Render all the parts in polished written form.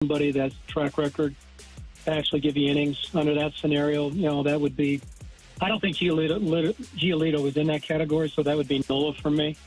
somebody that's track record to actually give you innings under that scenario, that would be. I don't think Giolito is in that category, so that would be Nola for me.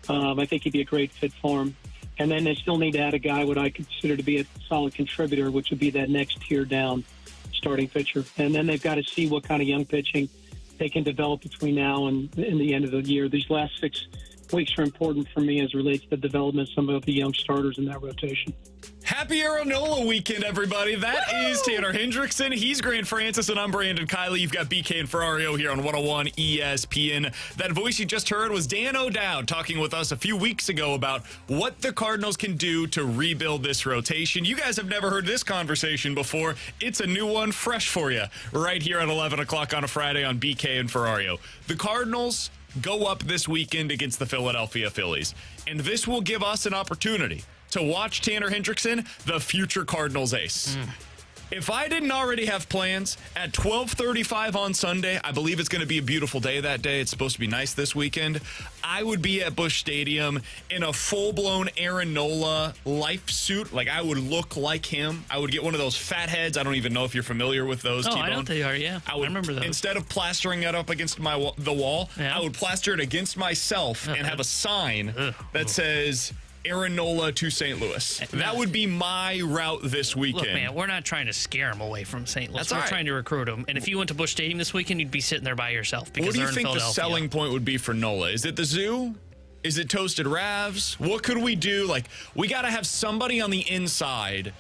I think he'd be a great fit for him. And then they still need to add a guy what I consider to be a solid contributor, which would be that next tier down starting pitcher. And then they've got to see what kind of young pitching they can develop between now and the end of the year. These last 6 weeks are important for me as it relates to the development of some of the young starters in that rotation. Happy Aaron Nola weekend, everybody. That is Tanner Hendrickson. He's Grant Francis, and I'm Brandon Kiley. You've got BK and Ferrario here on 101 ESPN. That voice you just heard was Dan O'Dowd talking with us a few weeks ago about what the Cardinals can do to rebuild this rotation. You guys have never heard this conversation before. It's a new one, fresh for you, right here at 11 o'clock on a Friday on BK and Ferrario. The Cardinals go up this weekend against the Philadelphia Phillies, and this will give us an opportunity to watch Tanner Hendrickson, the future Cardinals ace. If I didn't already have plans, at 12:35 on Sunday, I believe it's going to be a beautiful day that day. It's supposed to be nice this weekend. I would be at Busch Stadium in a full-blown Aaron Nola life suit. Like, I would look like him. I would get one of those fat heads. I don't even know if you're familiar with those, T-Bone. I know they are, yeah. I remember those. Instead of plastering it up against the wall, I would plaster it against myself and have a sign that says Aaron Nola to St. Louis. That would be my route this weekend. Look, man, we're not trying to scare him away from St. Louis. We're right. trying to recruit him. And if you went to Busch Stadium this weekend, you'd be sitting there by yourself because what do you they're think in the Philadelphia. selling point would be for Nola? Is it the zoo? Is it Toasted Ravs? What could we do? Like, we got to have somebody on the inside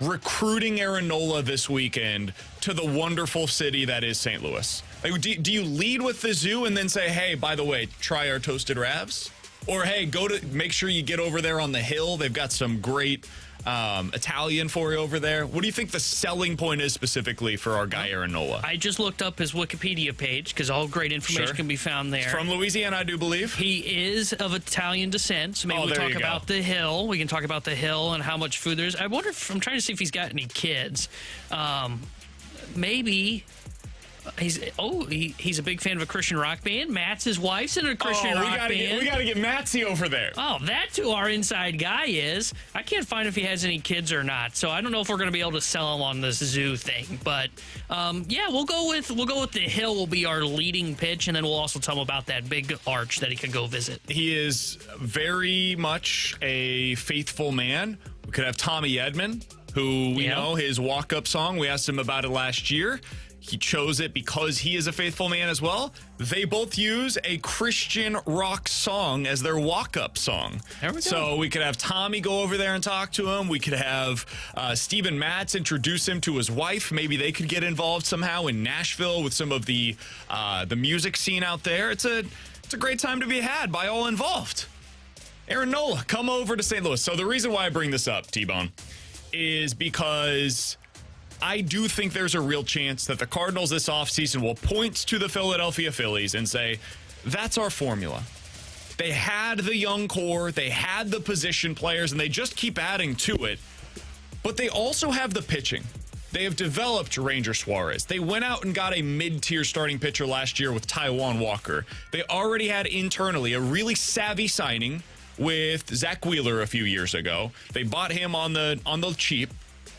recruiting Aaron Nola this weekend to the wonderful city that is St. Louis. Like, do you lead with the zoo and then say, hey, by the way, try our Toasted Ravs? Or, hey, make sure you get over there on the hill. They've got some great Italian for you over there. What do you think the selling point is specifically for our guy, Aaron Nola? I just looked up his Wikipedia page because all great information can be found there. From Louisiana, I do believe. He is of Italian descent, so maybe we'll talk about the hill. We can talk about the hill and how much food there is. I wonder if I'm trying to see if he's got any kids. Maybe. He's a big fan of a Christian rock band. Matt's his wife's in a Christian rock band. We got to get Matsy over there. Oh, that's who our inside guy is. I can't find if he has any kids or not, so I don't know if we're going to be able to sell him on this zoo thing. But we'll go with the hill will be our leading pitch, and then we'll also tell him about that big arch that he could go visit. He is very much a faithful man. We could have Tommy Edman, who we know his walk-up song. We asked him about it last year. He chose it because he is a faithful man as well. They both use a Christian rock song as their walk-up song. There we go. So we could have Tommy go over there and talk to him. We could have Steven Matz introduce him to his wife. Maybe they could get involved somehow in Nashville with some of the music scene out there. It's a great time to be had by all involved. Aaron Nola, come over to St. Louis. So the reason why I bring this up, T-Bone, is because I do think there's a real chance that the Cardinals this offseason will point to the Philadelphia Phillies and say, that's our formula. They had the young core, they had the position players, and they just keep adding to it. But they also have the pitching. They have developed Ranger Suarez. They went out and got a mid-tier starting pitcher last year with Taijuan Walker. They already had internally a really savvy signing with Zach Wheeler a few years ago. They bought him on the cheap,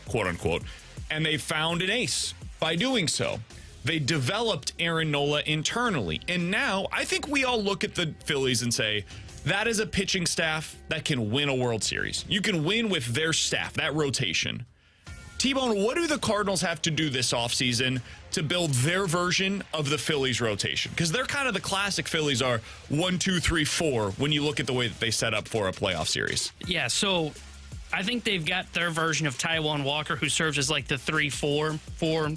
quote unquote, and they found an ace by doing so. They developed Aaron Nola internally. And now I think we all look at the Phillies and say, that is a pitching staff that can win a World Series. You can win with their staff, that rotation. T-Bone, what do the Cardinals have to do this offseason to build their version of the Phillies rotation? Because they're kind of the classic Phillies are 1, 2, 3, 4 when you look at the way that they set up for a playoff series. Yeah, so I think they've got their version of Taijuan Walker, who serves as like the 3-4 for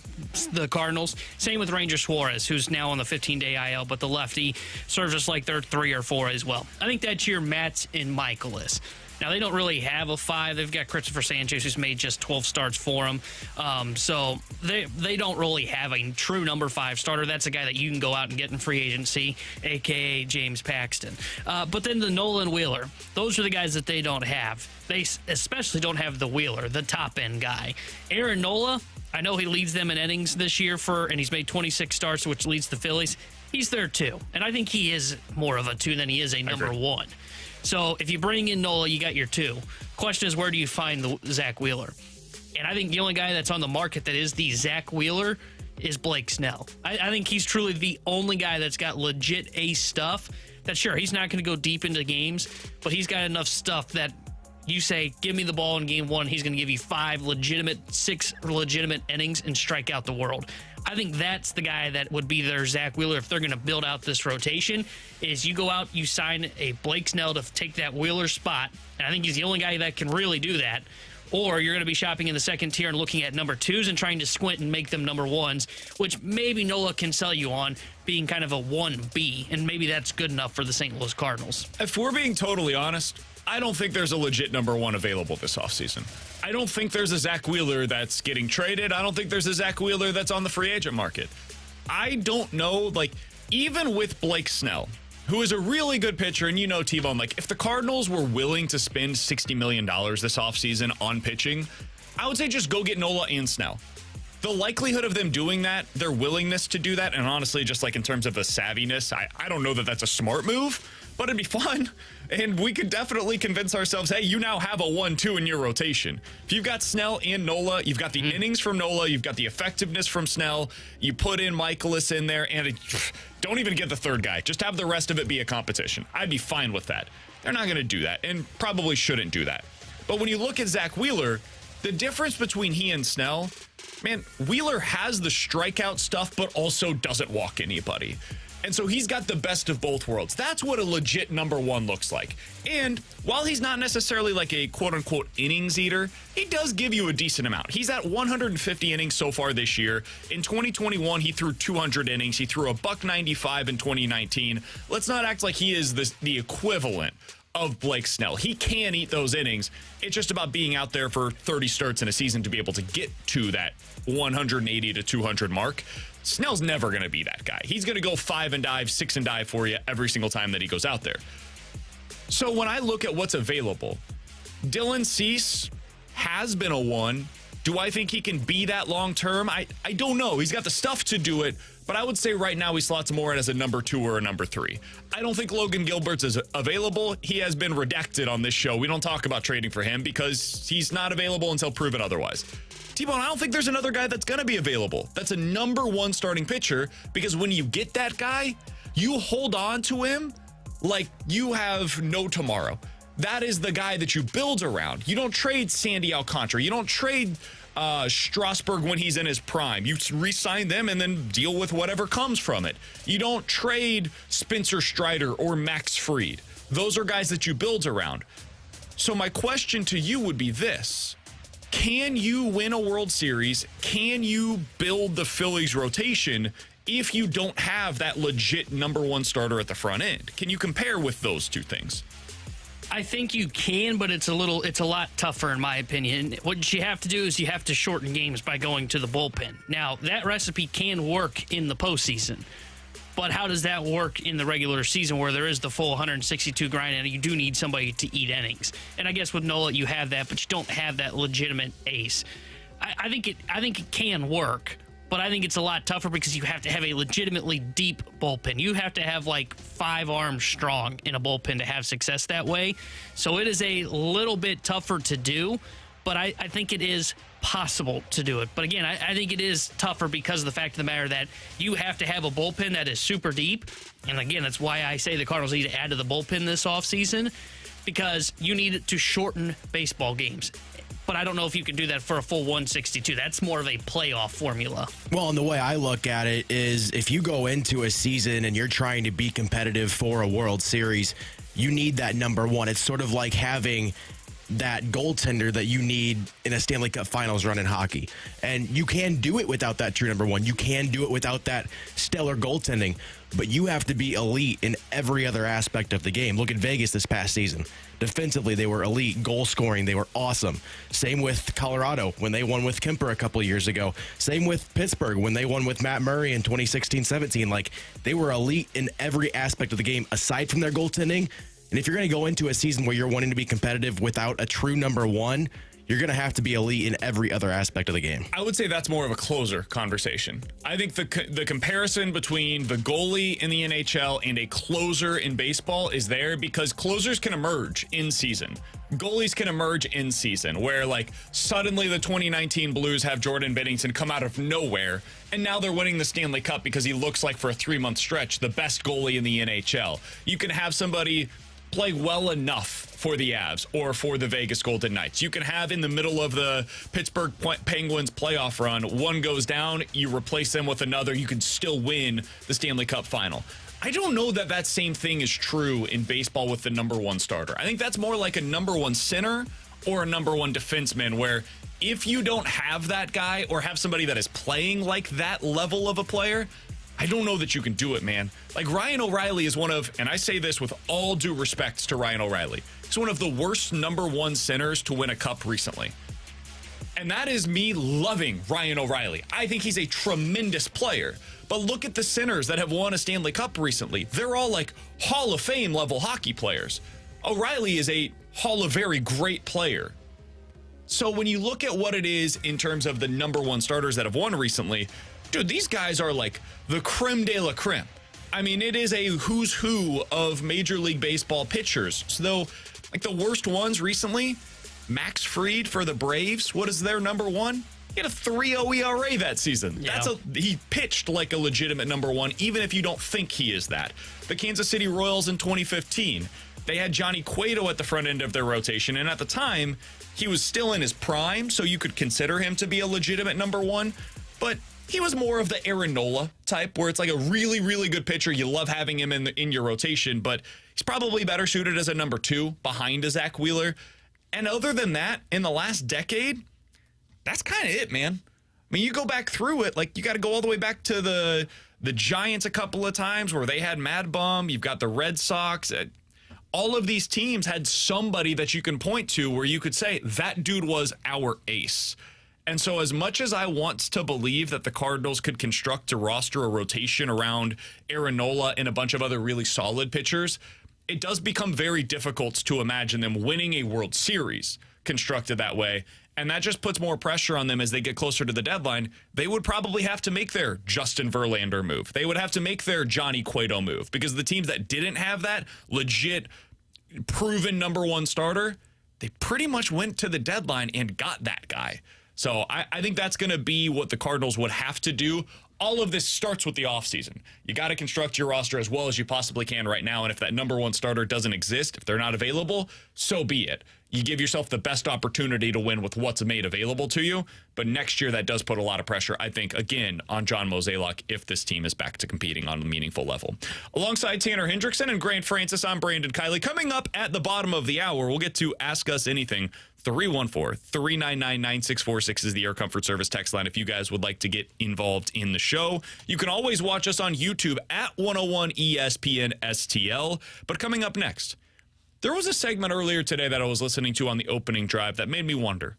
the Cardinals. Same with Ranger Suarez, who's now on the 15-day IL, but the lefty serves as like their 3 or 4 as well. I think that's your Matz and Michaelis. Now, they don't really have a 5. They've got Christopher Sanchez, who's made just 12 starts for them. So they don't really have a true number 5 starter. That's a guy that you can go out and get in free agency, a.k.a. James Paxton. But then the Nolan Wheeler, those are the guys that they don't have. They especially don't have the Wheeler, the top-end guy. Aaron Nola, I know he leads them in innings this year, and he's made 26 starts, which leads the Phillies. He's there, too. And I think he is more of a 2 than he is a number 1. So if you bring in Nola, you got your two. Question is, where do you find the Zach Wheeler? And I think the only guy that's on the market that is the Zach Wheeler is Blake Snell. I think he's truly the only guy that's got legit ace stuff. That sure, he's not going to go deep into games, but he's got enough stuff that you say, give me the ball in game one, he's going to give you 6 legitimate innings and strike out the world. I think that's the guy that would be their Zach Wheeler if they're going to build out this rotation, is you go out, you sign a Blake Snell to take that Wheeler spot, and I think he's the only guy that can really do that. Or you're going to be shopping in the second tier and looking at number 2s and trying to squint and make them number 1s, which maybe Nola can sell you on being kind of a 1B, and maybe that's good enough for the St. Louis Cardinals. If we're being totally honest, I don't think there's a legit number 1 available this offseason. I don't think there's a Zach Wheeler that's getting traded. I don't think there's a Zach Wheeler that's on the free agent market. I don't know, even with Blake Snell, who is a really good pitcher, and T-Bone, if the Cardinals were willing to spend $60 million this offseason on pitching, I would say just go get Nola and Snell. The likelihood of them doing that, their willingness to do that, and honestly, just in terms of the savviness, I don't know that that's a smart move, but it'd be fun. And we could definitely convince ourselves, hey, you now have a 1-2 in your rotation. If you've got Snell and Nola, you've got the innings from Nola, you've got the effectiveness from Snell, you put in Michaelis in there, and don't even get the third guy. Just have the rest of it be a competition. I'd be fine with that. They're not going to do that, and probably shouldn't do that. But when you look at Zach Wheeler, the difference between he and Snell, man, Wheeler has the strikeout stuff, but also doesn't walk anybody. And so he's got the best of both worlds. That's what a legit number 1 looks like. And while he's not necessarily a quote-unquote innings eater, he does give you a decent amount. He's at 150 innings so far this year. In 2021, he threw 200 innings. He threw a $195 in 2019. Let's not act like he is the equivalent of Blake Snell. He can eat those innings. It's just about being out there for 30 starts in a season to be able to get to that 180 to 200 mark. Snell's never going to be that guy. He's going to go 5 and dive, 6 and dive for you every single time that he goes out there. So when I look at what's available, Dylan Cease has been a 1. Do I think he can be that long term? I don't know. He's got the stuff to do it, but I would say right now he slots more in as a number 2 or a number 3. I don't think Logan Gilbert's is available. He has been redacted on this show. We don't talk about trading for him because he's not available until proven otherwise. T-Bone, I don't think there's another guy that's going to be available. That's a number 1 starting pitcher, because when you get that guy, you hold on to him like you have no tomorrow. That is the guy that you build around. You don't trade Sandy Alcantara. You don't trade Strasburg when he's in his prime. You re-sign them and then deal with whatever comes from it. You don't trade Spencer Strider or Max Fried. Those are guys that you build around. So my question to you would be this. Can you win a World Series? Can you build the Phillies rotation if you don't have that legit number 1 starter at the front end? Can you compare with those two things? I think you can, but it's a lot tougher in my opinion. What you have to do is you have to shorten games by going to the bullpen. Now, that recipe can work in the postseason, but how does that work in the regular season where there is the full 162 grind and you do need somebody to eat innings? And I guess with Nola you have that, but you don't have that legitimate ace. I think it can work, but I think it's a lot tougher because you have to have a legitimately deep bullpen. You have to have 5 arms strong in a bullpen to have success that way. So it is a little bit tougher to do, but I think it is possible to do it. But again, I think it is tougher because of the fact of the matter that you have to have a bullpen that is super deep. And again, that's why I say the Cardinals need to add to the bullpen this offseason, because you need to shorten baseball games. But I don't know if you can do that for a full 162. That's more of a playoff formula. Well, and the way I look at it is if you go into a season and you're trying to be competitive for a World Series, you need that number 1. It's sort of like having that goaltender that you need in a Stanley Cup Finals run in hockey. And you can do it without that true number 1. You can do it without that stellar goaltending, but you have to be elite in every other aspect of the game. Look at Vegas this past season. Defensively, they were elite. Goal scoring, they were awesome. Same with Colorado when they won with Kemper a couple of years ago. Same with Pittsburgh when they won with Matt Murray in 2016-17. They were elite in every aspect of the game aside from their goaltending. And if you're going to go into a season where you're wanting to be competitive without a true number 1, you're going to have to be elite in every other aspect of the game. I would say that's more of a closer conversation. I think the comparison between the goalie in the NHL and a closer in baseball is there because closers can emerge in season. Goalies can emerge in season where like suddenly the 2019 Blues have Jordan Binnington come out of nowhere and now they're winning the Stanley Cup because he looks like for a 3-month stretch the best goalie in the NHL. You can have somebody play well enough for the Avs or for the Vegas Golden Knights. You can have in the middle of the Pittsburgh Penguins playoff run, one goes down, you replace them with another, you can still win the Stanley Cup final. I don't know that that same thing is true in baseball with the number one starter. I think that's more like a number one center or a number one defenseman where if you don't have that guy or have somebody that is playing like that level of a player, I don't know that you can do it, man. Like Ryan O'Reilly is one of, and I say this with all due respect to Ryan O'Reilly, he's one of the worst number one centers to win a cup recently. And that is me loving Ryan O'Reilly. I think he's a tremendous player. But look at the centers that have won a Stanley Cup recently. They're all like Hall of Fame level hockey players. O'Reilly is a Hall of Very great player. So when you look at what it is in terms of the number one starters that have won recently, dude, these guys are like the creme de la creme. I mean, it is a who's who of Major League Baseball pitchers. So though, like the worst ones recently, Max Fried for the Braves, what is their number one? He had a 3.0 ERA that season. Yeah. He pitched like a legitimate number one, even if you don't think he is that. The Kansas City Royals in 2015, they had Johnny Cueto at the front end of their rotation, and at the time, he was still in his prime, so you could consider him to be a legitimate number one, but he was more of the Aaron Nola type, where it's like a really, really good pitcher. You love having him in your rotation, but he's probably better suited as a number two behind a Zach Wheeler. And other than that, in the last decade, that's kind of it, man. I mean, you go back through it, like you got to go all the way back to the Giants a couple of times where they had Mad Bum. You've got the Red Sox. All of these teams had somebody that you can point to where you could say that dude was our ace. And so as much as I want to believe that the Cardinals could construct a roster, a rotation around Aaron Nola and a bunch of other really solid pitchers, it does become very difficult to imagine them winning a World Series constructed that way. And that just puts more pressure on them as they get closer to the deadline. They would probably have to make their Justin Verlander move. They would have to make their Johnny Cueto move because the teams that didn't have that legit proven number one starter, they pretty much went to the deadline and got that guy. So I think that's going to be what the Cardinals would have to do. All of this starts with the offseason. You got to construct your roster as well as you possibly can right now. And if that number one starter doesn't exist, if they're not available, so be it. You give yourself the best opportunity to win with what's made available to you. But next year, that does put a lot of pressure, I think, again, on John Mozeliak if this team is back to competing on a meaningful level. Alongside Tanner Hendrickson and Grant Francis, I'm Brandon Kiley. Coming up at the bottom of the hour, we'll get to Ask Us Anything. 314-399-9646 is the Air Comfort Service text line if you guys would like to get involved in the show. You can always watch us on YouTube at 101 ESPN STL. But coming up next, there was a segment earlier today that I was listening to on the opening drive that made me wonder,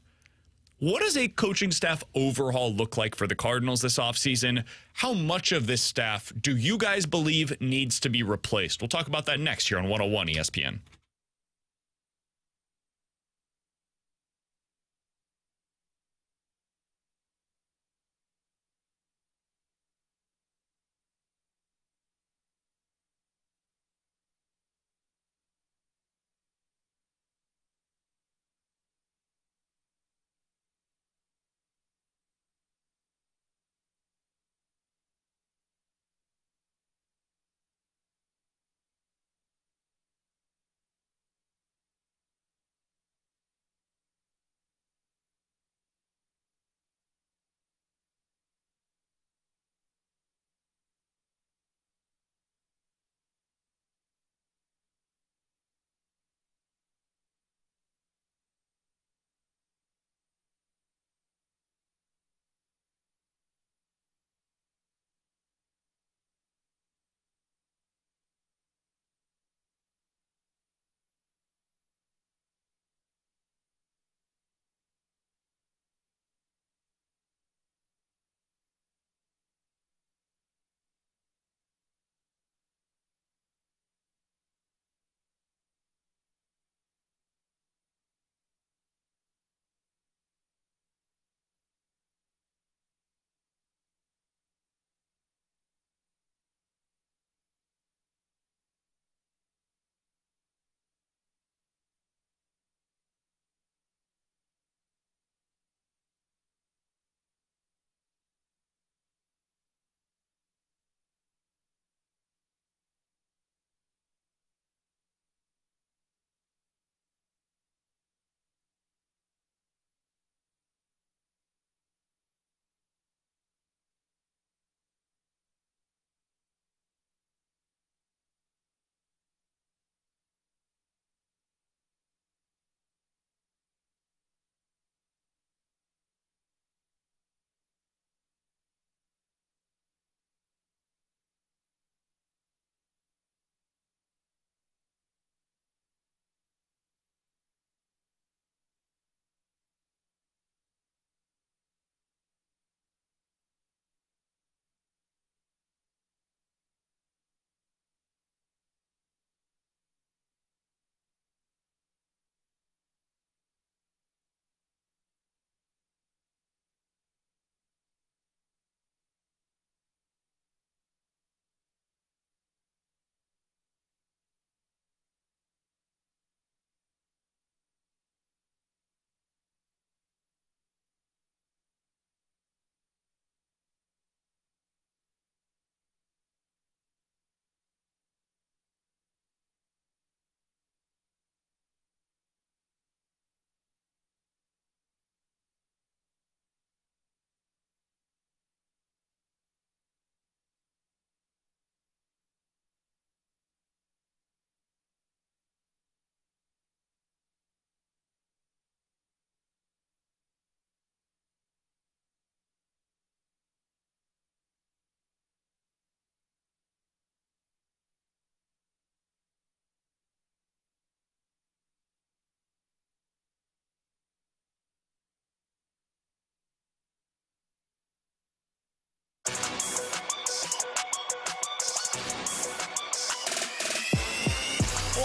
what does a coaching staff overhaul look like for the Cardinals this offseason? How much of this staff do you guys believe needs to be replaced? We'll talk about that next here on 101 ESPN.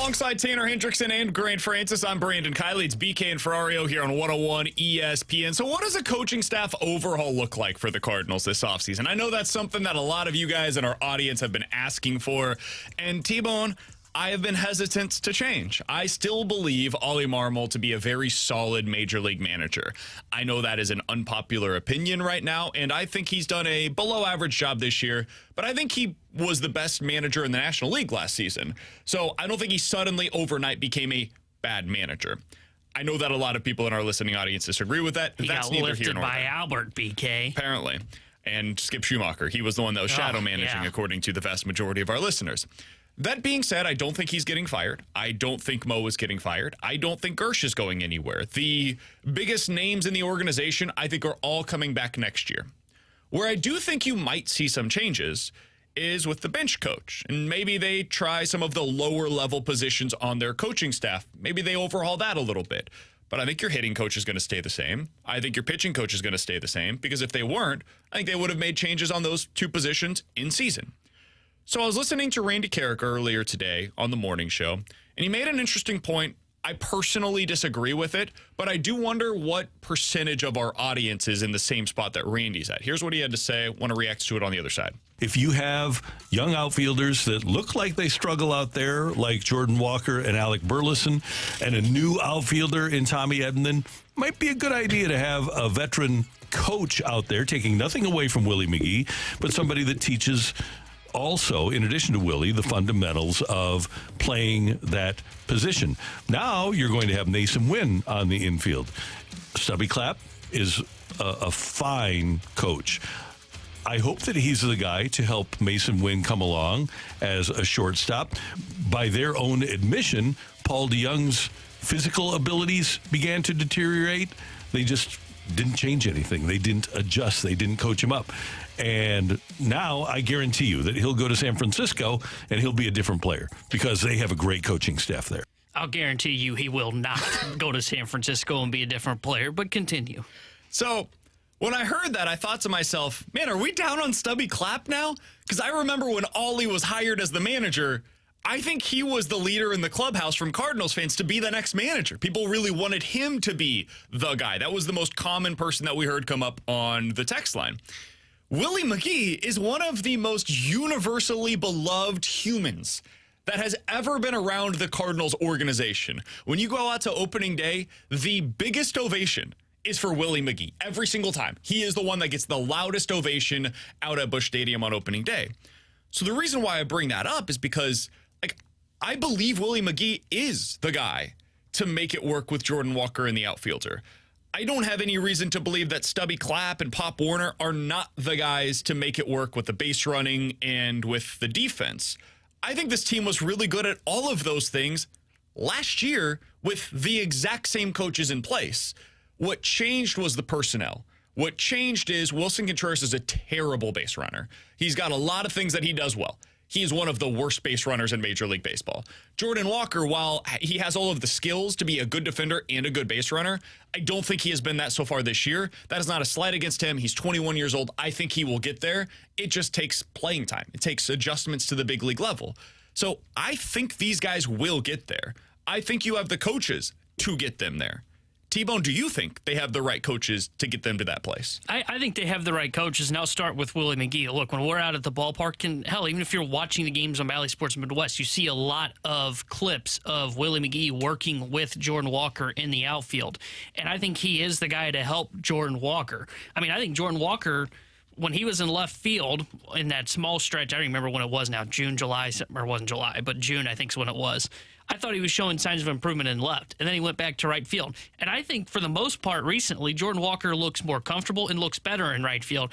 Alongside Tanner Hendrickson and Grant Francis, I'm Brandon Kiley. It's BK and Ferrario here on 101 ESPN. So what does a coaching staff overhaul look like for the Cardinals this offseason? I know that's something that a lot of you guys in our audience have been asking for. And T-Bone, I have been hesitant to change. I still believe Ollie Marmol to be a very solid major league manager. I know that is an unpopular opinion right now, and I think he's done a below average job this year, but I think he was the best manager in the National League last season. So I don't think he suddenly overnight became a bad manager. I know that a lot of people in our listening audience disagree with that. He That's got neither lifted here nor by there. Albert, BK. Apparently. And Skip Schumacher. He was the one that was shadow managing, yeah. according to the vast majority of our listeners. That being said, I don't think he's getting fired. I don't think Mo is getting fired. I don't think Gersh is going anywhere. The biggest names in the organization, I think, are all coming back next year. Where I do think you might see some changes is with the bench coach. And maybe they try some of the lower level positions on their coaching staff. Maybe they overhaul that a little bit. But I think your hitting coach is going to stay the same. I think your pitching coach is going to stay the same. Because if they weren't, I think they would have made changes on those two positions in season. So I was listening to Randy Carrick earlier today on the morning show, and he made an interesting point. I personally disagree with it, but I do wonder what percentage of our audience is in the same spot that Randy's at. Here's what he had to say. I want to react to it on the other side. If you have young outfielders that look like they struggle out there, like Jordan Walker and Alec Burleson, and a new outfielder in Tommy Edman, might be a good idea to have a veteran coach out there, taking nothing away from Willie McGee, but somebody that teaches also, in addition to Willie, the fundamentals of playing that position. Now you're going to have Mason Wynn on the infield. Stubby Clapp is a fine coach. I hope that he's the guy to help Mason Wynn come along as a shortstop. By their own admission, Paul DeYoung's physical abilities began to deteriorate. They just didn't change anything. They didn't adjust. They didn't coach him up. And now I guarantee you that he'll go to San Francisco and he'll be a different player because they have a great coaching staff there. I'll guarantee you he will not go to San Francisco and be a different player, but continue. So when I heard that, I thought to myself, man, are we down on Stubby Clapp now? Because I remember when Ollie was hired as the manager, I think he was the leader in the clubhouse from Cardinals fans to be the next manager. People really wanted him to be the guy. That was the most common person that we heard come up on the text line. Willie McGee is one of the most universally beloved humans that has ever been around the Cardinals organization. When you go out to opening day, the biggest ovation is for Willie McGee every single time. He is the one that gets the loudest ovation out at Busch Stadium on opening day. So the reason why I bring that up is because, I believe Willie McGee is the guy to make it work with Jordan Walker and the outfielder. I don't have any reason to believe that Stubby Clapp and Pop Warner are not the guys to make it work with the base running and with the defense. I think this team was really good at all of those things last year with the exact same coaches in place. What changed was the personnel. What changed is Wilson Contreras is a terrible base runner. He's got a lot of things that he does well. He is one of the worst base runners in Major League Baseball. Jordan Walker, while he has all of the skills to be a good defender and a good base runner, I don't think he has been that so far this year. That is not a slight against him. He's 21 years old. I think he will get there. It just takes playing time. It takes adjustments to the big league level. So I think these guys will get there. I think you have the coaches to get them there. T-Bone, do you think they have the right coaches to get them to that place? I think they have the right coaches, and I'll start with Willie McGee. Look, when we're out at the ballpark, and hell, even if you're watching the games on Bally Sports Midwest, you see a lot of clips of Willie McGee working with Jordan Walker in the outfield. And I think he is the guy to help Jordan Walker. I mean, I think Jordan Walker, when he was in left field in that small stretch, I don't remember when it was now, June, July, or it wasn't July, but June I think is when it was. I thought he was showing signs of improvement in left, and then he went back to right field. And I think for the most part recently, Jordan Walker looks more comfortable and looks better in right field.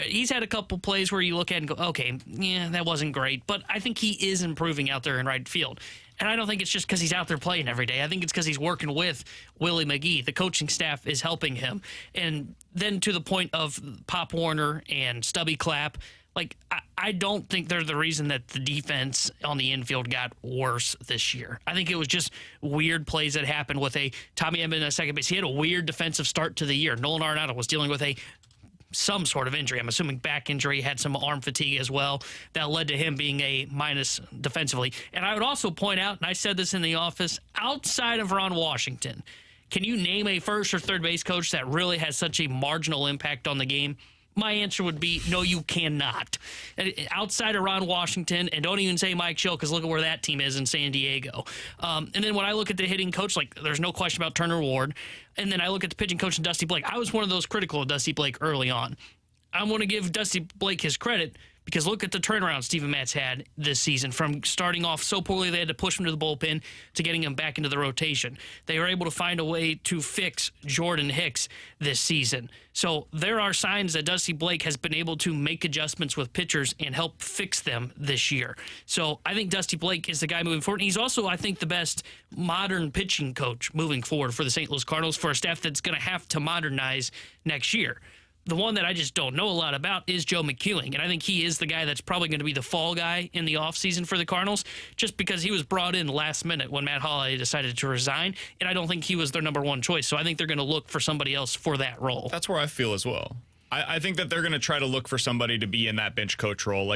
He's had a couple plays where you look at and go, okay, yeah, that wasn't great, but I think he is improving out there in right field. And I don't think it's just because he's out there playing every day. I think it's because he's working with Willie McGee. The coaching staff is helping him. And then to the point of Pop Warner and Stubby Clapp, I don't think they're the reason that the defense on the infield got worse this year. I think it was just weird plays that happened with Tommy Edman at second base. He had a weird defensive start to the year. Nolan Arenado was dealing with a some sort of injury. I'm assuming back injury, had some arm fatigue as well. That led to him being a minus defensively. And I would also point out, and I said this in the office, outside of Ron Washington, can you name a first or third base coach that really has such a marginal impact on the game? My answer would be no, you cannot. Outside of Ron Washington, and don't even say Mike Schill, because look at where that team is in San Diego. And then when I look at the hitting coach, like there's no question about Turner Ward. And then I look at the pitching coach and Dusty Blake. I was one of those critical of Dusty Blake early on. I'm going to give Dusty Blake his credit, because look at the turnaround Steven Matz had this season. From starting off so poorly they had to push him to the bullpen to getting him back into the rotation. They were able to find a way to fix Jordan Hicks this season. So there are signs that Dusty Blake has been able to make adjustments with pitchers and help fix them this year. So I think Dusty Blake is the guy moving forward. And he's also, I think, the best modern pitching coach moving forward for the St. Louis Cardinals, for a staff that's going to have to modernize next year. The one that I just don't know a lot about is Joe McEwing, and I think he is the guy that's probably going to be the fall guy in the offseason for the Cardinals, just because he was brought in last minute when Matt Holliday decided to resign, and I don't think he was their number one choice, so I think they're going to look for somebody else for that role. That's where I feel as well. I think that they're going to try to look for somebody to be in that bench coach role.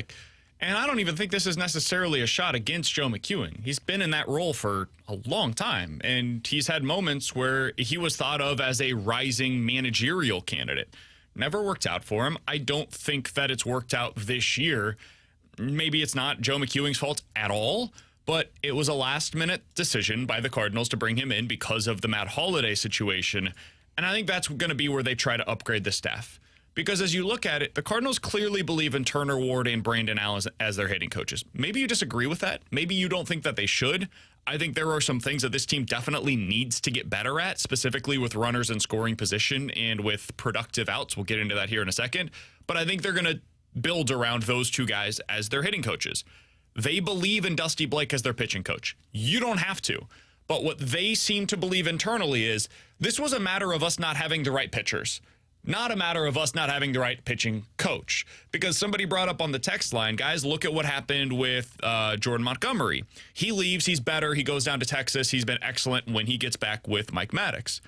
And I don't even think this is necessarily a shot against Joe McEwing. He's been in that role for a long time, and he's had moments where he was thought of as a rising managerial candidate. Never worked out for him. I don't think that it's worked out this year. Maybe it's not Joe McEwing's fault at all, but it was a last-minute decision by the Cardinals to bring him in because of the Matt Holliday situation, and I think that's going to be where they try to upgrade the staff. Because as you look at it, the Cardinals clearly believe in Turner Ward and Brandon Allen as their hitting coaches. Maybe you disagree with that. Maybe you don't think that they should. I think there are some things that this team definitely needs to get better at, specifically with runners in scoring position and with productive outs. We'll get into that here in a second. But I think they're going to build around those two guys as their hitting coaches. They believe in Dusty Blake as their pitching coach. You don't have to. But what they seem to believe internally is this was a matter of us not having the right pitchers. Not a matter of us not having the right pitching coach. Because somebody brought up on the text line, guys, look at what happened with Jordan Montgomery. He leaves, he's better, he goes down to Texas, he's been excellent when he gets back with Mike Maddox.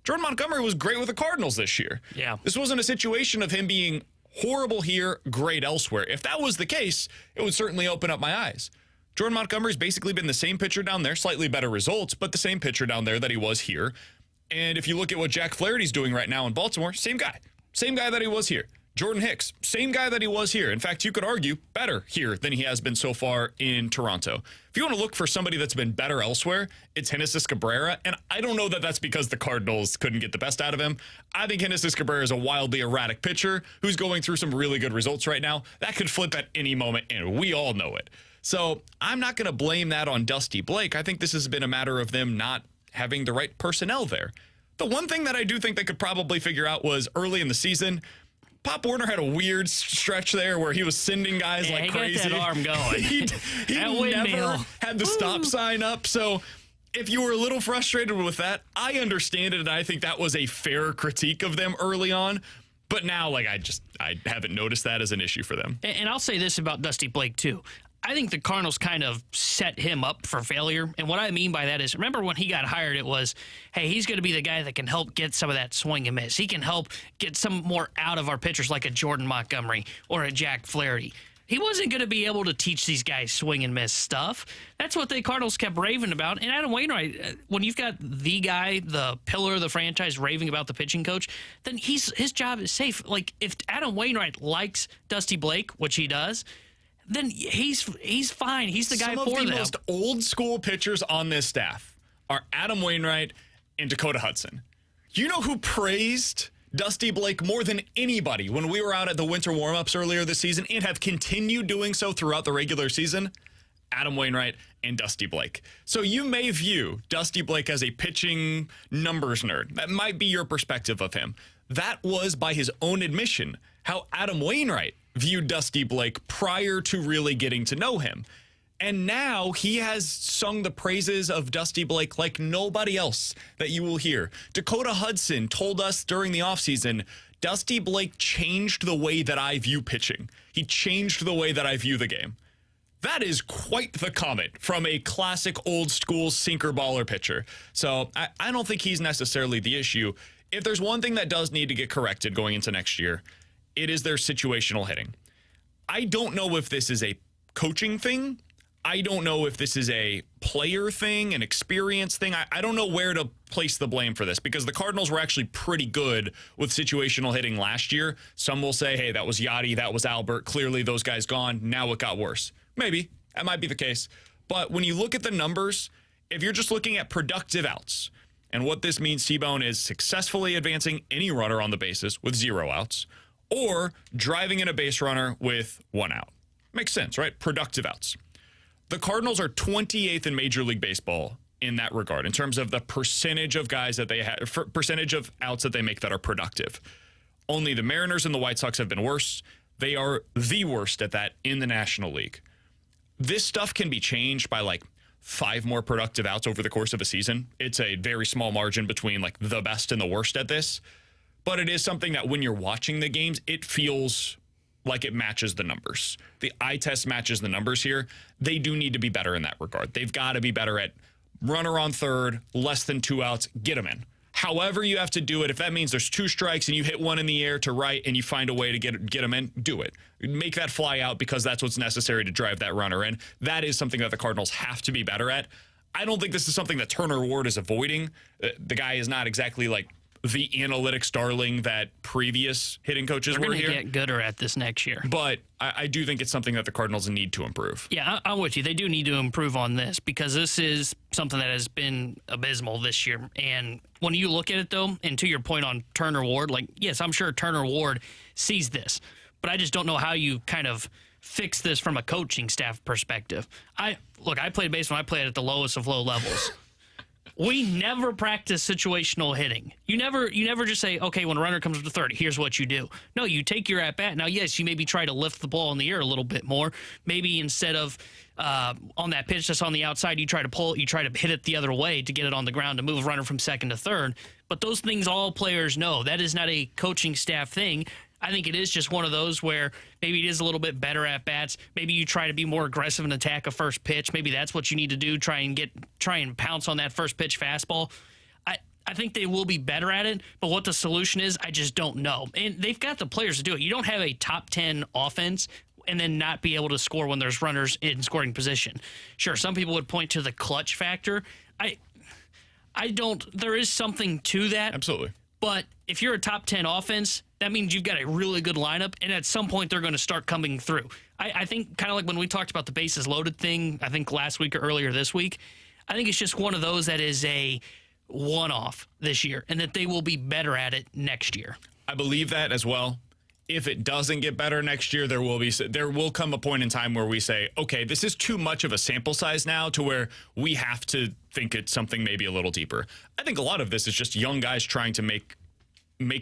Jordan Montgomery was great with the Cardinals this year. Yeah. This wasn't a situation of him being horrible here, great elsewhere. If that was the case, it would certainly open up my eyes. Jordan Montgomery's basically been the same pitcher down there, slightly better results, but the same pitcher down there that he was here. And if you look at what Jack Flaherty's doing right now in Baltimore, same guy that he was here. Jordan Hicks, same guy that he was here. In fact, you could argue better here than he has been so far in Toronto. If you want to look for somebody that's been better elsewhere, it's Genesis Cabrera. And I don't know that that's because the Cardinals couldn't get the best out of him. I think Genesis Cabrera is a wildly erratic pitcher who's going through some really good results right now. That could flip at any moment, and we all know it. So I'm not going to blame that on Dusty Blake. I think this has been a matter of them not having the right personnel there. The one thing that I do think they could probably figure out was early in the season, Pop Warner had a weird stretch there where he was sending guys like crazy. He got that arm going. he never had the stop sign up. So if you were a little frustrated with that, I understand it, and I think that was a fair critique of them early on. But now, I haven't noticed that as an issue for them. And I'll say this about Dusty Blake, too. I think the Cardinals kind of set him up for failure. And what I mean by that is, remember when he got hired, it was, hey, he's going to be the guy that can help get some of that swing and miss. He can help get some more out of our pitchers like a Jordan Montgomery or a Jack Flaherty. He wasn't going to be able to teach these guys swing and miss stuff. That's what the Cardinals kept raving about. And Adam Wainwright, when you've got the guy, the pillar of the franchise, raving about the pitching coach, then his job is safe. If Adam Wainwright likes Dusty Blake, which he does, then he's fine. He's the guy for them. Some of the most old school pitchers on this staff are Adam Wainwright and Dakota Hudson. You know who praised Dusty Blake more than anybody when we were out at the winter warm-ups earlier this season and have continued doing so throughout the regular season? Adam Wainwright and Dusty Blake. So you may view Dusty Blake as a pitching numbers nerd. That might be your perspective of him. That was, by his own admission, how Adam Wainwright viewed Dusty Blake prior to really getting to know him. And now he has sung the praises of Dusty Blake like nobody else that you will hear. Dakota Hudson told us during the offseason, Dusty Blake changed the way that I view pitching. He changed the way that I view the game. That is quite the comment from a classic old school sinker baller pitcher. So I don't think he's necessarily the issue. If there's one thing that does need to get corrected going into next year, it is their situational hitting. I don't know if this is a coaching thing. I don't know if this is a player thing, an experience thing. I don't know where to place the blame for this because the Cardinals were actually pretty good with situational hitting last year. Some will say, hey, that was Yachty, that was Albert. Clearly those guys gone. Now it got worse. Maybe. That might be the case. But when you look at the numbers, if you're just looking at productive outs, and what this means, T-Bone, is successfully advancing any runner on the bases with 0 outs or driving in a base runner with 1 out. Makes sense, right? Productive outs. The Cardinals are 28th in Major League Baseball in that regard, in terms of the percentage of guys that they have, percentage of outs that they make that are productive. Only the Mariners and the White Sox have been worse. They are the worst at that in the National League. This stuff can be changed by like 5 more productive outs over the course of a season. It's a very small margin between like the best and the worst at this. But it is something that when you're watching the games, it feels like it matches the numbers. The eye test matches the numbers here. They do need to be better in that regard. They've got to be better at runner on third, less than 2 outs, get them in. However you have to do it, if that means there's 2 strikes and you hit 1 in the air to right and you find a way to get them in, do it. Make that fly out because that's what's necessary to drive that runner in. That is something that the Cardinals have to be better at. I don't think this is something that Turner Ward is avoiding. The guy is not exactly like the analytics darling that previous hitting coaches were here. They're going to get gooder at this next year. But I do think it's something that the Cardinals need to improve. Yeah, I'm with you. They do need to improve on this because this is something that has been abysmal this year. And when you look at it, though, and to your point on Turner Ward, like, yes, I'm sure Turner Ward sees this, but I just don't know how you kind of fix this from a coaching staff perspective. I played baseball. I played at the lowest of low levels. We never practice situational hitting. You never just say, okay, when a runner comes up to third, here's what you do. No, you take your at-bat. Now, yes, you maybe try to lift the ball in the air a little bit more. Maybe instead of on that pitch that's on the outside, you try to hit it the other way to get it on the ground to move a runner from second to third. But those things all players know. That is not a coaching staff thing. I think it is just one of those where maybe it is a little bit better at bats. Maybe you try to be more aggressive and attack a first pitch. Maybe that's what you need to do. Try and pounce on that first pitch fastball. I think they will be better at it, but what the solution is, I just don't know. And they've got the players to do it. You don't have a top 10 offense and then not be able to score when there's runners in scoring position. Sure, some people would point to the clutch factor. I don't. There is something to that. Absolutely. But if you're a top 10 offense, that means you've got a really good lineup, and at some point they're going to start coming through. I think kind of like when we talked about the bases loaded thing, I think last week or earlier this week, I think it's just one of those that is a one-off this year, and that they will be better at it next year. I believe that as well. If it doesn't get better next year, there will come a point in time where we say, okay, this is too much of a sample size now to where we have to think it's something maybe a little deeper. I think a lot of this is just young guys trying to make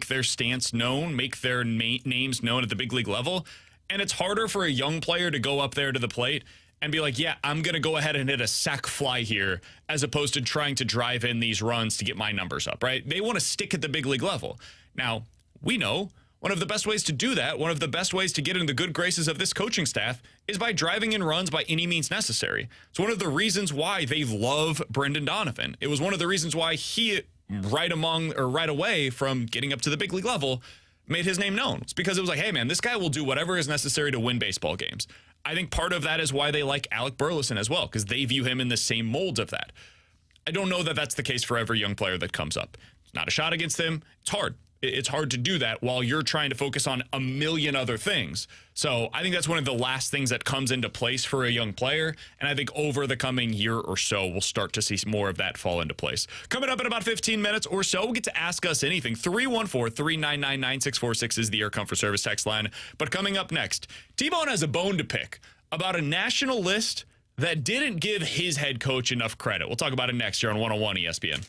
their stance known, make their names known at the big league level. And it's harder for a young player to go up there to the plate and be like, yeah, I'm going to go ahead and hit a sac fly here, as opposed to trying to drive in these runs to get my numbers up, right? They want to stick at the big league level. Now, we know one of the best ways to do that, one of the best ways to get in the good graces of this coaching staff is by driving in runs by any means necessary. It's one of the reasons why they love Brendan Donovan. It was one of the reasons why he, right away from getting up to the big league level, made his name known. It's because it was like, hey, man, this guy will do whatever is necessary to win baseball games. I think part of that is why they like Alec Burleson as well, because they view him in the same mold of that. I don't know that that's the case for every young player that comes up. It's not a shot against him. It's hard. It's hard to do that while you're trying to focus on a million other things. So I think that's one of the last things that comes into place for a young player. And I think over the coming year or so, we'll start to see more of that fall into place. Coming up in about 15 minutes or so, we'll get to Ask Us Anything. 314-399-9646 is the Air Comfort Service text line. But coming up next, T-Bone has a bone to pick about a national list that didn't give his head coach enough credit. We'll talk about it next year on 101 ESPN.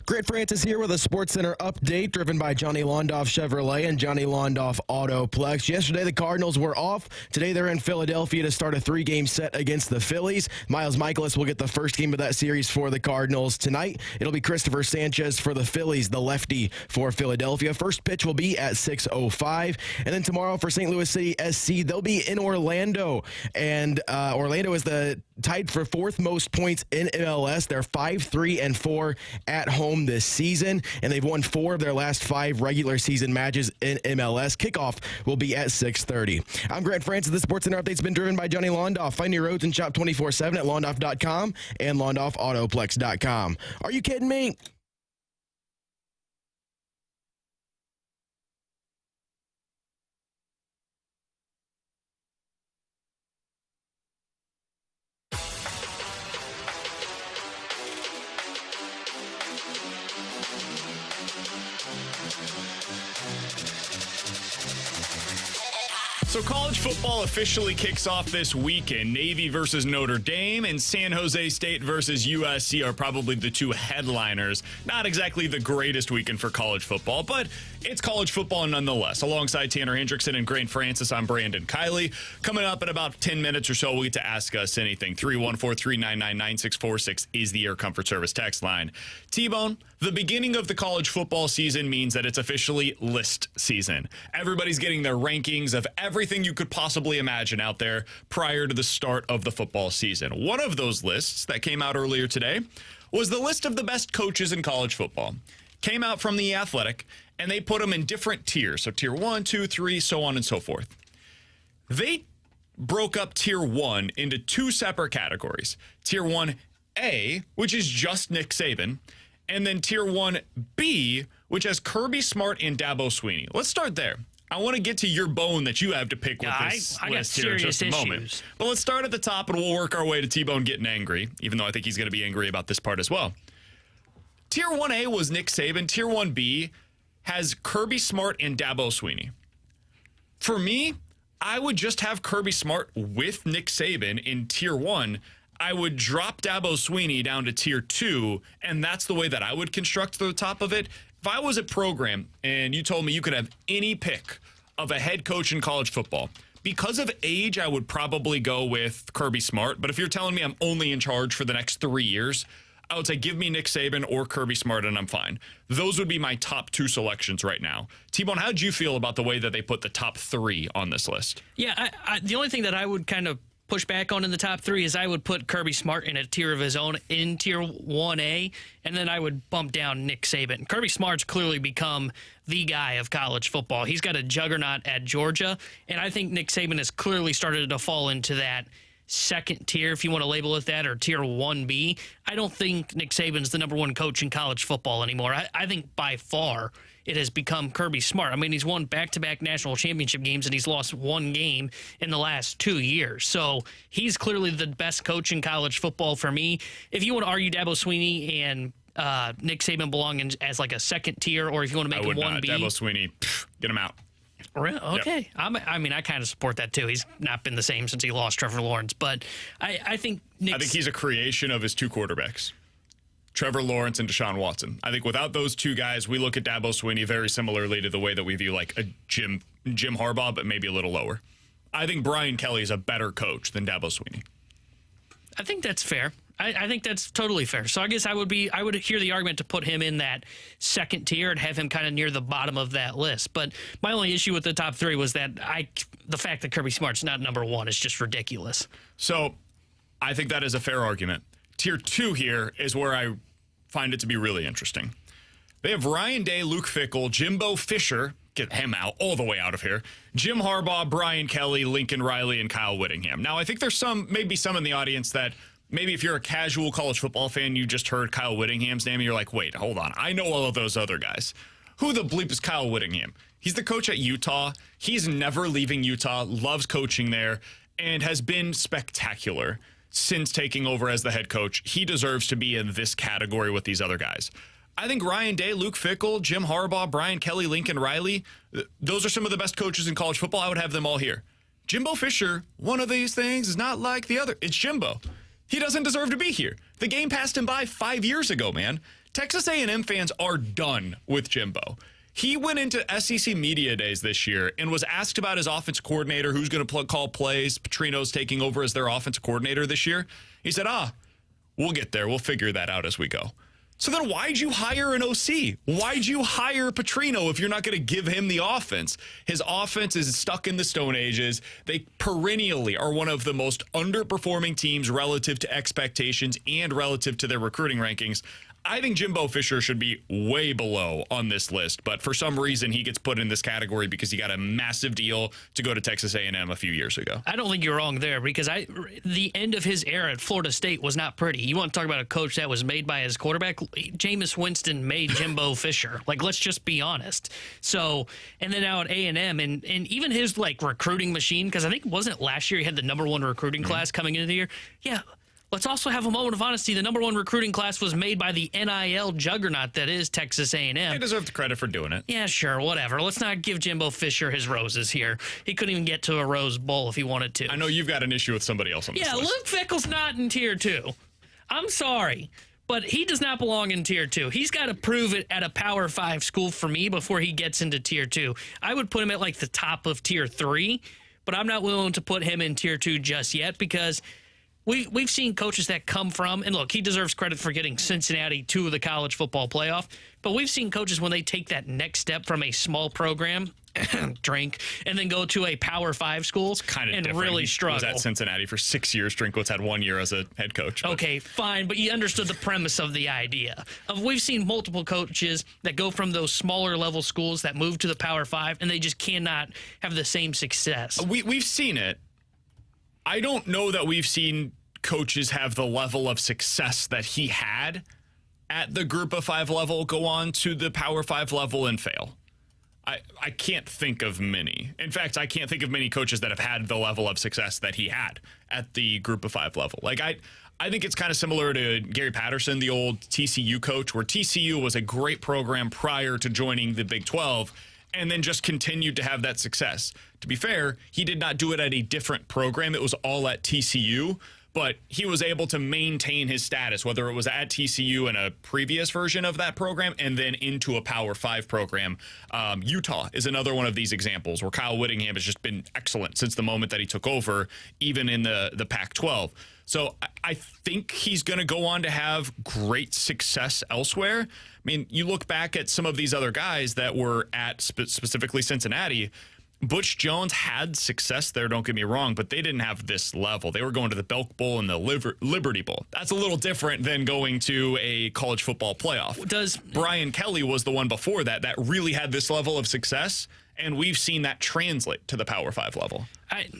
Grant Francis here with a SportsCenter update driven by Johnny Londoff Chevrolet and Johnny Londoff Autoplex. Yesterday, the Cardinals were off. Today, they're in Philadelphia to start a 3-game set against the Phillies. Miles Michaelis will get the first game of that series for the Cardinals tonight. It'll be Christopher Sanchez for the Phillies, the lefty for Philadelphia. First pitch will be at 6:05. And then tomorrow for St. Louis City SC, they'll be in Orlando. And Orlando is tied for fourth most points in MLS. They're 5-3-4 at home this season, and they've won 4 of their last 5 regular season matches in MLS. Kickoff will be at 6:30. I'm Grant Francis. The SportsCenter update's been driven by Johnny Londoff. Find your roads and shop 24/7 at londoff.com and londoffautoplex.com. Are you kidding me? So college football officially kicks off this weekend. Navy versus Notre Dame and San Jose State versus USC are probably the 2 headliners. Not exactly the greatest weekend for college football, but it's college football nonetheless. Alongside Tanner Hendrickson and Grant Francis, I'm Brandon Kiley. Coming up in about 10 minutes or so, we'll get to Ask Us Anything. 314-399-9646 is the Air Comfort Service text line. T-Bone, the beginning of the college football season means that it's officially list season. Everybody's getting their rankings of everything you could possibly imagine out there prior to the start of the football season. One of those lists that came out earlier today was the list of the best coaches in college football. Came out from The Athletic, and they put them in different tiers. So tier 1, 2, 3, so on and so forth. They broke up tier 1 into 2 separate categories. Tier 1A, which is just Nick Saban, and then tier 1B, which has Kirby Smart and Dabo Swinney. Let's start there. I want to get to your bone that you have to pick with this list here in just a moment. But let's start at the top, and we'll work our way to T-Bone getting angry, even though I think he's going to be angry about this part as well. Tier 1A was Nick Saban. Tier 1B has Kirby Smart and Dabo Swinney. For me, I would just have Kirby Smart with Nick Saban in tier 1. I would drop Dabo Swinney down to tier 2, and that's the way that I would construct the top of it. If I was a program and you told me you could have any pick of a head coach in college football, because of age, I would probably go with Kirby Smart. But if you're telling me I'm only in charge for the next 3 years, I would say give me Nick Saban or Kirby Smart, and I'm fine. Those would be my top 2 selections right now. T-Bone, how'd you feel about the way that they put the top 3 on this list? Yeah, the only thing that I would kind of push back on in the top 3 is I would put Kirby Smart in a tier of his own in tier 1A, and then I would bump down Nick Saban. Kirby Smart's clearly become the guy of college football. He's got a juggernaut at Georgia, and I think Nick Saban has clearly started to fall into that second tier, if you want to label it that, or tier 1B. I don't think Nick Saban's the number 1 coach in college football anymore. I think by far it has become Kirby Smart. I mean, he's won back-to-back national championship games, and he's lost 1 game in the last 2 years. So he's clearly the best coach in college football for me. If you want to argue Dabo Swinney and Nick Saban belong in as like a second tier, or if you want to make him 1B. Dabo Swinney, get him out. Okay. Yep. I kind of support that too. He's not been the same since he lost Trevor Lawrence, but I think he's a creation of his 2 quarterbacks, Trevor Lawrence and Deshaun Watson. I think without those 2 guys, we look at Dabo Swinney very similarly to the way that we view like a Jim Harbaugh, but maybe a little lower. I think Brian Kelly is a better coach than Dabo Swinney. I think that's fair. I think that's totally fair. So I guess I would hear the argument to put him in that second tier and have him kind of near the bottom of that list. But my only issue with the top 3 was that the fact that Kirby Smart's not number 1 is just ridiculous. So I think that is a fair argument. Tier 2 here is where I find it to be really interesting. They have Ryan Day, Luke Fickell, Jimbo Fisher, get him out, all the way out of here, Jim Harbaugh, Brian Kelly, Lincoln Riley, and Kyle Whittingham. Now, I think there's maybe some in the audience that maybe if you're a casual college football fan, you just heard Kyle Whittingham's name, and you're like, wait, hold on. I know all of those other guys. Who the bleep is Kyle Whittingham? He's the coach at Utah. He's never leaving Utah, loves coaching there, and has been spectacular since taking over as the head coach. He deserves to be in this category with these other guys. I think Ryan Day, Luke Fickell, Jim Harbaugh, Brian Kelly, Lincoln Riley, those are some of the best coaches in college football. I would have them all here. Jimbo Fisher, one of these things is not like the other. It's Jimbo. He doesn't deserve to be here. The game passed him by 5 years ago, man. Texas A&M fans are done with Jimbo. He went into SEC Media Days this year and was asked about his offense coordinator, who's going to call plays. Petrino's taking over as their offensive coordinator this year. He said, we'll get there. We'll figure that out as we go. So then why'd you hire an OC? Why'd you hire Petrino if you're not going to give him the offense? His offense is stuck in the Stone Ages. They perennially are one of the most underperforming teams relative to expectations and relative to their recruiting rankings. I think Jimbo Fisher should be way below on this list, but for some reason he gets put in this category because he got a massive deal to go to Texas A&M a few years ago. I don't think you're wrong there because the end of his era at Florida State was not pretty. You want to talk about a coach that was made by his quarterback? Jameis Winston made Jimbo Fisher. Like, let's just be honest. So, and then now at A&M and even his recruiting machine, because I think wasn't it last year he had the number 1 recruiting class coming into the year? Yeah. Let's also have a moment of honesty. The number 1 recruiting class was made by the NIL juggernaut that is Texas A&M. They deserve the credit for doing it. Yeah, sure, whatever. Let's not give Jimbo Fisher his roses here. He couldn't even get to a Rose Bowl if he wanted to. I know you've got an issue with somebody else on this list. Yeah, Luke Fickell's not in Tier 2. I'm sorry, but he does not belong in Tier 2. He's got to prove it at a Power 5 school for me before he gets into Tier 2. I would put him at the top of Tier 3, but I'm not willing to put him in Tier 2 just yet because we've seen coaches that come from, and look, he deserves credit for getting Cincinnati to the college football playoff, but we've seen coaches when they take that next step from a small program, drink, and then go to a Power 5 school and really struggle. He was at Cincinnati for 6 years. Drinkwitz had 1 year as a head coach. But. Okay, fine, but you understood the premise of the idea. We've seen multiple coaches that go from those smaller level schools that move to the Power 5, and they just cannot have the same success. We've seen it. I don't know that we've seen coaches have the level of success that he had at the Group of 5 level go on to the Power 5 level and fail. I can't think of many. In fact, I can't think of many coaches that have had the level of success that he had at the Group of 5 level. I think it's kind of similar to Gary Patterson, the old TCU coach, where TCU was a great program prior to joining the Big 12 and then just continued to have that success. To be fair, he did not do it at a different program. It was all at TCU, but he was able to maintain his status, whether it was at TCU in a previous version of that program and then into a Power 5 program. Utah is another one of these examples where Kyle Whittingham has just been excellent since the moment that he took over, even in the Pac-12. So I think he's going to go on to have great success elsewhere. I mean, you look back at some of these other guys that were at specifically Cincinnati. Butch Jones had success there, don't get me wrong, but they didn't have this level. They were going to the Belk Bowl and the Liberty Bowl. That's a little different than going to a college football playoff. Brian Kelly was the one before that really had this level of success, and we've seen that translate to the Power 5 level.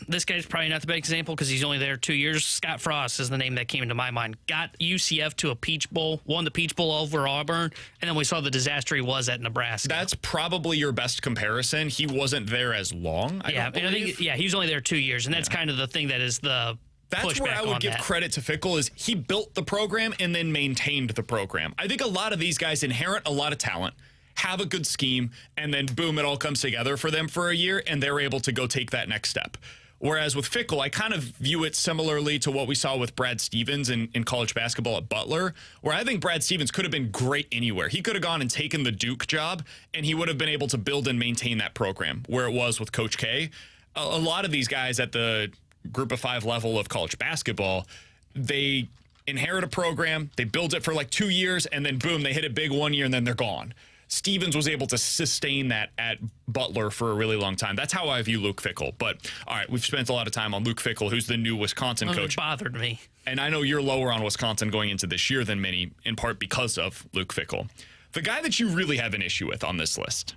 This guy's probably not the best example because he's only there 2 years. Scott Frost is the name that came into my mind. Got UCF to a Peach Bowl, won the Peach Bowl over Auburn, and then we saw the disaster he was at Nebraska. That's probably your best comparison. He wasn't there as long. I think he was only there 2 years, and that's kind of the thing that is the That's where I would give credit to Fickell is he built the program and then maintained the program. I think a lot of these guys inherit a lot of talent, have a good scheme, and then boom, it all comes together for them for a year, and they're able to go take that next step. Whereas with Fickell, I kind of view it similarly to what we saw with Brad Stevens in college basketball at Butler, where I think Brad Stevens could have been great anywhere. He could have gone and taken the Duke job, and he would have been able to build and maintain that program where it was with Coach K. A lot of these guys at the Group of 5 level of college basketball, they inherit a program, they build it for 2 years, and then boom, they hit it big 1 year, and then they're gone. Stevens was able to sustain that at Butler for a really long time. That's how I view Luke Fickell. But, all right, we've spent a lot of time on Luke Fickell, who's the new Wisconsin coach. It bothered me. And I know you're lower on Wisconsin going into this year than many, in part because of Luke Fickell. The guy that you really have an issue with on this list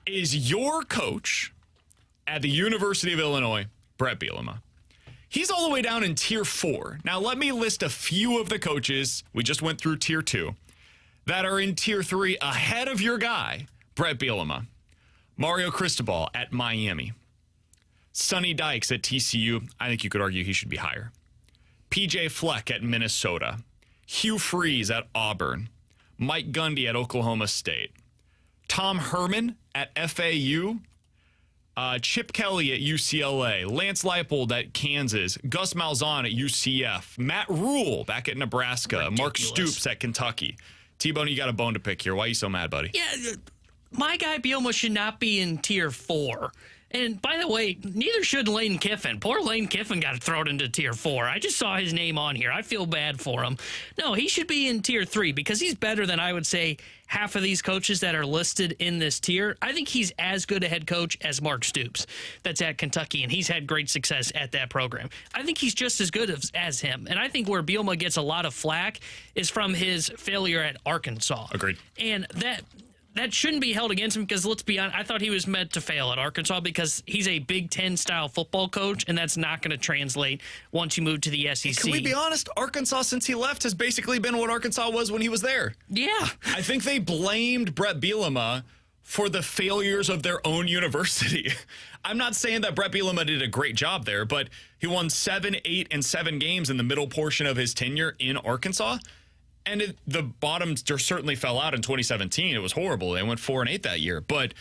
is your coach at the University of Illinois, Bret Bielema. He's all the way down in Tier 4. Now, let me list a few of the coaches. We just went through Tier 2. That are in Tier 3 ahead of your guy, Bret Bielema. Mario Cristobal at Miami. Sonny Dykes at TCU. I think you could argue he should be higher. PJ Fleck at Minnesota. Hugh Freeze at Auburn. Mike Gundy at Oklahoma State. Tom Herman at FAU. Chip Kelly at UCLA. Lance Leipold at Kansas. Gus Malzahn at UCF. Matt Rule back at Nebraska. Ridiculous. Mark Stoops at Kentucky. T-Bone, you got a bone to pick here. Why are you so mad, buddy? Yeah, my guy Bielema should not be in tier 4. And by the way, neither should Lane Kiffin. Poor Lane Kiffin got thrown into tier 4. I just saw his name on here. I feel bad for him. No, he should be in tier 3 because he's better than, I would say, half of these coaches that are listed in this tier. I think he's as good a head coach as Mark Stoops that's at Kentucky, and he's had great success at that program. I think he's just as good as him. And I think where Bielema gets a lot of flack is from his failure at Arkansas. Agreed. And that shouldn't be held against him because, let's be honest, I thought he was meant to fail at Arkansas because he's a Big Ten style football coach, and that's not going to translate once you move to the SEC. Can we be honest? Arkansas, since he left, has basically been what Arkansas was when he was there. Yeah. I think they blamed Bret Bielema for the failures of their own university. I'm not saying that Bret Bielema did a great job there, but he won 7, 8, and 7 games in the middle portion of his tenure in Arkansas. And the bottoms certainly fell out in 2017. It was horrible. They went 4 and 8 that year. But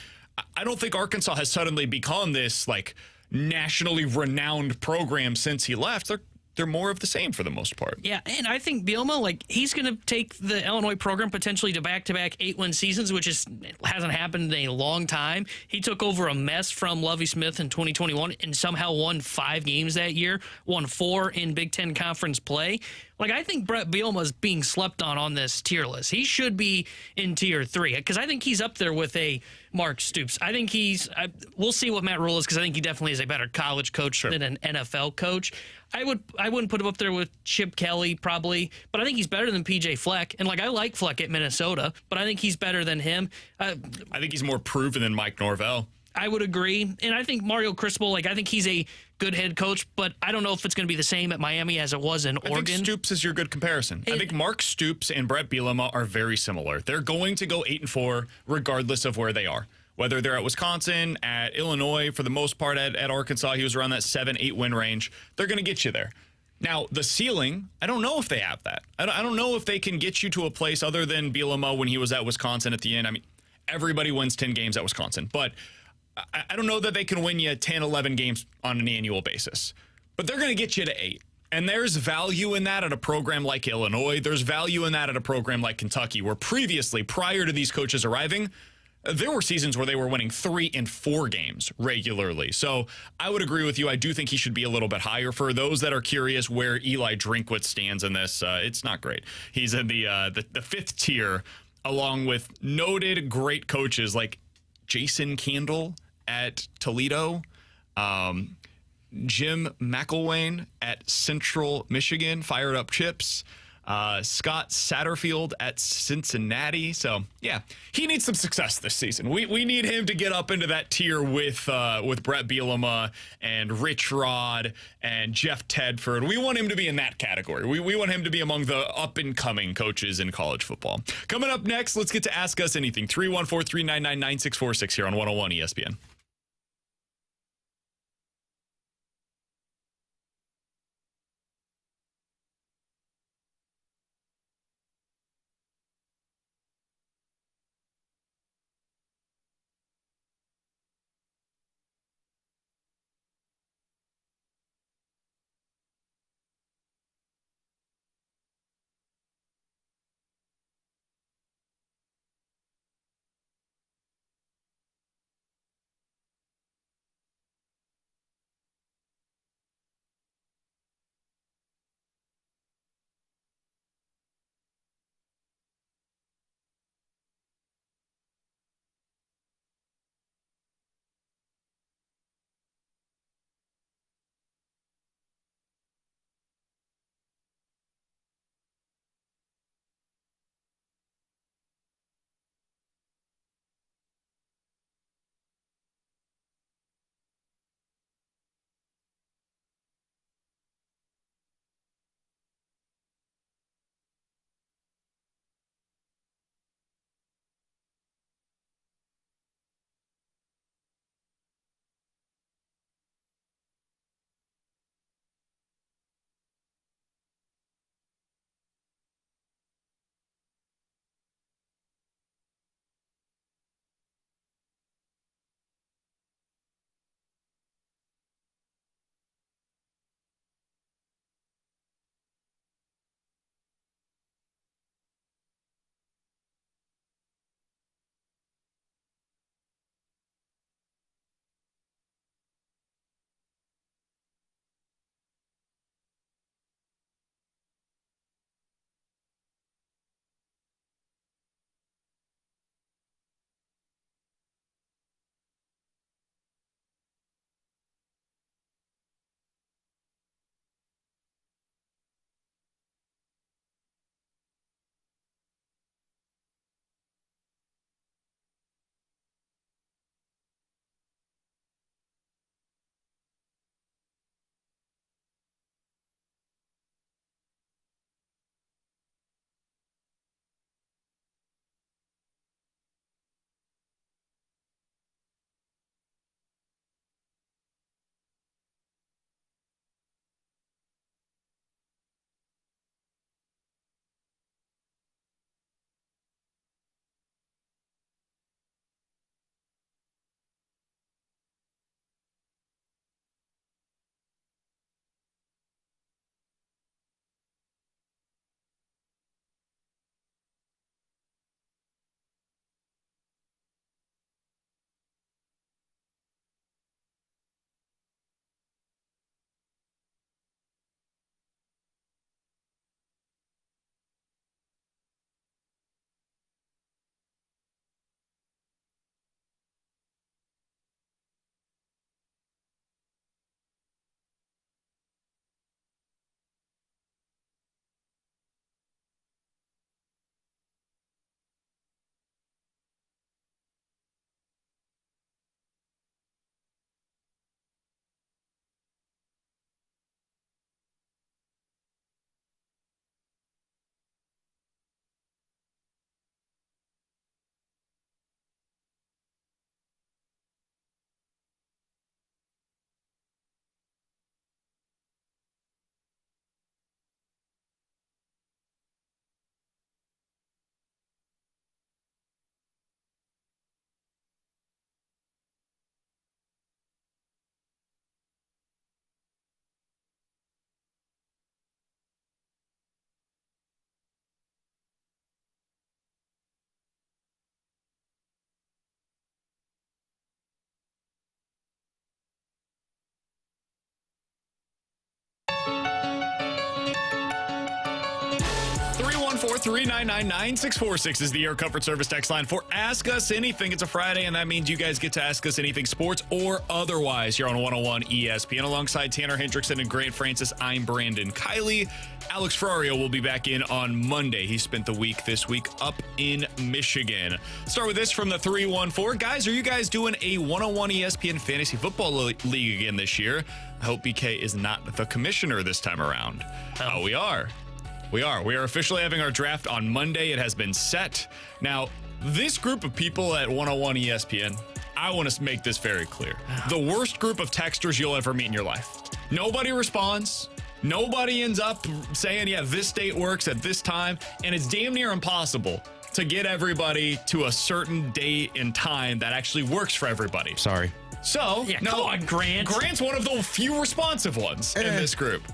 I don't think Arkansas has suddenly become this like nationally renowned program since he left. They're more of the same for the most part. Yeah, and I think Bielema, he's going to take the Illinois program potentially to back-to-back 8-win seasons, which hasn't happened in a long time. He took over a mess from Lovie Smith in 2021 and somehow won 5 games that year, won 4 in Big Ten Conference play. I think Bret Bielema is being slept on this tier list. He should be in tier 3 because I think he's up there with a Mark Stoops. I think we'll see what Matt Rule is because I think he definitely is a better college coach than an NFL coach. I wouldn't put him up there with Chip Kelly probably, but I think he's better than PJ Fleck. And I like Fleck at Minnesota, but I think he's better than him. I think he's more proven than Mike Norvell. I would agree. And I think Mario Cristobal, I think he's a good head coach, but I don't know if it's going to be the same at Miami as it was in Oregon. I think Stoops is your good comparison. I think Mark Stoops and Bret Bielema are very similar. They're going to go 8 and 4 regardless of where they are. Whether they're at Wisconsin, at Illinois, for the most part at Arkansas, he was around that 7, 8 win range. They're going to get you there. Now, the ceiling, I don't know if they have that. I don't know if they can get you to a place other than Bielema when he was at Wisconsin at the end. I mean, everybody wins 10 games at Wisconsin, but I don't know that they can win you 10, 11 games on an annual basis. But they're going to get you to 8. And there's value in that at a program like Illinois. There's value in that at a program like Kentucky, where previously, prior to these coaches arriving, there were seasons where they were winning 3 and 4 games regularly. So I would agree with you. I do think he should be a little bit higher. For those that are curious where Eli Drinkwitz stands in this, it's not great. He's in the 5th tier, along with noted great coaches like Jason Candle at Toledo, Jim McElwain at Central Michigan, Fired Up Chips, Scott Satterfield at Cincinnati. So, yeah, he needs some success this season. We need him to get up into that tier with Bret Bielema and Rich Rod and Jeff Tedford. We want him to be in that category. We want him to be among the up-and-coming coaches in college football. Coming up next, let's get to Ask Us Anything. 314-399-9646 here on 101 ESPN. 314-399-9646 is the Air Comfort Service text line for Ask Us Anything. It's a Friday, and that means you guys get to ask us anything sports or otherwise. You're on 101 ESPN alongside Tanner Hendrickson and Grant Francis. I'm Brandon Kiley. Alex Ferrario will be back in on Monday. He spent the week this week up in Michigan. Start with this from the 314. Guys, are you guys doing a 101 ESPN Fantasy Football League again this year? I hope BK is not the commissioner this time around. Oh, we are. We are officially having our draft on Monday. It has been set. Now, this group of people at 101 ESPN, I want to make this very clear. The worst group of texters you'll ever meet in your life. Nobody responds. Nobody ends up saying, yeah, this date works at this time. And it's damn near impossible to get everybody to a certain date and time that actually works for everybody. Sorry. So, yeah, come on, Grant. Grant's one of the few responsive ones in this group.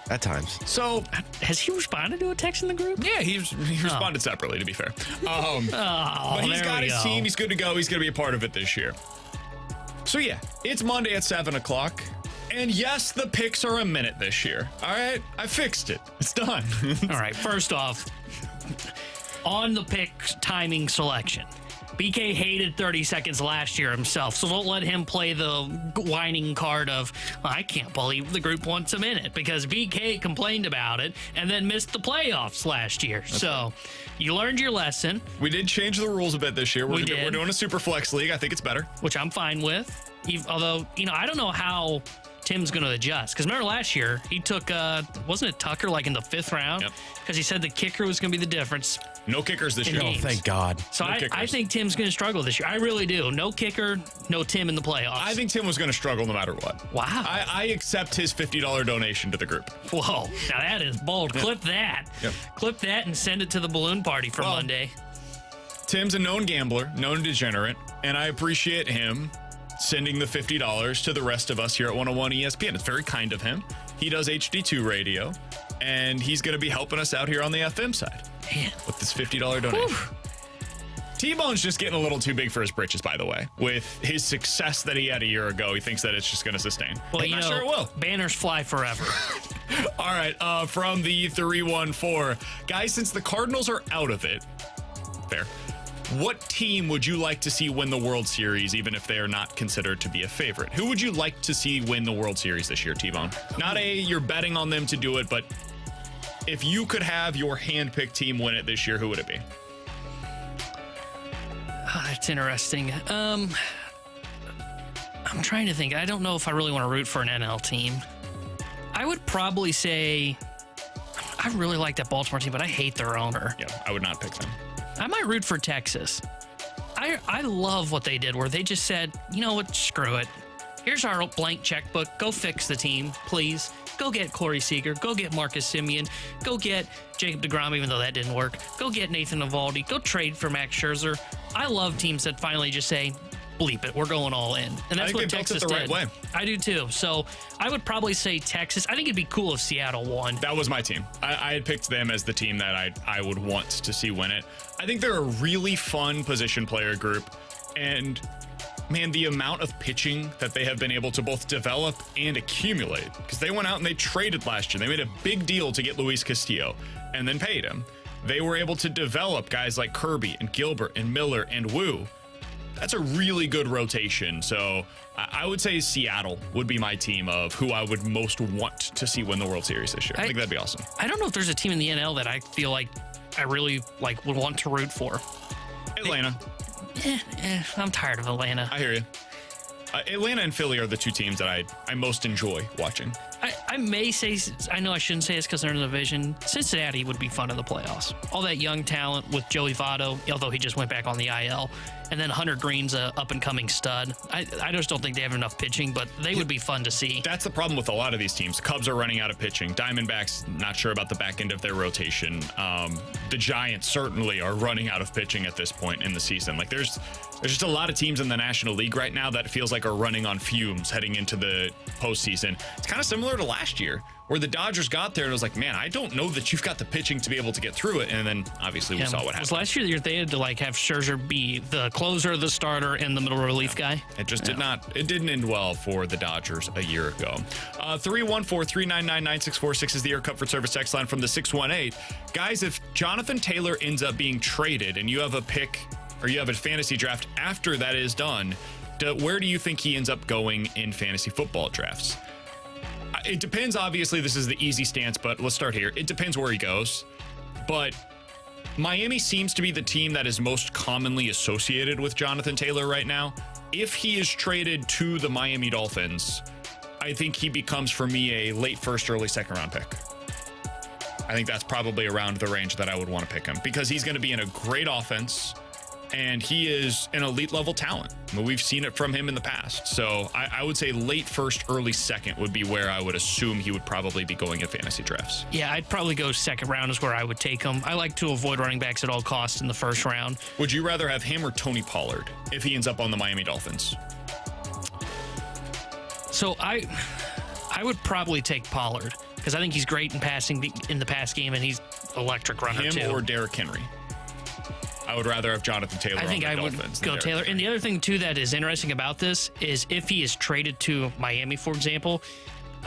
At times. So, has he responded to a text in the group? yeah, he responded separately, to be fair. But he's got his team. He's good to go. He's going to be a part of it this year. So, yeah, it's Monday at 7 o'clock. And yes, the picks are a minute this year. All right? I fixed it. It's done. All right, first off, on the pick timing selection, BK hated 30 seconds last year himself, so don't let him play the whining card of, well, I can't believe the group wants a minute, because BK complained about it and then missed the playoffs last year. So you learned your lesson. We did change the rules a bit this year. We're doing a super flex league. I think it's better. Which I'm fine with. Although, I don't know how Tim's going to adjust. Because remember last year, he took, wasn't it Tucker, like in the 5th round? Yep. Because he said the kicker was going to be the difference. No kickers this year. Oh, thank God. So No I kickers. think Tim's going to struggle this year. I really do. No kicker, no Tim in the playoffs. I think Tim was going to struggle no matter what. Wow. I accept his $50 donation to the group. Whoa. Now that is bold. Clip that. Yep. Clip that and send it to the balloon party for Monday. Tim's a known gambler, known degenerate, and I appreciate him sending the $50 to the rest of us here at 101 ESPN. It's very kind of him. He does HD2 radio, and he's going to be helping us out here on the FM side. Man. With this $50 donation. Whew. T-Bone's just getting a little too big for his britches, by the way. With his success that he had a year ago, he thinks that it's just going to sustain. Well, I'm not sure it will. Banners fly forever. All right, from the 314. Guys, since the Cardinals are out of it, fair. What team would you like to see win the World Series, even if they are not considered to be a favorite? Who would you like to see win the World Series this year, T-Bone? Not you're betting on them to do it, but if you could have your hand-picked team win it this year, who would it be? That's interesting. I'm trying to think. I don't know if I really want to root for an NL team. I would probably say I really like that Baltimore team, but I hate their owner. Yeah, I would not pick them. I might root for Texas. I love what they did, where they just said, you know what, screw it. Here's our blank checkbook. Go fix the team, please. Go get Corey Seager. Go get Marcus Semien. Go get Jacob deGrom, even though that didn't work. Go get Nathan Eovaldi. Go trade for Max Scherzer. I love teams that finally just say, bleep it, we're going all in. And that's what Texas did. Right way. I do too. So I would probably say Texas. I think it'd be cool if Seattle won. That was my team. I had picked them as the team that I would want to see win it. I think they're a really fun position player group. And man, the amount of pitching that they have been able to both develop and accumulate, because they went out and they traded last year. They made a big deal to get Luis Castillo and then paid him. They were able to develop guys like Kirby and Gilbert and Miller and Wu. That's a really good rotation. So I would say Seattle would be my team of who I would most want to see win the World Series this year. I think that'd be awesome. I don't know if there's a team in the NL that I feel like I really would want to root for. Atlanta. I'm tired of Atlanta. I hear you. Atlanta and Philly are the two teams that I most enjoy watching. I may say, I know I shouldn't say this because they're in the division. Cincinnati would be fun in the playoffs. All that young talent with Joey Votto, although he just went back on the IL. And then Hunter Green's a up-and-coming stud. I just don't think they have enough pitching, but they would be fun to see. That's the problem with a lot of these teams. Cubs are running out of pitching. Diamondbacks, not sure about the back end of their rotation. The Giants certainly are running out of pitching at this point in the season. Like there's just a lot of teams in the National League right now that feels like are running on fumes heading into the postseason. It's kind of similar to last last year, where the Dodgers got there and was like, man, I don't know that you've got the pitching to be able to get through it. And then obviously we saw what happened. Last year they had to have Scherzer be the closer, the starter, and the middle relief guy. It just didn't end well for the Dodgers a year ago. 314-399-9646 is the Air Comfort Service text line from the 618. Guys, if Jonathan Taylor ends up being traded and you have a pick or you have a fantasy draft after that is done, where do you think he ends up going in fantasy football drafts? It depends. Obviously, this is the easy stance, but let's start here. It depends where he goes. But Miami seems to be the team that is most commonly associated with Jonathan Taylor right now. If he is traded to the Miami Dolphins, I think he becomes, for me, a late first, early second round pick. I think that's probably around the range that I would want to pick him because he's going to be in a great offense. And he is an elite level talent. I mean, we've seen it from him in the past. So I would say late first, early second would be where I would assume he would probably be going in fantasy drafts. Yeah, I'd probably go second round is where I would take him. I like to avoid running backs at all costs in the first round. Would you rather have him or Tony Pollard if he ends up on the Miami Dolphins? So I would probably take Pollard because I think he's great in passing in the pass game and he's electric runner too. Him or Derrick Henry? I would rather have Jonathan Taylor. I think on the I would Dolphins go Taylor. And the other thing, too, that is interesting about this is if he is traded to Miami, for example,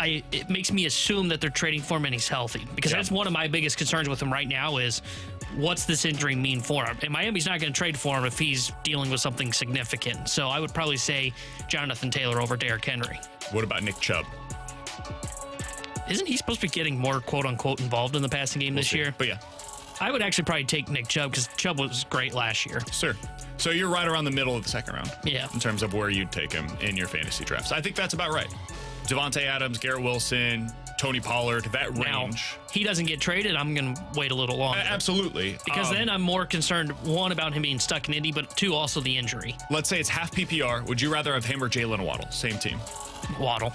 it makes me assume that they're trading for him and he's healthy. Because that's one of my biggest concerns with him right now is what's this injury mean for him? And Miami's not going to trade for him if he's dealing with something significant. So I would probably say Jonathan Taylor over Derrick Henry. What about Nick Chubb? Isn't he supposed to be getting more quote-unquote involved in the passing game this year? But yeah. I would actually probably take Nick Chubb because Chubb was great last year. Sure. So you're right around the middle of the second round. Yeah. In terms of where you'd take him in your fantasy drafts. I think that's about right. Devontae Adams, Garrett Wilson, Tony Pollard, that range. Now, he doesn't get traded, I'm going to wait a little longer. Absolutely. Because then I'm more concerned, one, about him being stuck in Indy, but two, also the injury. Let's say it's half PPR. Would you rather have him or Jalen Waddle? Same team. Waddle.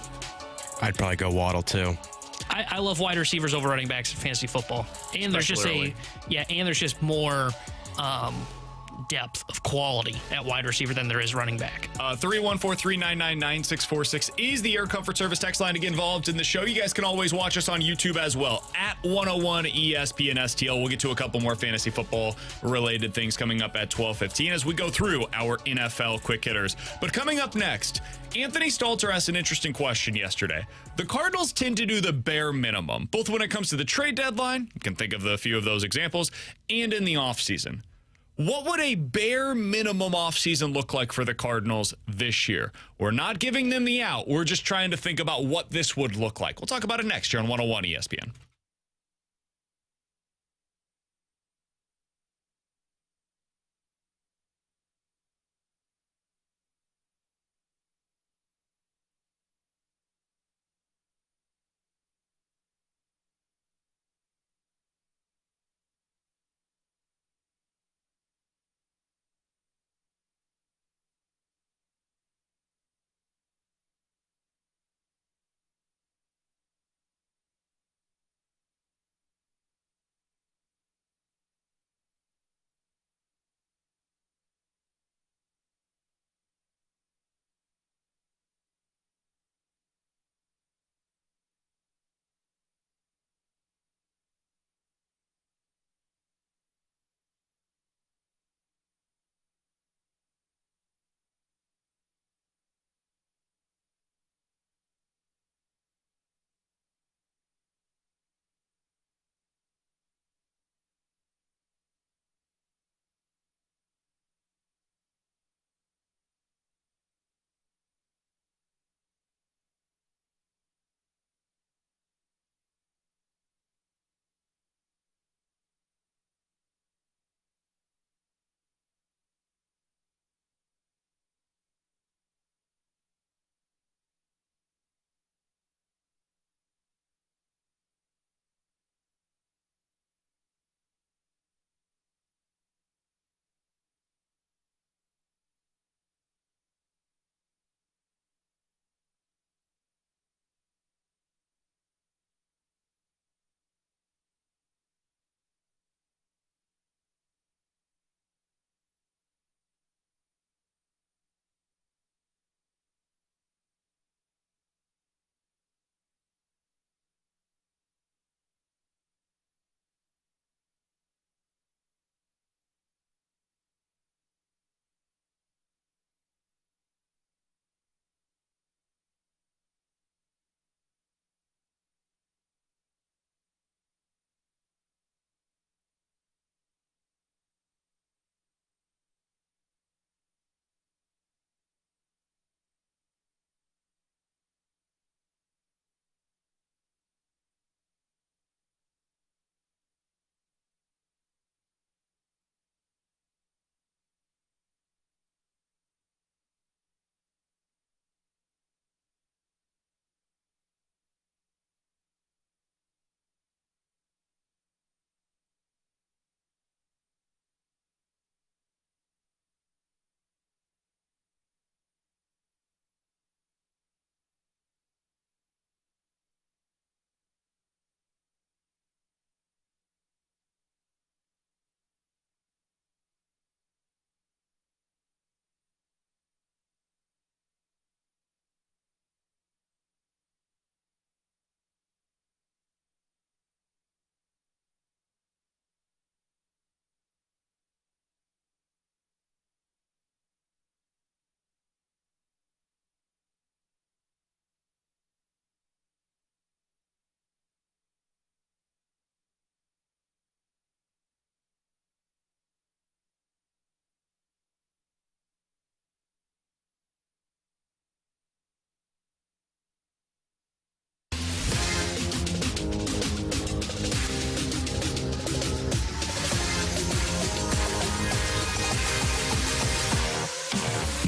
I'd probably go Waddle too. I love wide receivers over running backs in fantasy football. And there's just more depth of quality at wide receiver than there is running back. 314-399-9646 is the Air Comfort Service text line to get involved in the show. You guys can always watch us on YouTube as well at 101 ESPN STL. We'll get to a couple more fantasy football related things coming up at 12:15 as we go through our NFL quick hitters. But coming up next, Anthony Stalter asked an interesting question yesterday. The Cardinals tend to do the bare minimum, both when it comes to the trade deadline, you can think of a few of those examples, and in the offseason. What would a bare minimum offseason look like for the Cardinals this year? We're not giving them the out. We're just trying to think about what this would look like. We'll talk about it next year on 101 ESPN.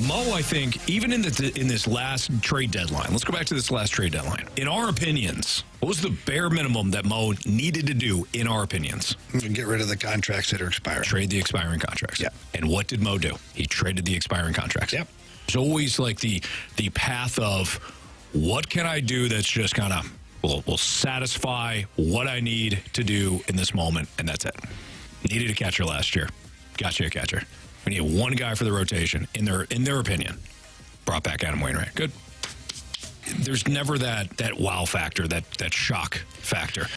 Mo, I think, even in this last trade deadline, let's go back to this last trade deadline. In our opinions, what was the bare minimum that Mo needed to do, in our opinions? Get rid of the contracts that are expiring. Trade the expiring contracts. Yep. And what did Mo do? He traded the expiring contracts. Yep. It's always like the path of what can I do that's just kind of will satisfy what I need to do in this moment, and that's it. Needed a catcher last year. Got you a catcher. We need one guy for the rotation, in their opinion. Brought back Adam Wainwright. Good. There's never that wow factor, that shock factor.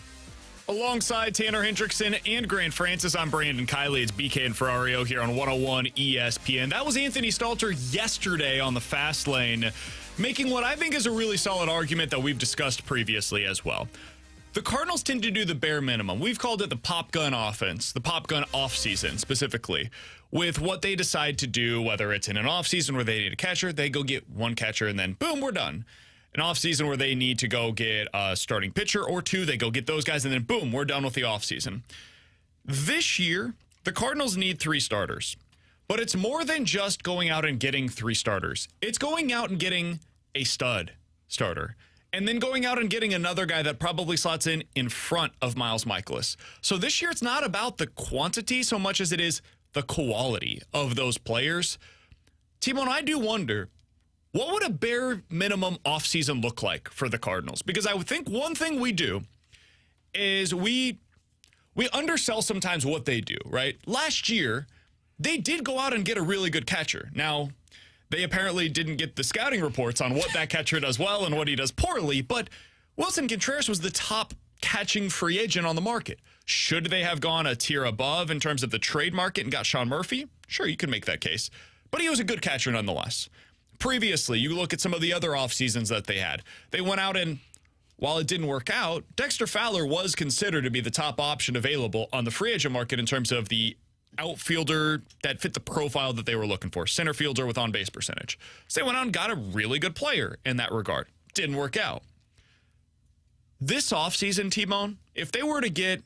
Alongside Tanner Hendrickson and Grant Francis, I'm Brandon Kiley. It's BK and Ferrario here on 101 ESPN. That was Anthony Stalter yesterday on the Fast Lane, making what I think is a really solid argument that we've discussed previously as well. The Cardinals tend to do the bare minimum. We've called it the pop gun offense, the pop gun offseason specifically, with what they decide to do, whether it's in an offseason where they need a catcher, they go get one catcher and then boom, we're done. An offseason where they need to go get a starting pitcher or two, they go get those guys and then boom, we're done with the offseason. This year, the Cardinals need 3 starters, but it's more than just going out and getting 3 starters. It's going out and getting a stud starter. And then going out and getting another guy that probably slots in front of Miles Michaelis. So this year, it's not about the quantity so much as it is the quality of those players. T-Bone, I do wonder, what would a bare minimum offseason look like for the Cardinals? Because I would think one thing we do is we undersell sometimes what they do, right? Last year, they did go out and get a really good catcher. Now, they apparently didn't get the scouting reports on what that catcher does well and what he does poorly, but Wilson Contreras was the top catching free agent on the market. Should they have gone a tier above in terms of the trade market and got Sean Murphy? Sure, you can make that case. But he was a good catcher nonetheless. Previously, you look at some of the other off seasons that they had. They went out and, while it didn't work out, Dexter Fowler was considered to be the top option available on the free agent market in terms of the outfielder that fit the profile that they were looking for, center fielder with on-base percentage. So they went out and got a really good player in that regard. Didn't work out. This offseason, T-Bone, if they were to get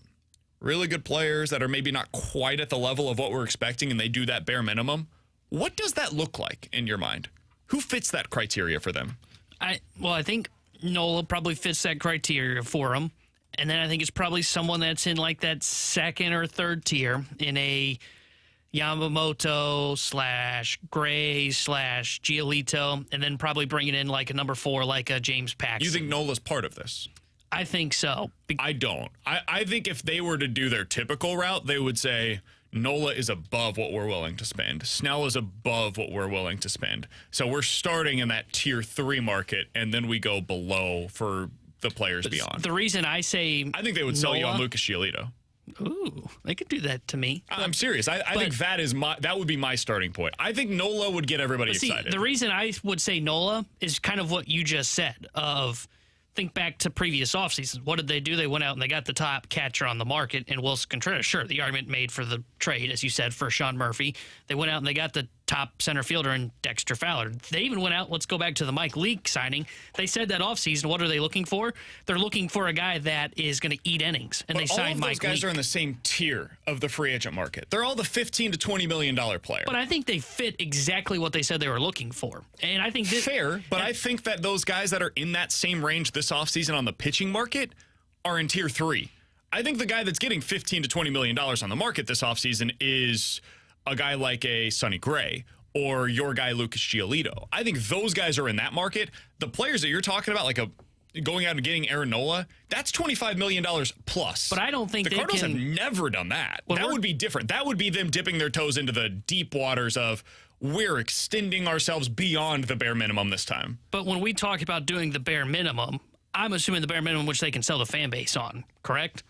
really good players that are maybe not quite at the level of what we're expecting and they do that bare minimum, what does that look like in your mind? Who fits that criteria for them? I think Nola probably fits that criteria for him. And then I think it's probably someone that's in like that second or third tier in a Yamamoto / Gray / Giolito, and then probably bringing in like a number 4 like a James Paxton. You think Nola's part of this? I think so. I don't. I think if they were to do their typical route, they would say Nola is above what we're willing to spend. Snell is above what we're willing to spend. So we're starting in that tier 3 market, and then we go below for the players beyond. The reason I say I think they would sell you on Lucas Giolito. Ooh, they could do that to me. I'm serious. I think that would be my starting point. I think Nola would get everybody excited. The reason I would say Nola is kind of what you just said of think back to previous offseasons. What did they do? They went out and they got the top catcher on the market in Wilson Contreras. Sure, the argument made for the trade, as you said, for Sean Murphy. They went out and they got the top center fielder in Dexter Fowler. They even went out, let's go back to the Mike Leake signing. They said that offseason, what are they looking for? They're looking for a guy that is going to eat innings. And they signed Mike Leake. All of those guys are in the same tier of the free agent market. They're all the $15 to $20 million player. But I think they fit exactly what they said they were looking for. And I think this... Fair, but I think that those guys that are in that same range this offseason on the pitching market are in tier 3. I think the guy that's getting $15 to $20 million on the market this offseason is a guy like a Sonny Gray or your guy Lucas Giolito. I think those guys are in that market. The players that you're talking about, like going out and getting Aaron Nola, that's $25 million plus. But I don't think the Cardinals have never done that. That would be different. That would be them dipping their toes into the deep waters of we're extending ourselves beyond the bare minimum this time. But when we talk about doing the bare minimum, I'm assuming the bare minimum which they can sell the fan base on, correct?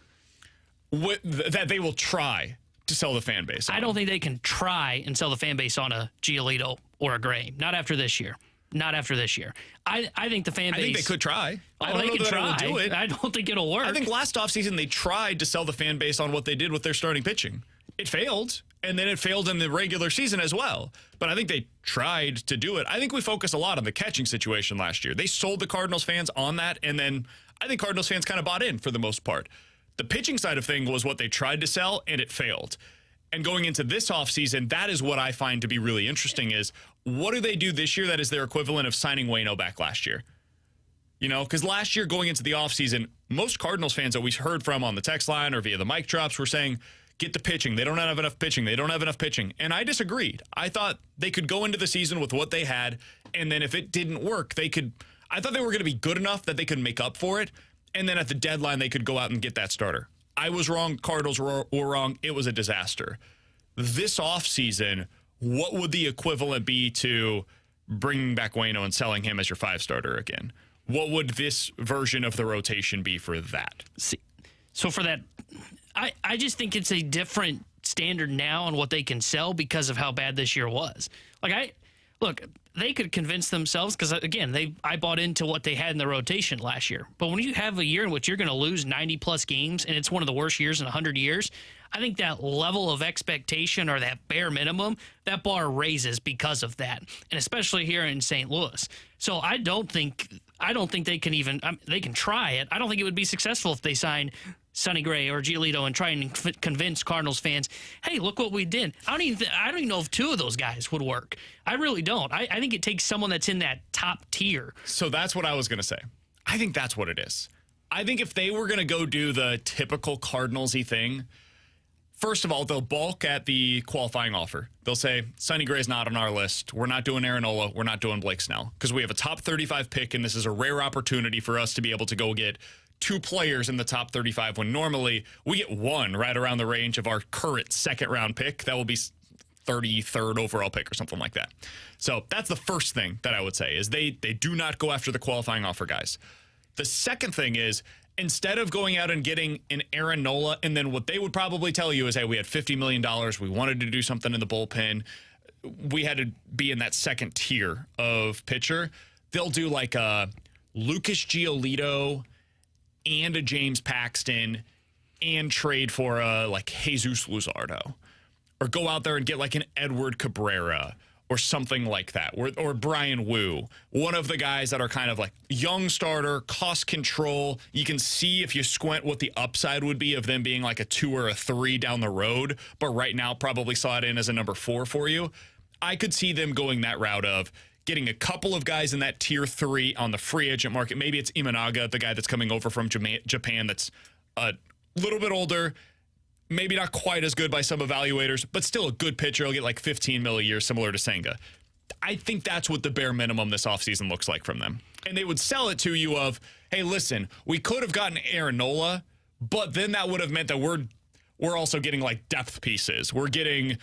That they will try to sell the fan base on. I don't think they can try and sell the fan base on a Giolito or a Gray. Not after this year. Not after this year. I think the fan base... I think they could try. Oh, I don't know that it'll do it. I don't think it'll work. I think last offseason they tried to sell the fan base on what they did with their starting pitching. It failed, and then it failed in the regular season as well. But I think they tried to do it. I think we focused a lot on the catching situation last year. They sold the Cardinals fans on that, and then I think Cardinals fans kind of bought in for the most part. The pitching side of thing was what they tried to sell, and it failed. And going into this offseason, that is what I find to be really interesting is what do they do this year that is their equivalent of signing Waino back last year? You know, because last year going into the offseason, most Cardinals fans that we heard from on the text line or via the mic drops were saying, get the pitching. They don't have enough pitching. They don't have enough pitching. And I disagreed. I thought they could go into the season with what they had, and then if it didn't work, I thought they were going to be good enough that they could make up for it, and then at the deadline, they could go out and get that starter. I was wrong. Cardinals were wrong. It was a disaster. This offseason, what would the equivalent be to bringing back Waino and selling him as your 5-starter again? What would this version of the rotation be for that? See, so for that, I just think it's a different standard now on what they can sell because of how bad this year was. Look, they could convince themselves because, again, I bought into what they had in the rotation last year. But when you have a year in which you're going to lose 90-plus games and it's one of the worst years in 100 years, I think that level of expectation or that bare minimum, that bar raises because of that, and especially here in St. Louis. So I don't think they can even they can try it. I don't think it would be successful if they sign Sonny Gray or Giolito and try and convince Cardinals fans, hey, look what we did. I don't even know if 2 of those guys would work. I really don't. I think it takes someone that's in that top tier. So that's what I was going to say. I think that's what it is. I think if they were going to go do the typical Cardinals-y thing, first of all, they'll balk at the qualifying offer. They'll say, Sonny Gray's not on our list. We're not doing Aaron Nola. We're not doing Blake Snell because we have a top 35 pick, and this is a rare opportunity for us to be able to go get 2 players in the top 35 when normally we get 1 right around the range of our current 2nd-round pick. That will be 33rd overall pick or something like that. So that's the first thing that I would say is they do not go after the qualifying offer guys. The second thing is instead of going out and getting an Aaron Nola, and then what they would probably tell you is, hey, we had $50 million. We wanted to do something in the bullpen. We had to be in that second tier of pitcher. They'll do like a Lucas Giolito and a James Paxton and trade for a like Jesus Luzardo, or go out there and get like an Edward Cabrera or something like that, or Brian Wu, one of the guys that are kind of like young starter, cost control. You can see if you squint what the upside would be of them being like a 2 or a 3 down the road, but right now probably slot in as a number 4 for you. I could see them going that route of getting a couple of guys in that tier 3 on the free agent market. Maybe it's Imanaga, the guy that's coming over from Japan that's a little bit older, maybe not quite as good by some evaluators, but still a good pitcher. He'll get like $15 million a year, similar to Senga. I think that's what the bare minimum this offseason looks like from them. And they would sell it to you of, hey, listen, we could have gotten Aaron Nola, but then that would have meant that we're also getting like depth pieces. We're getting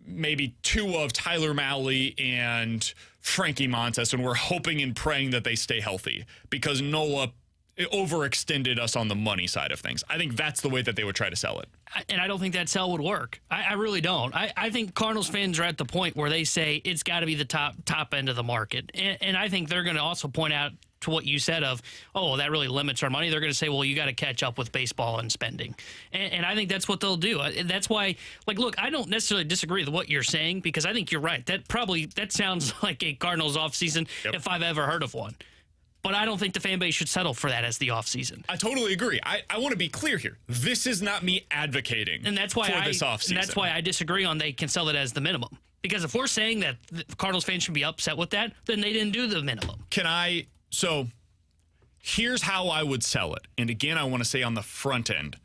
maybe 2 of Tyler Mahle and Frankie Montas, and we're hoping and praying that they stay healthy because Nola overextended us on the money side of things. I think that's the way that they would try to sell it. And I don't think that sell would work. I really don't. I think Cardinals fans are at the point where they say it's got to be the top end of the market. And I think they're going to also point out to what you said of, oh, that really limits our money. They're going to say, well, you got to catch up with baseball and spending. And I think that's what they'll do. That's why, like, look, I don't necessarily disagree with what you're saying because I think you're right. That sounds like a Cardinals offseason if I've ever heard of one. But I don't think the fan base should settle for that as the offseason. I totally agree. I want to be clear here. This is not me advocating and that's why for this offseason. And that's why I disagree on they can sell it as the minimum. Because if we're saying that the Cardinals fans should be upset with that, then they didn't do the minimum. So here's how I would sell it. And again, I want to say on the front end,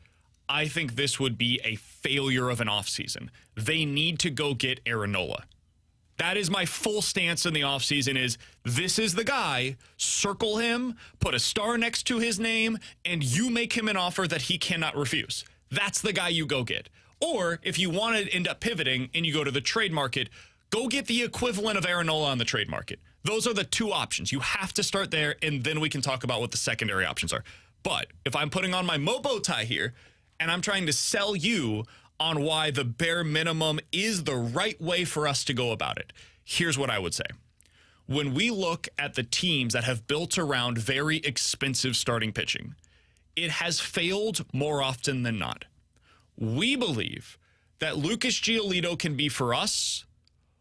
I think this would be a failure of an offseason. They need to go get Aaron Nola. That is my full stance in the offseason is this is the guy, circle him, put a star next to his name, and you make him an offer that he cannot refuse. That's the guy you go get. Or if you want to end up pivoting and you go to the trade market, go get the equivalent of Aaron Nola on the trade market. Those are the 2 options. You have to start there, and then we can talk about what the secondary options are. But if I'm putting on my Mobo tie here, and I'm trying to sell you on why the bare minimum is the right way for us to go about it, here's what I would say. When we look at the teams that have built around very expensive starting pitching, it has failed more often than not. We believe that Lucas Giolito can be for us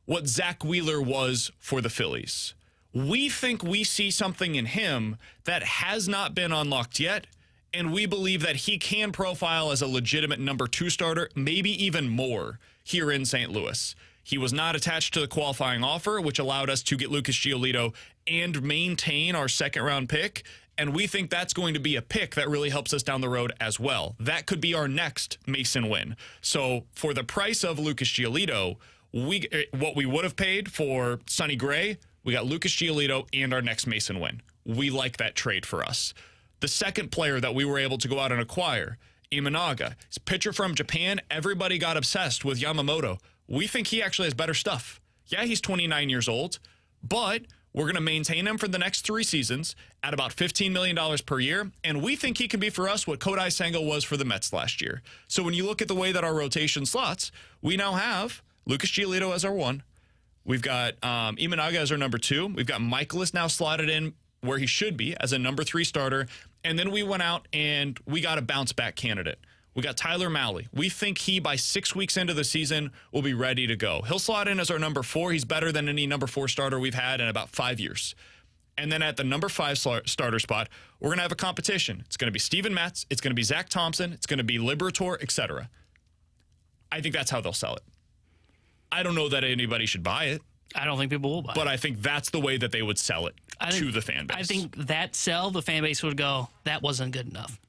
what Zach Wheeler was for the Phillies. We think we see something in him that has not been unlocked yet, And we believe that he can profile as a legitimate number 2 starter, maybe even more here in St. Louis. He was not attached to the qualifying offer, which allowed us to get Lucas Giolito and maintain our second-round pick. And we think that's going to be a pick that really helps us down the road as well. That could be our next Mason win. So for the price of Lucas Giolito, what we would have paid for Sonny Gray, we got Lucas Giolito and our next Mason win. We like that trade for us. The second player that we were able to go out and acquire, Imanaga, he's a pitcher from Japan. Everybody got obsessed with Yamamoto. We think he actually has better stuff. Yeah, he's 29 years old, but we're going to maintain him for the next 3 seasons at about $15 million per year, and we think he can be for us what Kodai Senga was for the Mets last year. So when you look at the way that our rotation slots, we now have Lucas Giolito as our 1. We've got Imanaga as our number 2. We've got Michaelis now slotted in where he should be as a number 3 starter. And then we went out and we got a bounce-back candidate. We got Tyler Mahle. We think he, by 6 weeks into the season, will be ready to go. He'll slot in as our number 4. He's better than any number 4 starter we've had in about 5 years. And then at the number 5 starter spot, we're going to have a competition. It's going to be Steven Matz. It's going to be Zach Thompson. It's going to be Liberatore, etc. I think that's how they'll sell it. I don't know that anybody should buy it. I don't think people will buy it. But I think that's the way that they would sell it to the fan base. I think that sell, the fan base would go, that wasn't good enough.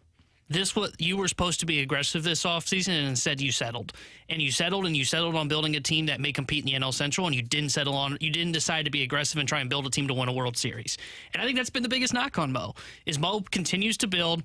You were supposed to be aggressive this offseason, and instead you settled. And you settled on building a team that may compete in the NL Central, and you didn't decide to be aggressive and try and build a team to win a World Series. And I think that's been the biggest knock on Mo, is Mo continues to build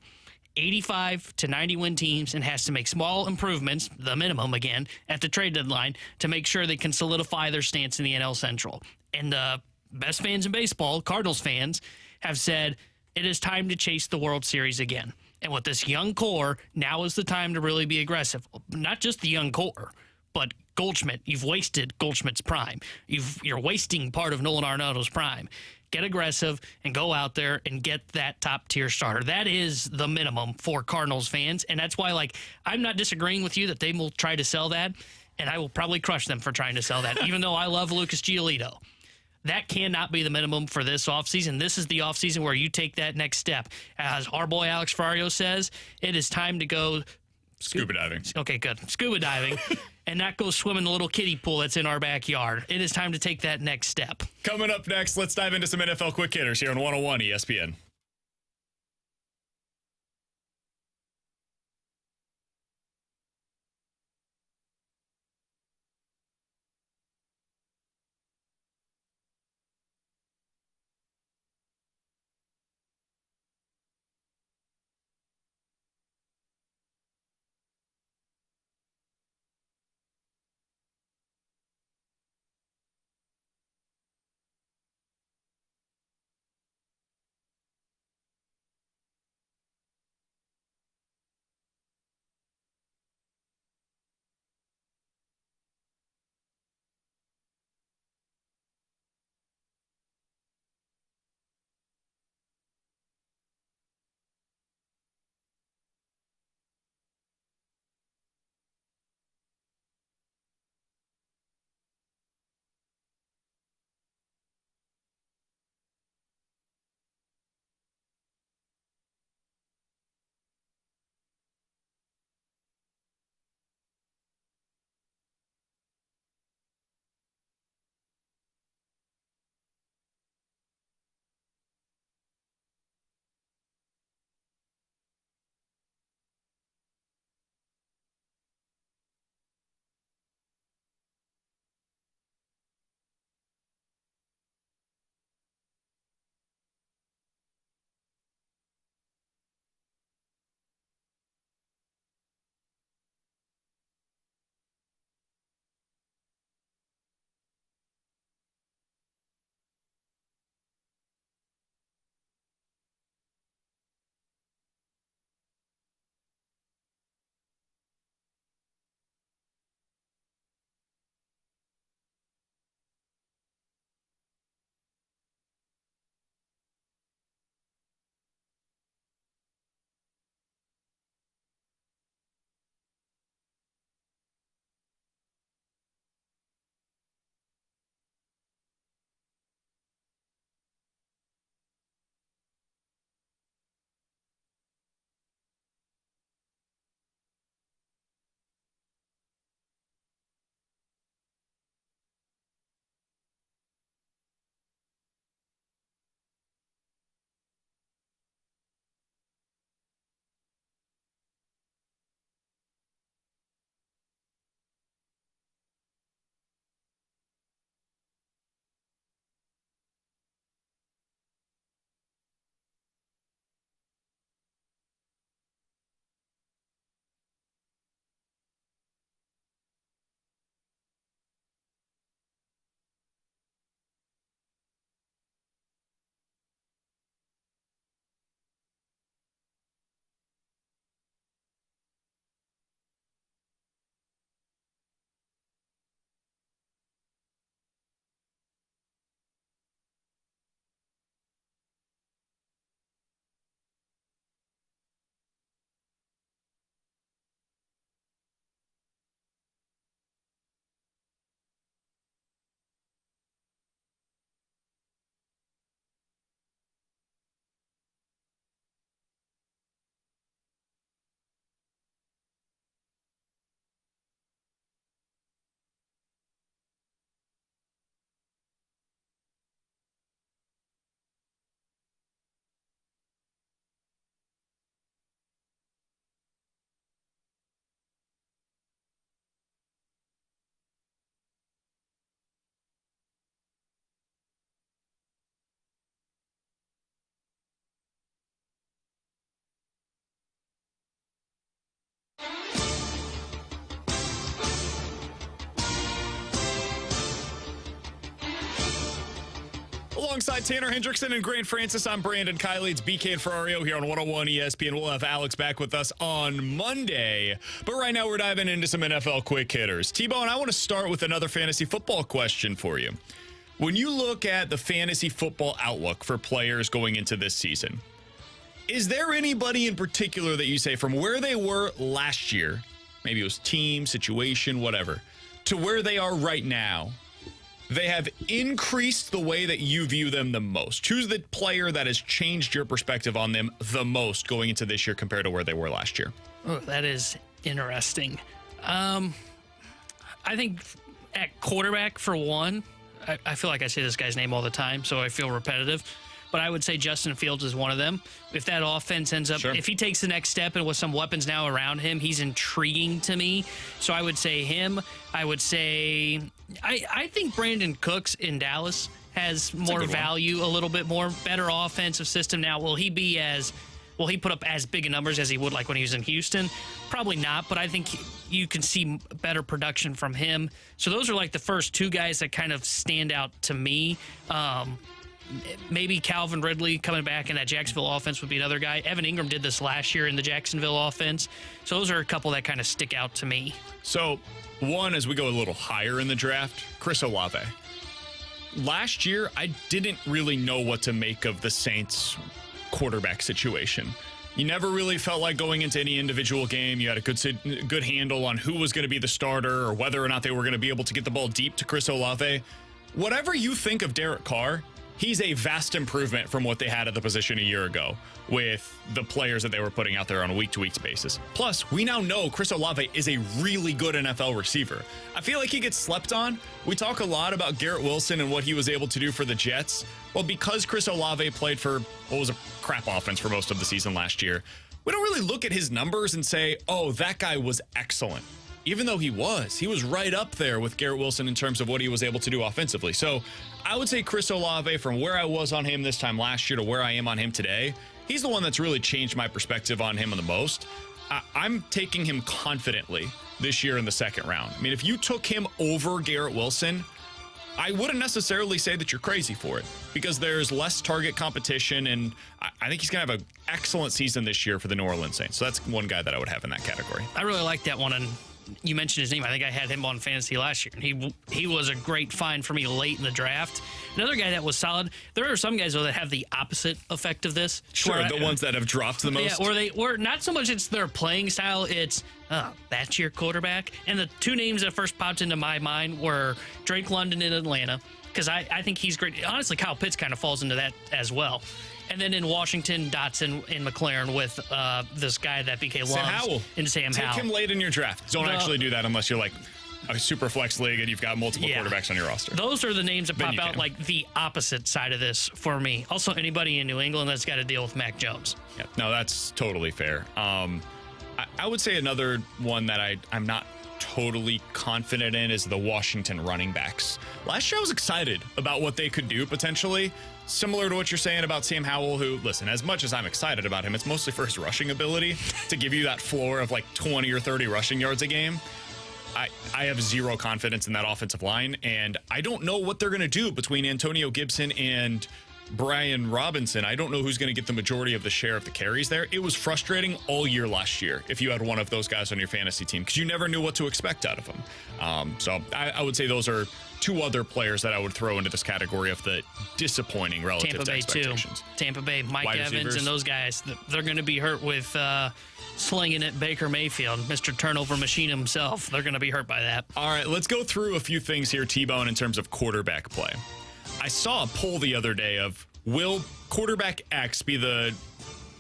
85 to 90 win teams and has to make small improvements, the minimum again, at the trade deadline to make sure they can solidify their stance in the NL Central. And the best fans in baseball, Cardinals fans, have said it is time to chase the World Series again. And with this young core, now is the time to really be aggressive. Not just the young core, but Goldschmidt. You've wasted Goldschmidt's prime. You're wasting part of Nolan Arenado's prime. Get aggressive and go out there and get that top-tier starter. That is the minimum for Cardinals fans, and that's why, I'm not disagreeing with you that they will try to sell that, and I will probably crush them for trying to sell that, even though I love Lucas Giolito. That cannot be the minimum for this offseason. This is the offseason where you take that next step. As our boy Alex Ferrario says, it is time to go scuba diving. Okay, good. Scuba diving. And not go swim in the little kiddie pool that's in our backyard. It is time to take that next step. Coming up next, let's dive into some NFL quick hitters here on 101 ESPN. Alongside Tanner Hendrickson and Grant Francis, I'm Brandon Kiley. It's BK and Ferrario here on 101 ESPN. We'll have Alex back with us on Monday. But right now we're diving into some NFL quick hitters. T-Bone, I want to start with another fantasy football question for you. When you look at the fantasy football outlook for players going into this season, is there anybody in particular that you say from where they were last year, maybe it was team, situation, whatever, to where they are right now, they have increased the way that you view them the most? Who's the player that has changed your perspective on them the most going into this year compared to where they were last year? Oh, that is interesting. I think at quarterback, for one, I feel like I say this guy's name all the time, so I feel repetitive. But I would say Justin Fields is one of them. If that offense ends up, if he takes the next step and with some weapons now around him, he's intriguing to me. So I would say him. I would say, I think Brandon Cooks in Dallas has more value, a little bit more, better offensive system. Now, will he put up as big a numbers as he would like when he was in Houston? Probably not, but I think you can see better production from him. So those are like the first two guys that kind of stand out to me. Maybe Calvin Ridley coming back in that Jacksonville offense would be another guy. Evan Ingram did this last year in the Jacksonville offense. So those are a couple that kind of stick out to me. So one, as we go a little higher in the draft, Chris Olave. Last year, I didn't really know what to make of the Saints quarterback situation. You never really felt like going into any individual game. You had a good handle on who was going to be the starter or whether or not they were going to be able to get the ball deep to Chris Olave. Whatever you think of Derek Carr, he's a vast improvement from what they had at the position a year ago with the players that they were putting out there on a week-to-week basis. Plus, we now know Chris Olave is a really good NFL receiver. I feel like he gets slept on. We talk a lot about Garrett Wilson and what he was able to do for the Jets. Well, because Chris Olave played for what was a crap offense for most of the season last year, we don't really look at his numbers and say, oh, that guy was excellent. Even though he was right up there with Garrett Wilson in terms of what he was able to do offensively. So I would say Chris Olave, from where I was on him this time last year to where I am on him today, he's the one that's really changed my perspective on him the most. I'm taking him confidently this year in the second round. I mean, if you took him over Garrett Wilson, I wouldn't necessarily say that you're crazy for it because there's less target competition, and I think he's going to have an excellent season this year for the New Orleans Saints. So that's one guy that I would have in that category. I really like that one, and you mentioned his name. I think I had him on fantasy last year. He was a great find for me late in the draft. Another guy that was solid. There are some guys, though, that have the opposite effect of this. Sure, the ones that have dropped the most. Yeah, or not so much it's their playing style, it's, that's your quarterback. And the two names that first popped into my mind were Drake London in Atlanta, because I think he's great. Honestly, Kyle Pitts kind of falls into that as well. And then in Washington, Dotson in McLaren with this guy that BK loves. Sam Howell. Take him late in your draft. Don't actually do that unless you're like a super flex league and you've got multiple quarterbacks on your roster. Those are the names that pop out like the opposite side of this for me. Also, anybody in New England that's got to deal with Mac Jones. Yeah, no, that's totally fair. I would say another one that I'm not totally confident in is the Washington running backs. Last year I was excited about what they could do potentially. Similar to what you're saying about Sam Howell, who, listen, as much as I'm excited about him, it's mostly for his rushing ability to give you that floor of like 20 or 30 rushing yards a game. I have zero confidence in that offensive line, and I don't know what they're going to do between Antonio Gibson and Brian Robinson. I don't know who's going to get the majority of the share of the carries there. It was frustrating all year last year if you had one of those guys on your fantasy team because you never knew what to expect out of them. So I would say those are two other players that I would throw into this category of the disappointing relative to expectations. Tampa Bay, Mike Wide Evans receivers. and those guys, they're going to be hurt with slinging it Baker Mayfield, Mr. Turnover Machine himself. They're going to be hurt by that. All right, let's go through a few things here, T-Bone, in terms of quarterback play. I saw a poll the other day of will quarterback X be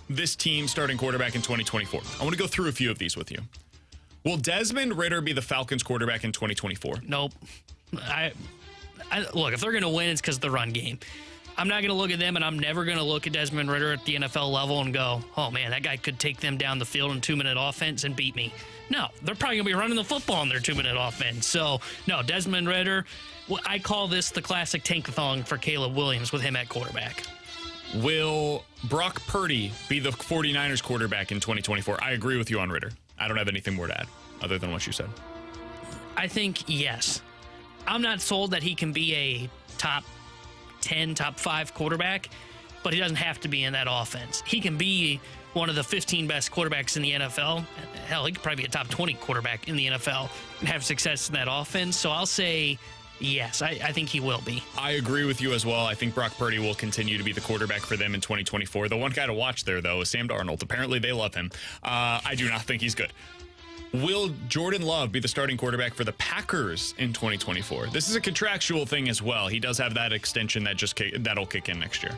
this team starting quarterback in 2024? I want to go through a few of these with you. Will Desmond Ridder be the Falcons quarterback in 2024? Nope. Look, if they're going to win, it's because of the run game. I'm not going to look at them, and I'm never going to look at Desmond Ridder at the NFL level and go, oh, man, that guy could take them down the field in 2-minute offense and beat me. No, they're probably going to be running the football in their 2-minute offense. So, no, Desmond Ridder, I call this the classic tankathon for Caleb Williams with him at quarterback. Will Brock Purdy be the 49ers quarterback in 2024? I agree with you on Ridder. I don't have anything more to add other than what you said. I think yes. I'm not sold that he can be a top 10, top 5 quarterback, but he doesn't have to be in that offense. He can be one of the 15 best quarterbacks in the NFL. Hell, he could probably be a top 20 quarterback in the NFL and have success in that offense. So I'll say yes, I think he will be. I agree with you as well. I think Brock Purdy will continue to be the quarterback for them in 2024. The one guy to watch there, though, is Sam Darnold. Apparently, they love him. I do not think he's good. Will Jordan Love be the starting quarterback for the Packers in 2024? This is a contractual thing as well. He does have that extension that'll kick in next year.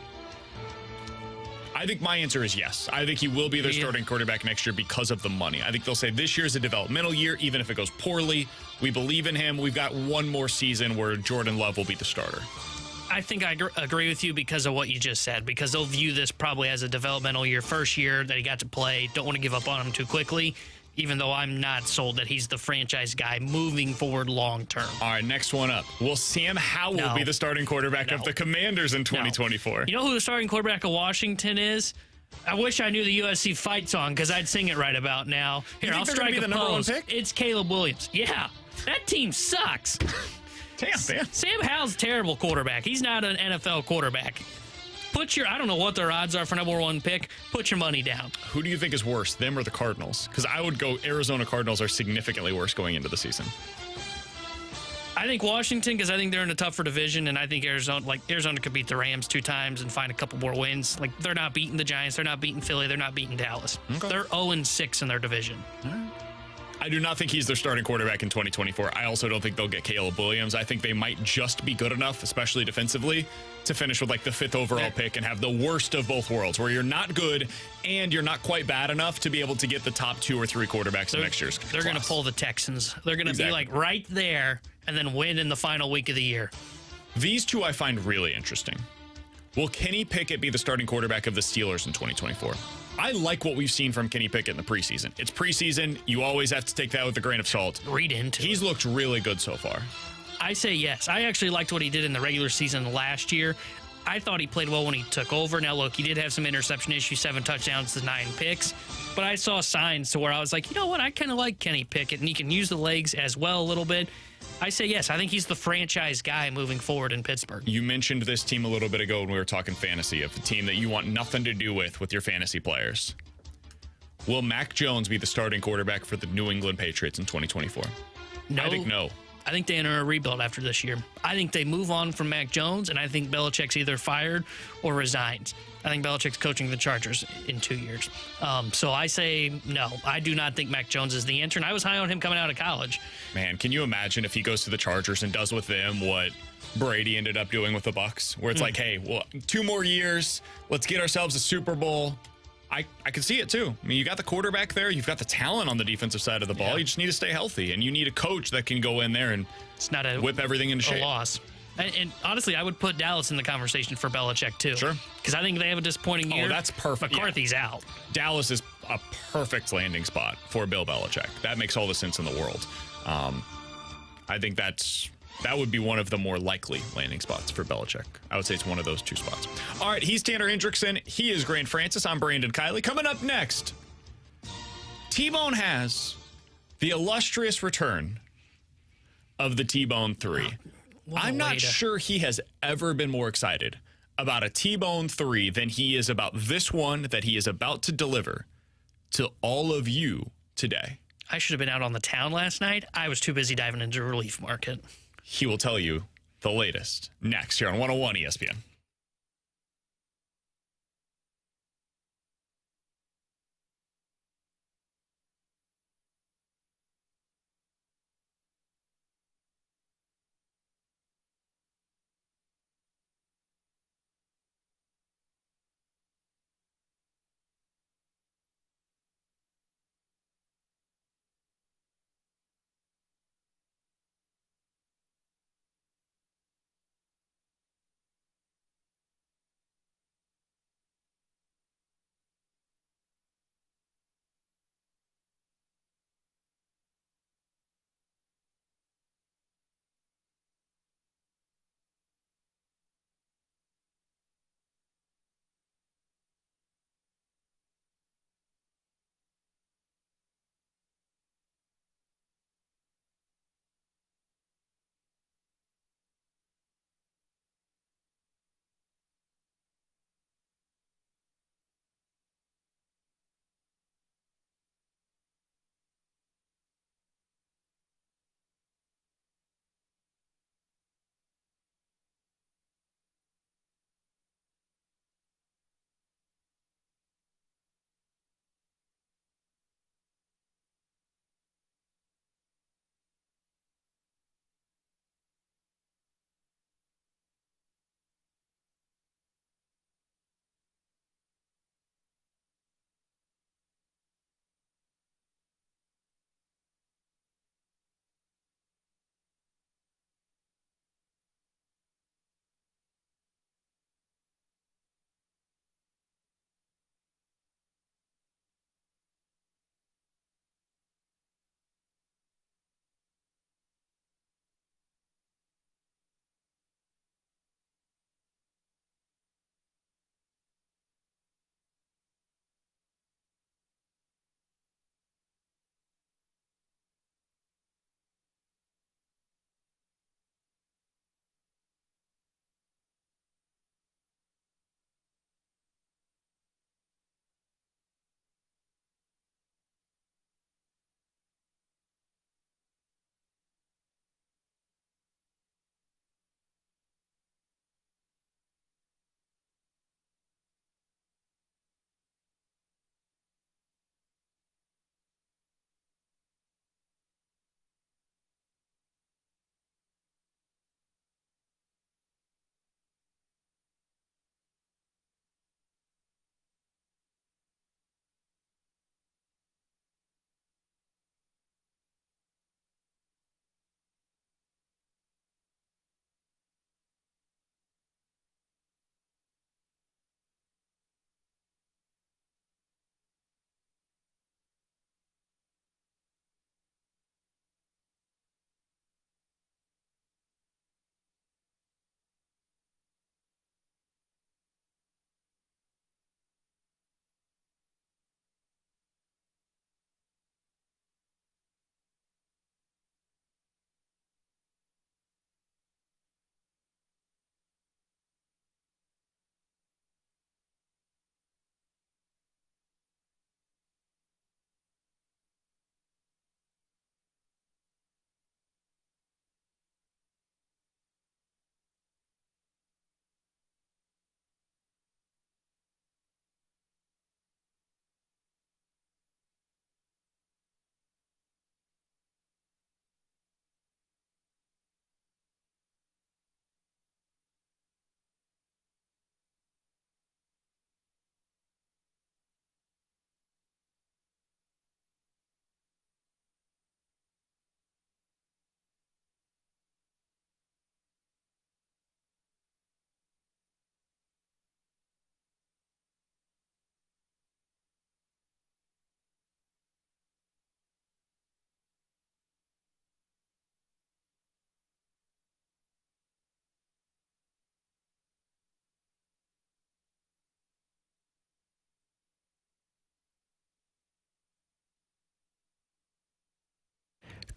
I think my answer is yes. I think he will be their starting quarterback next year because of the money. I think they'll say this year is a developmental year, even if it goes poorly. We believe in him. We've got one more season where Jordan Love will be the starter. I think I agree with you because of what you just said, because they'll view this probably as a developmental year, first year that he got to play. Don't want to give up on him too quickly, even though I'm not sold that he's the franchise guy moving forward long term. All right, next one up. Will Sam Howell be the starting quarterback of the Commanders in 2024? You know who the starting quarterback of Washington is? I wish I knew the USC fight song because I'd sing it right about now. Here, I'll strike a pose. It's Caleb Williams. Yeah, that team sucks. Damn, man. Sam Howell's a terrible quarterback. He's not an NFL quarterback. I don't know what their odds are for number one pick. Put your money down. Who do you think is worse, them or the Cardinals? Because I would go Arizona Cardinals are significantly worse going into the season. I think Washington, because I think they're in a tougher division, and I think Arizona could beat the Rams 2 times and find a couple more wins. Like, they're not beating the Giants, they're not beating Philly, they're not beating Dallas. Okay. They're 0-6 in their division. All right. I do not think he's their starting quarterback in 2024. I also don't think they'll get Caleb Williams. I think they might just be good enough, especially defensively, to finish with like the 5th overall pick and have the worst of both worlds, where you're not good and you're not quite bad enough to be able to get the top 2 or 3 quarterbacks in next year's class. They're going to pull the Texans. They're going to be like right there and then win in the final week of the year. These two I find really interesting. Will Kenny Pickett be the starting quarterback of the Steelers in 2024? I like what we've seen from Kenny Pickett in the preseason. It's preseason. You always have to take that with a grain of salt. Read into He's looked really good so far. I say yes. I actually liked what he did in the regular season last year. I thought he played well when he took over. Now, look, he did have some interception issues, 7 touchdowns to 9 picks. But I saw signs to where I was like, you know what? I kind of like Kenny Pickett, and he can use the legs as well a little bit. I say yes. I think he's the franchise guy moving forward in Pittsburgh. You mentioned this team a little bit ago when we were talking fantasy, of a team that you want nothing to do with your fantasy players. Will Mac Jones be the starting quarterback for the New England Patriots in 2024? No. I think no. I think they enter a rebuild after this year. I think they move on from Mac Jones, and I think Belichick's either fired or resigns. I think Belichick's coaching the Chargers in 2 years. So I say no. I do not think Mac Jones is the answer, and I was high on him coming out of college. Man, can you imagine if he goes to the Chargers and does with them what Brady ended up doing with the Bucs, where it's like, hey, well, 2 more years, let's get ourselves a Super Bowl. I could see it too. I mean, you got the quarterback there, you've got the talent on the defensive side of the ball. You just need to stay healthy, and you need a coach that can go in there and whip everything into shape. Loss. And honestly, I would put Dallas in the conversation for Belichick too. Sure. Because I think they have a disappointing year. Oh, that's perfect. McCarthy's out. Dallas is a perfect landing spot for Bill Belichick. That makes all the sense in the world. I think that would be one of the more likely landing spots for Belichick. I would say it's one of those 2 spots. All right, he's Tanner Hendrickson. He is Grant Francis. I'm Brandon Kiley. Coming up next, T-Bone has the illustrious return of the T-Bone 3. I'm not sure he has ever been more excited about a T-Bone 3 than he is about this one that he is about to deliver to all of you today. I should have been out on the town last night. I was too busy diving into Relief Market. He will tell you the latest next here on 101 ESPN.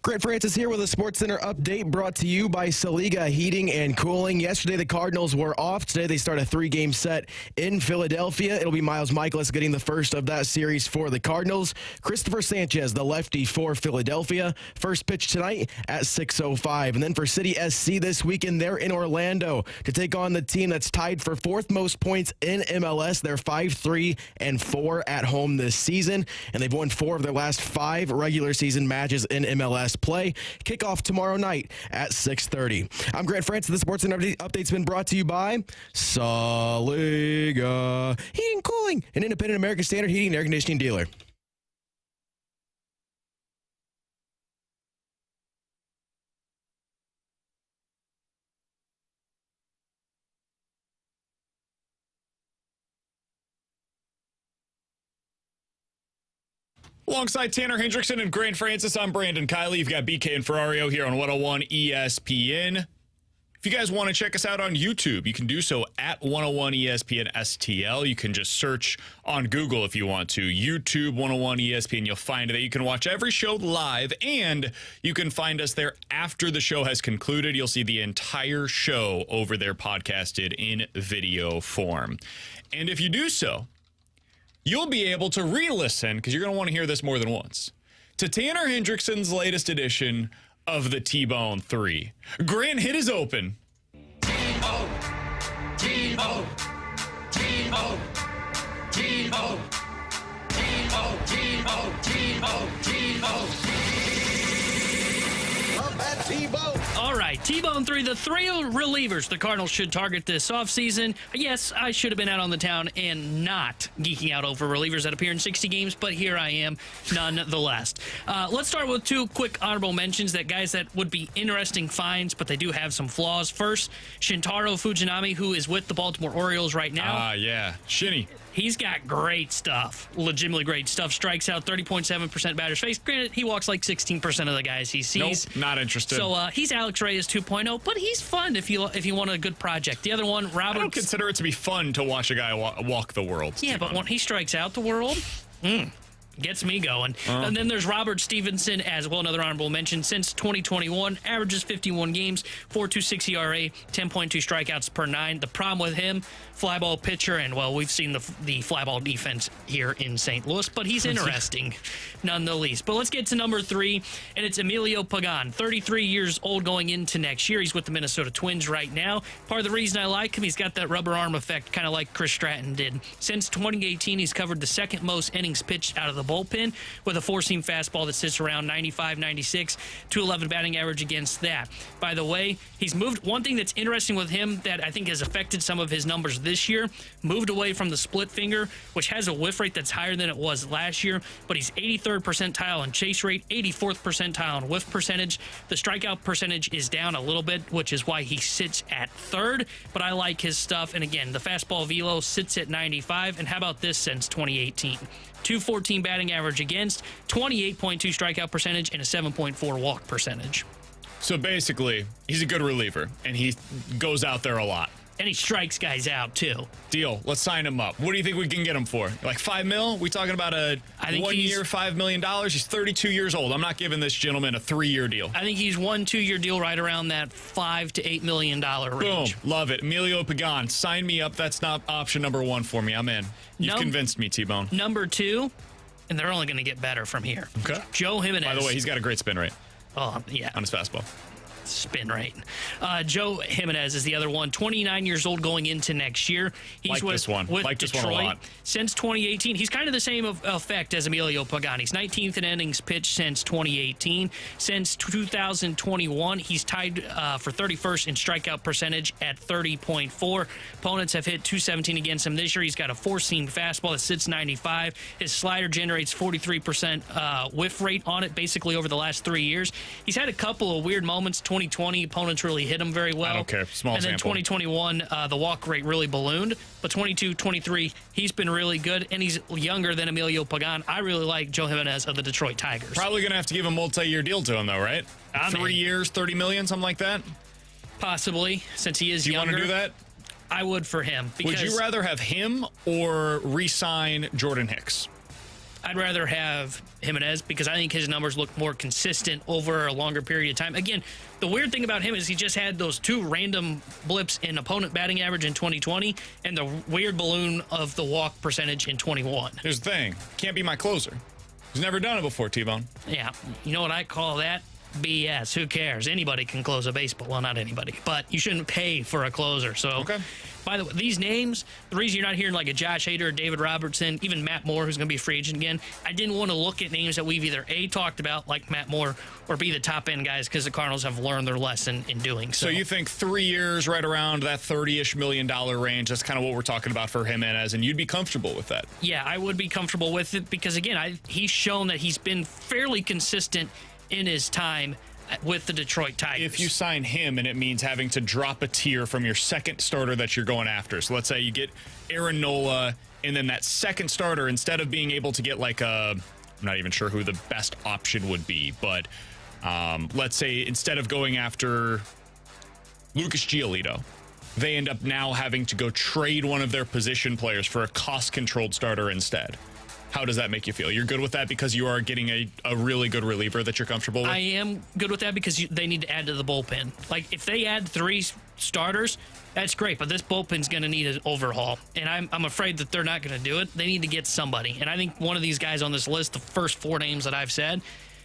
Grant Francis here with a SportsCenter update brought to you by Saliga Heating and Cooling. Yesterday, the Cardinals were off. Today, they start a 3-game set in Philadelphia. It'll be Miles Michaelis getting the first of that series for the Cardinals. Christopher Sanchez, the lefty for Philadelphia. First pitch tonight at 6:05. And then for City SC this weekend, they're in Orlando to take on the team that's tied for 4th most points in MLS. They're 5-3-4 at home this season, and they've won 4 of their last 5 regular season matches in MLS play. Kickoff tomorrow night at 6:30. I'm Grant Francis. The SportsCenter update's been brought to you by Saliga Heating and Cooling, an independent American Standard heating and air conditioning dealer. Alongside Tanner Hendrickson and Grant Francis, I'm Brandon Kiley. You've got BK and Ferrario here on 101 ESPN. If you guys want to check us out on YouTube, you can do so at 101 ESPN STL. You can just search on Google if you want to. YouTube 101 ESPN. You'll find it. You can watch every show live, and you can find us there after the show has concluded. You'll see the entire show over there podcasted in video form. And if you do so, you'll be able to re-listen, because you're going to want to hear this more than once, to Tanner Hendrickson's latest edition of the T-Bone 3. Grant, hit is open. T-Bone, T-Bone, T-Bone, T-Bone, T-Bone, T-Bone, T-Bone, T-Bone. All right, T-Bone 3, the 3 relievers the Cardinals should target this offseason. Yes, I should have been out on the town and not geeking out over relievers that appear in 60 games, but here I am nonetheless. Let's start with 2 quick honorable mentions, that guys that would be interesting finds, but they do have some flaws. First, Shintaro Fujinami, who is with the Baltimore Orioles right now. Yeah, Shinny. He's got great stuff, legitimately great stuff. Strikes out 30.7% batters faced. Granted, he walks like 16% of the guys he sees. Nope, not interested. So he's Alex Reyes 2.0, but he's fun if you want a good project. The other one, Robert. I don't consider it to be fun to watch a guy walk the world. Yeah, but when he strikes out the world, gets me going. And then there's Robert Stevenson as well, another honorable mention. Since 2021, averages 51 games, 4.26 ERA, 10.2 strikeouts per 9. The problem with him, fly ball pitcher, and well, we've seen the fly ball defense here in St. Louis, but he's interesting none the least. But let's get to number 3, and it's Emilio Pagan, 33 years old going into next year. He's with the Minnesota Twins right now. Part of the reason I like him, he's got that rubber arm effect, kind of like Chris Stratton did. Since 2018, he's covered the 2nd most innings pitched out of the bullpen with a 4-seam fastball that sits around 95, 96, 211 batting average against that. By the way, he's moved. One thing that's interesting with him that I think has affected some of his numbers this year, moved away from the split finger, which has a whiff rate that's higher than it was last year, but he's 83rd percentile in chase rate, 84th percentile in whiff percentage. The strikeout percentage is down a little bit, which is why he sits at 3rd, but I like his stuff. And again, the fastball velo sits at 95, and how about this since 2018? 214 batting average against, 28.2 strikeout percentage, and a 7.4 walk percentage. So basically, he's a good reliever, and he goes out there a lot. And he strikes guys out, too. Deal. Let's sign him up. What do you think we can get him for? Like $5 million? We talking about a 1 year, $5 million? He's 32 years old. I'm not giving this gentleman a 3-year deal. I think he's 1-2-year deal right around that $5 to $8 million range. Boom. Love it. Emilio Pagan, sign me up. That's not option number 1 for me. I'm in. You've convinced me, T-Bone. Number 2, and they're only going to get better from here. Okay. Joe Jimenez. By the way, he's got a great spin rate. Oh, yeah. On his fastball. Spin rate. Joe Jimenez is the other one, 29 years old going into next year. He's with Detroit. This one a lot. Since 2018. He's kind of the same effect as Emilio Pagan. He's 19th in innings pitched since 2018. Since 2021, he's tied for 31st in strikeout percentage at 30.4. Opponents have hit 217 against him this year. He's got a 4-seam fastball that sits 95. His slider generates 43% whiff rate on it, basically over the last 3 years. He's had a couple of weird moments. 2020, opponents really hit him very well. I don't care. Small and then sample. 2021, the walk rate really ballooned. But 22, 23, he's been really good, and he's younger than Emilio Pagan. I really like Joe Jimenez of the Detroit Tigers. Probably going to have to give a multi-year deal to him, though, right? 3 years, $30 million, something like that? Possibly, since he is younger. Do you want to do that? I would for him. Would you rather have him or re-sign Jordan Hicks? I'd rather have Jimenez because I think his numbers look more consistent over a longer period of time. Again, the weird thing about him is he just had those 2 random blips in opponent batting average in 2020 and the weird balloon of the walk percentage in 21. Here's the thing. Can't be my closer. He's never done it before, T-Bone. Yeah. You know what I call that? BS. Who cares? Anybody can close a baseball. Well, not anybody, but you shouldn't pay for a closer. So, Okay. By the way, these names, the reason you're not hearing like a Josh Hader or David Robertson, even Matt Moore, who's going to be a free agent again, I didn't want to look at names that we've either A, talked about, like Matt Moore, or B, the top-end guys, because the Cardinals have learned their lesson in doing so. So you think 3 years, right around that $30-ish million range, that's kind of what we're talking about for Jimenez, and you'd be comfortable with that? Yeah, I would be comfortable with it because, again, he's shown that he's been fairly consistent in his time with the Detroit Tigers. If you sign him and it means having to drop a tier from your second starter that you're going after. So let's say you get Aaron Nola, and then that second starter, instead of being able to get like I'm not even sure who the best option would be, but let's say instead of going after Lucas Giolito, they end up now having to go trade one of their position players for a cost-controlled starter instead. How does that make you feel? You're good with that because you are getting a really good reliever that you're comfortable with? I am good with that because they need to add to the bullpen. Like, if they add 3 starters, that's great, but this bullpen's going to need an overhaul, and I'm afraid that they're not going to do it. They need to get somebody, and I think one of these guys on this list, the first 4 names that I've said,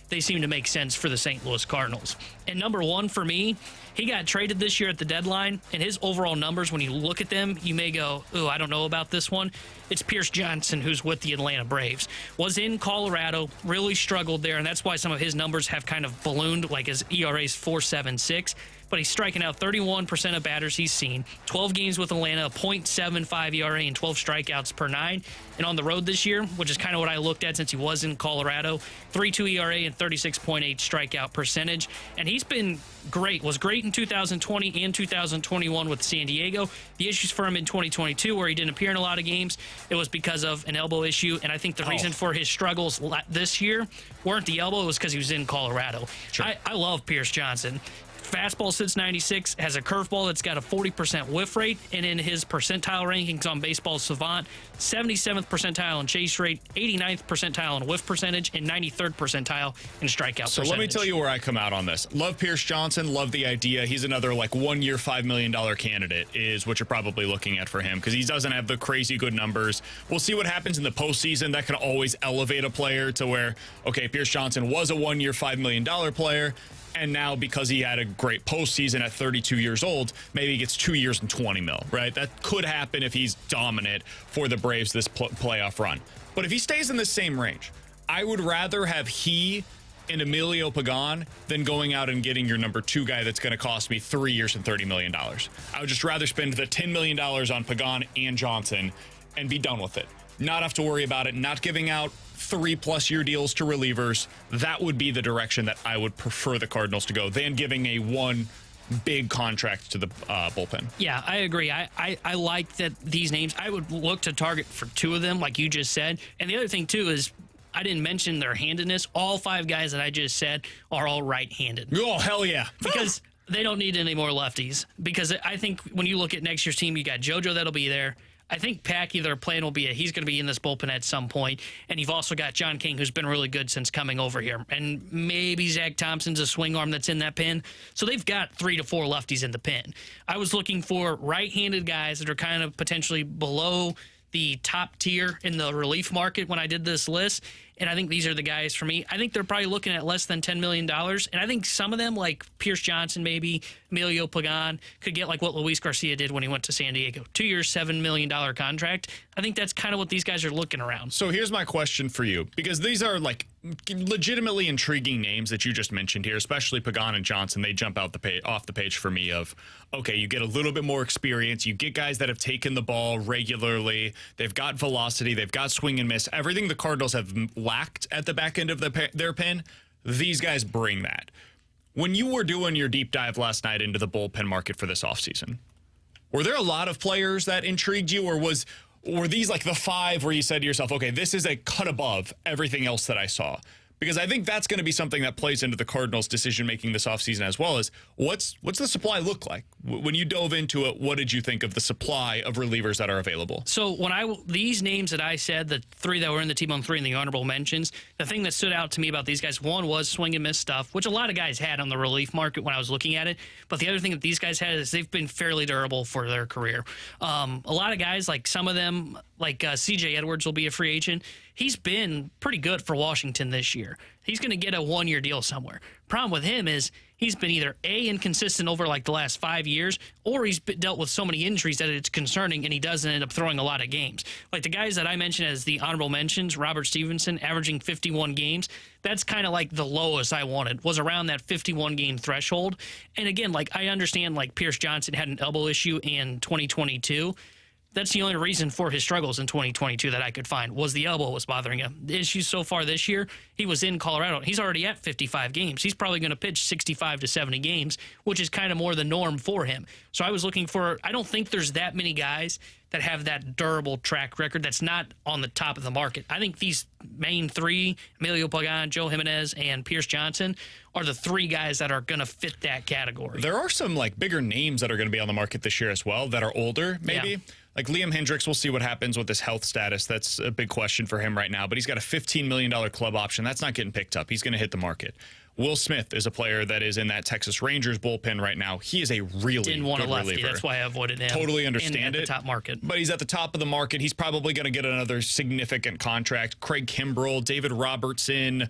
they seem to make sense for the St. Louis Cardinals. And number 1 for me, he got traded this year at the deadline, and his overall numbers, when you look at them, you may go, ooh, I don't know about this one. It's Pierce Johnson, who's with the Atlanta Braves. Was in Colorado, really struggled there, and that's why some of his numbers have kind of ballooned, like his ERA's 4.76. But he's striking out 31% of batters he's seen. 12 games with Atlanta, a .75 ERA and 12 strikeouts per 9. And on the road this year, which is kind of what I looked at since he was in Colorado, 3.2 ERA and 36.8 strikeout percentage. And he's been great, was great in 2020 and 2021 with San Diego. The issues for him in 2022, where he didn't appear in a lot of games, it was because of an elbow issue. And I think the reason for his struggles this year weren't the elbow, it was because he was in Colorado. Sure. I love Pierce Johnson. Fastball sits 96, has a curveball that's got a 40% whiff rate, and in his percentile rankings on Baseball Savant, 77th percentile in chase rate, 89th percentile in whiff percentage, and 93rd percentile in strikeout percentage. So let me tell you where I come out on this. Love Pierce Johnson, love the idea. He's another like 1 year, $5 million candidate is what you're probably looking at for him because he doesn't have the crazy good numbers. We'll see what happens in the postseason. That can always elevate a player to where, okay, Pierce Johnson was a 1 year, $5 million player. And now, because he had a great postseason at 32 years old, maybe he gets 2 years and 20 mil, right? That could happen if he's dominant for the Braves this playoff run. But if he stays in the same range, I would rather have he and Emilio Pagan than going out and getting your number 2 guy that's going to cost me 3 years and $30 million. I would just rather spend the $10 million on Pagan and Johnson and be done with it. Not have to worry about it, not giving out 3+ year deals to relievers. That would be the direction that I would prefer the Cardinals to go than giving a one big contract to the bullpen. Yeah, I agree. I like that these names, I would look to target for 2 of them, like you just said. And the other thing, too, is I didn't mention their handedness. All 5 guys that I just said are all right-handed. Oh, hell yeah. Because they don't need any more lefties. Because I think when you look at next year's team, you got JoJo that'll be there. I think Packy, their plan will be he's going to be in this bullpen at some point. And you've also got John King, who's been really good since coming over here. And maybe Zach Thompson's a swing arm that's in that pen. So they've got 3 to 4 lefties in the pen. I was looking for right-handed guys that are kind of potentially below the top tier in the relief market when I did this list. And I think these are the guys for me. I think they're probably looking at less than $10 million. And I think some of them, like Pierce Johnson, maybe Emilio Pagan, could get like what Luis Garcia did when he went to San Diego. 2 years, $7 million contract. I think that's kind of what these guys are looking around. So here's my question for you, because these are like legitimately intriguing names that you just mentioned here, especially Pagan and Johnson. They jump out off the page for me of, okay, you get a little bit more experience. You get guys that have taken the ball regularly. They've got velocity. They've got swing and miss. Everything the Cardinals have lacked at the back end of their pen, these guys bring that. When you were doing your deep dive last night into the bullpen market for this offseason, were there a lot of players that intrigued you, or were these like the 5 where you said to yourself, okay, this is a cut above everything else that I saw? Because I think that's going to be something that plays into the Cardinals' decision-making this offseason as well as what's the supply look like? When you dove into it, what did you think of the supply of relievers that are available? So when these names that I said, the three that were in the T-Bone 3 and the honorable mentions, the thing that stood out to me about these guys, one was swing and miss stuff, which a lot of guys had on the relief market when I was looking at it. But the other thing that these guys had is they've been fairly durable for their career. A lot of guys, like some of them, like C.J. Edwards will be a free agent. He's been pretty good for Washington this year. He's going to get a one-year deal somewhere. Problem with him is he's been either A, inconsistent over like the last 5 years, or he's dealt with so many injuries that it's concerning and he doesn't end up throwing a lot of games. Like the guys that I mentioned as the honorable mentions, Robert Stevenson averaging 51 games, that's kind of like the lowest I wanted, was around that 51 game threshold. And again, like I understand like Pierce Johnson had an elbow issue in 2022. That's the only reason for his struggles in 2022 that I could find was the elbow was bothering him. The issues so far this year, he was in Colorado. He's already at 55 games. He's probably going to pitch 65 to 70 games, which is kind of more the norm for him. So I was looking for, I don't think there's that many guys that have that durable track record that's not on the top of the market. I think these main three, Emilio Pagan, Joe Jimenez, and Pierce Johnson, are the three guys that are going to fit that category. There are some like bigger names that are going to be on the market this year as well that are older, maybe. Yeah. Like Liam Hendricks, we'll see what happens with his health status. That's a big question for him right now. But he's got a $15 million club option. That's not getting picked up. He's going to hit the market. Will Smith is a player that is in that Texas Rangers bullpen right now. He is a really Didn't want good a lefty. reliever. That's why I avoided him. Totally understand at it. the top market. But he's at the top of the market. He's probably going to get another significant contract. Craig Kimbrell, David Robertson,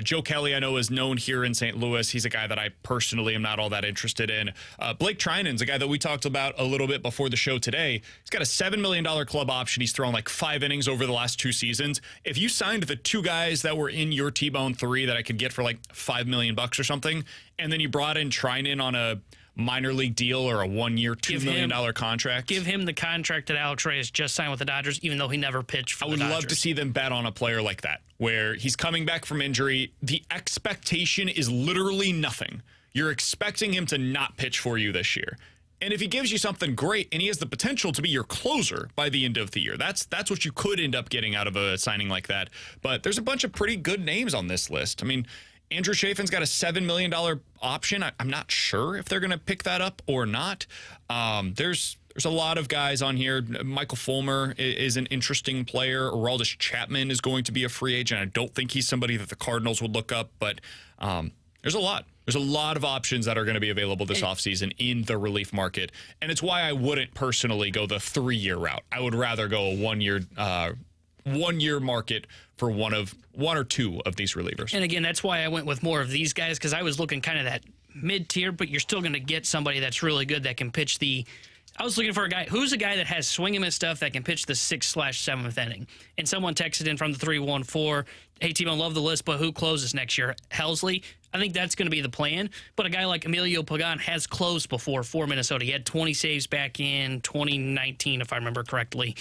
Joe Kelly, I know is known here in St. Louis. He's a guy that I personally am not all that interested in. Blake Trinan's a guy that we talked about a little bit before the show today. He's got a $7 million club option. He's thrown like 5 innings over the last 2 seasons. If you signed the 2 guys that were in your T-Bone 3 that I could get for like $5 million or something, and then you brought in Trinan on a minor league deal or a 1-year, $2 million contract. Give him the contract that Alex Reyes just signed with the Dodgers, even though he never pitched for the Dodgers. I would love to see them bet on a player like that, where he's coming back from injury. The expectation is literally nothing. You're expecting him to not pitch for you this year. And if he gives you something great and he has the potential to be your closer by the end of the year, that's what you could end up getting out of a signing like that. But there's a bunch of pretty good names on this list. I mean, Andrew Chafin's got a $7 million option. I'm not sure if they're going to pick that up or not. There's a lot of guys on here. Michael Fulmer is an interesting player. Aroldis Chapman is going to be a free agent. I don't think he's somebody that the Cardinals would look up, but there's a lot. There's a lot of options that are going to be available this offseason in the relief market, and it's why I wouldn't personally go the 3-year route. I would rather go a 1-year market for one or two of these relievers. And again, that's why I went with more of these guys, because I was looking kind of that mid-tier, but you're still going to get somebody that's really good that can pitch the... I was looking for a guy that has swing and miss stuff that can pitch the 6/7th inning. And someone texted in from the 314, hey, T-Bone, love the list, but who closes next year? Helsley? I think that's going to be the plan. But a guy like Emilio Pagan has closed before for Minnesota. He had 20 saves back in 2019, if I remember correctly.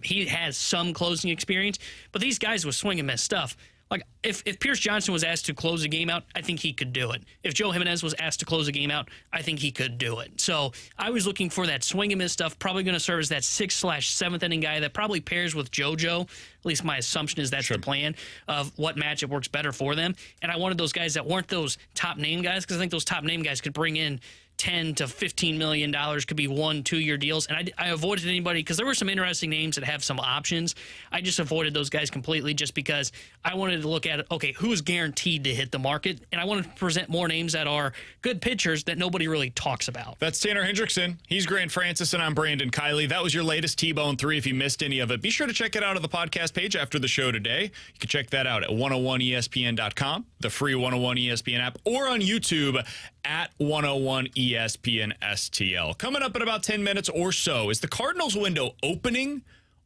He has some closing experience. But these guys with swing and miss stuff, like if Pierce Johnson was asked to close a game out, I think he could do it. If Joe Jimenez was asked to close a game out, I think he could do it. So I was looking for that swing and miss stuff, probably going to serve as that 6/7th inning guy that probably pairs with JoJo. At least my assumption is that's the plan of what matchup works better for them. And I wanted those guys that weren't those top name guys, because I think those top name guys could bring in $10 to $15 million, could be 1-2-year deals. And I avoided anybody because there were some interesting names that have some options. I just avoided those guys completely just because I wanted to look at, okay, who's guaranteed to hit the market? And I wanted to present more names that are good pitchers that nobody really talks about. That's Tanner Hendrickson. He's Grant Francis, and I'm Brandon Kiley. That was your latest T-Bone 3. If you missed any of it, be sure to check it out on the podcast page after the show today. You can check that out at 101ESPN.com, the free 101 ESPN app, or on YouTube at 101 ESPN STL. Coming up in about 10 minutes or so, is the Cardinals window opening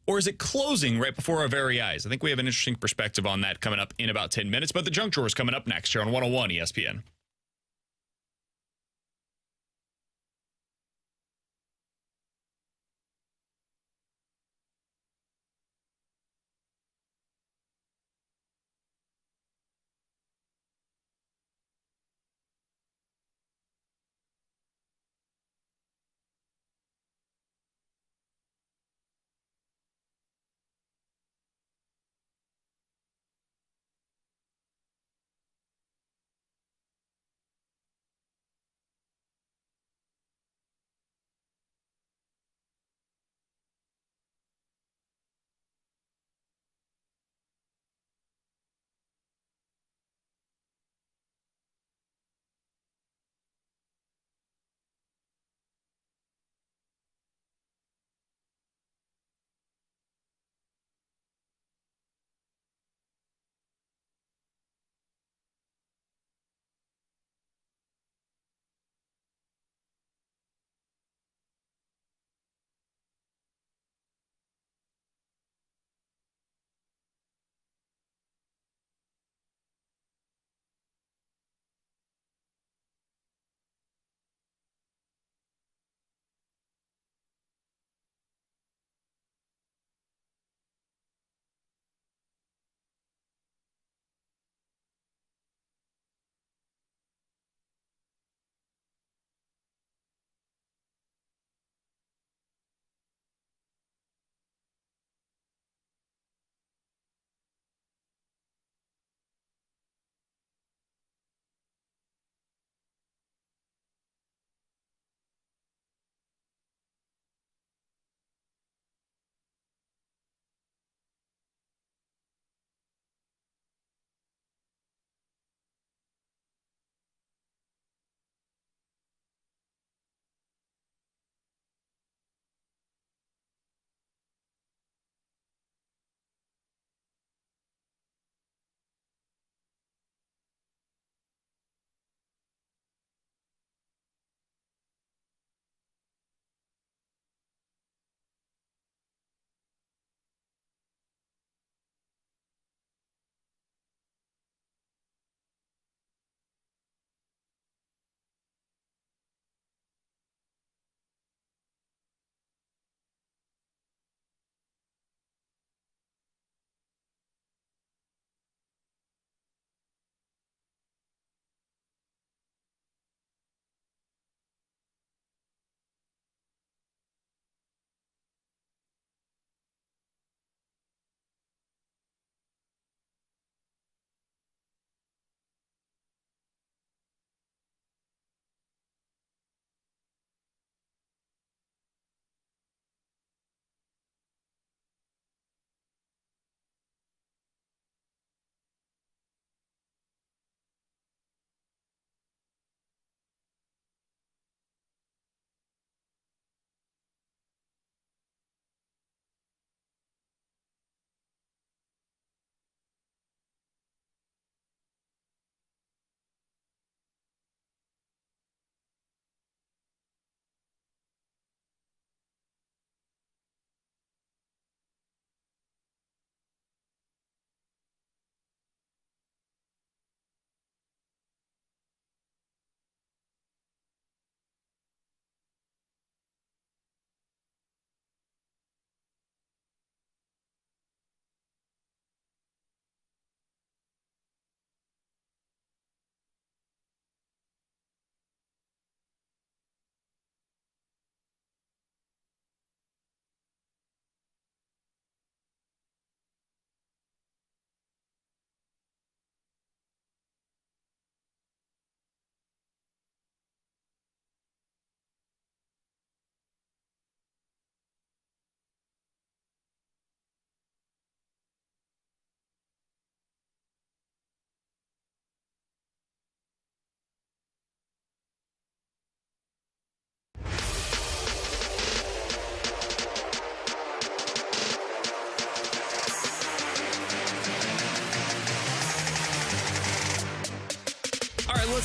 or is it closing right before our very eyes? I think we have an interesting perspective on that coming up in about 10 minutes, but the junk drawer is coming up next here on 101 ESPN.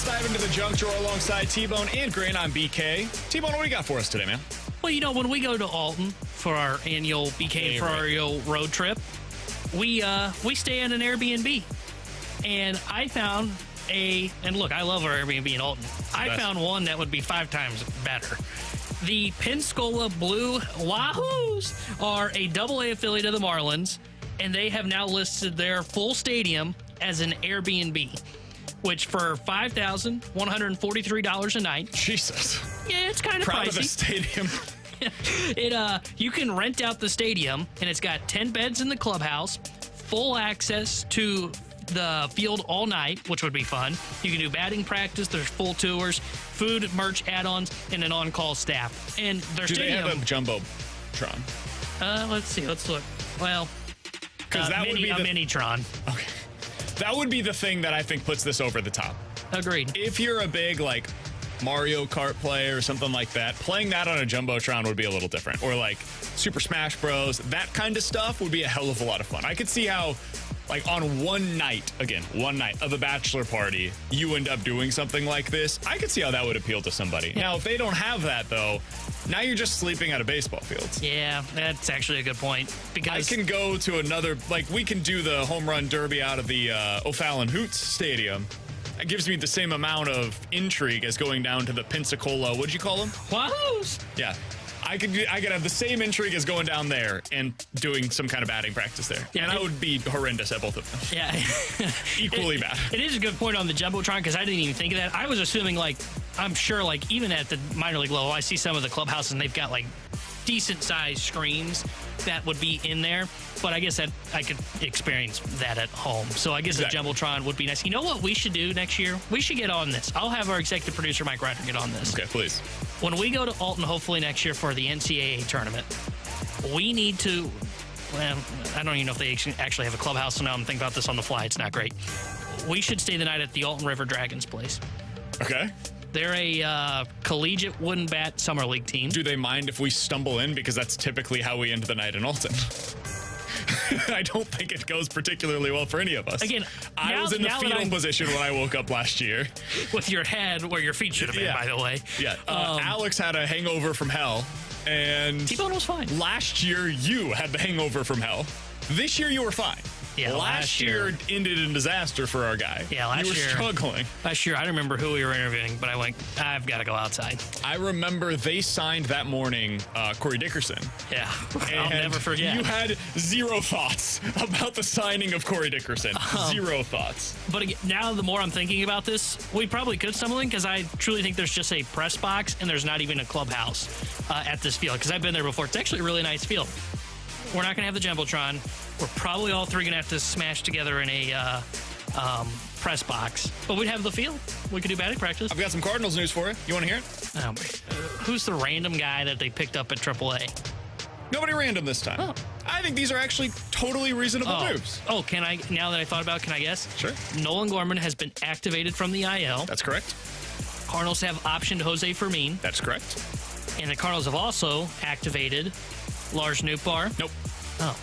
Let's dive into the junk drawer alongside T-Bone and Grant. I'm BK. T-Bone, what do you got for us today, man? Well, when we go to Alton for our annual BK and Ferrario road trip, we stay in an Airbnb. And I found and look, I love our Airbnb in Alton. I found one that would be 5 times better. The Pensacola Blue Wahoos are a AA affiliate of the Marlins, and they have now listed their full stadium as an Airbnb, which for $5,143 a night. Jesus. Yeah, it's kind of Proud pricey. of the stadium. You can rent out the stadium, and it's got 10 beds in the clubhouse, full access to the field all night, which would be fun. You can do batting practice. There's full tours, food, merch, add-ons, and an on-call staff. And their Do stadium. they have a Jumbotron? Let's see. Let's look. Well, Because that would be a the Minitron. Okay. That would be the thing that I think puts this over the top. Agreed. If you're a big Mario Kart player or something like that, playing that on a Jumbotron would be a little different. Or Super Smash Bros. That kind of stuff would be a hell of a lot of fun. I could see how on one night of a bachelor party, you end up doing something like this. I could see how that would appeal to somebody. Yeah. Now, if they don't have that, though, now you're just sleeping at a baseball field. Yeah, that's actually a good point. Because I can go to another, we can do the home run derby out of the O'Fallon Hoots Stadium. That gives me the same amount of intrigue as going down to the Pensacola, what'd you call them? Wahoos! Yeah. I could have the same intrigue as going down there and doing some kind of batting practice there. Yeah, and I would be horrendous at both of them. Yeah. Equally bad. It is a good point on the Jumbotron because I didn't even think of that. I was assuming, I'm sure, even at the minor league level, I see some of the clubhouses and they've got, decent-sized screens that would be in there. But I guess that I could experience that at home. So I guess the Jumbotron would be nice. You know what we should do next year? We should get on this. I'll have our executive producer, Mike Ryder, get on this. Okay, please. When we go to Alton, hopefully next year for the NCAA tournament, we need to, I don't even know if they actually have a clubhouse, so now I'm thinking about this on the fly. It's not great. We should stay the night at the Alton River Dragons place. Okay. They're a collegiate wooden bat summer league team. Do they mind if we stumble in? Because that's typically how we end the night in Alton. I don't think it goes particularly well for any of us. Again, I was in the fetal position when I woke up last year. With your head where your feet should have been, by the way. Yeah. Alex had a hangover from hell. And T-Bone was fine. Last year, you had the hangover from hell. This year, you were fine. Yeah, last year ended in disaster for our guy. Yeah, last year. You were struggling. Last year, I don't remember who we were interviewing, but I went, I've got to go outside. I remember they signed that morning Corey Dickerson. Yeah, I'll never forget. You had zero thoughts about the signing of Corey Dickerson. Zero thoughts. But again, now the more I'm thinking about this, we probably could stumble in because I truly think there's just a press box and there's not even a clubhouse at this field because I've been there before. It's actually a really nice field. We're not going to have the Jumbotron. We're probably all three going to have to smash together in a press box. But we'd have the field. We could do batting practice. I've got some Cardinals news for you. You want to hear it? Who's the random guy that they picked up at AAA? Nobody random this time. Oh. I think these are actually totally reasonable moves. Oh, can I? Now that I thought about it, can I guess? Sure. Nolan Gorman has been activated from the IL. That's correct. Cardinals have optioned Jose Fermin. That's correct. And the Cardinals have also activated Lars Nootbaar. Nope. Oh.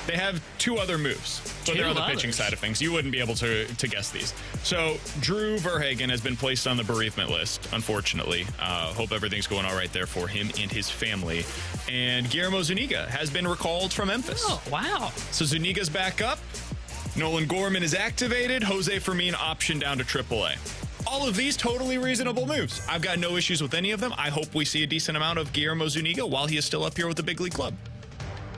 They have 2 other moves, but they're on the pitching side of things. You wouldn't be able to guess these. So Drew Verhagen has been placed on the bereavement list, unfortunately. Hope everything's going all right there for him and his family. And Guillermo Zuniga has been recalled from Memphis. Oh, wow. So Zuniga's back up. Nolan Gorman is activated. Jose Fermin optioned down to AAA. All of these totally reasonable moves. I've got no issues with any of them. I hope we see a decent amount of Guillermo Zuniga while he is still up here with the big league club.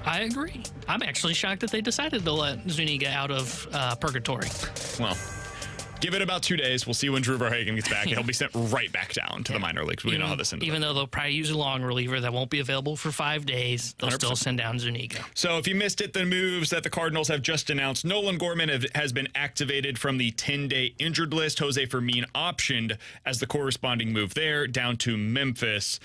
I agree. I'm actually shocked that they decided to let Zuniga out of purgatory. Well, give it about 2 days. We'll see when Drew Verhagen gets back. And he'll be sent right back down to the minor leagues. We know how this ends. Even though they'll probably use a long reliever that won't be available for 5 days, they'll 100%. still send down Zuniga. So if you missed it, the moves that the Cardinals have just announced, Nolan Gorman has been activated from the 10-day injured list. Jose Fermin optioned as the corresponding move there down to Memphis.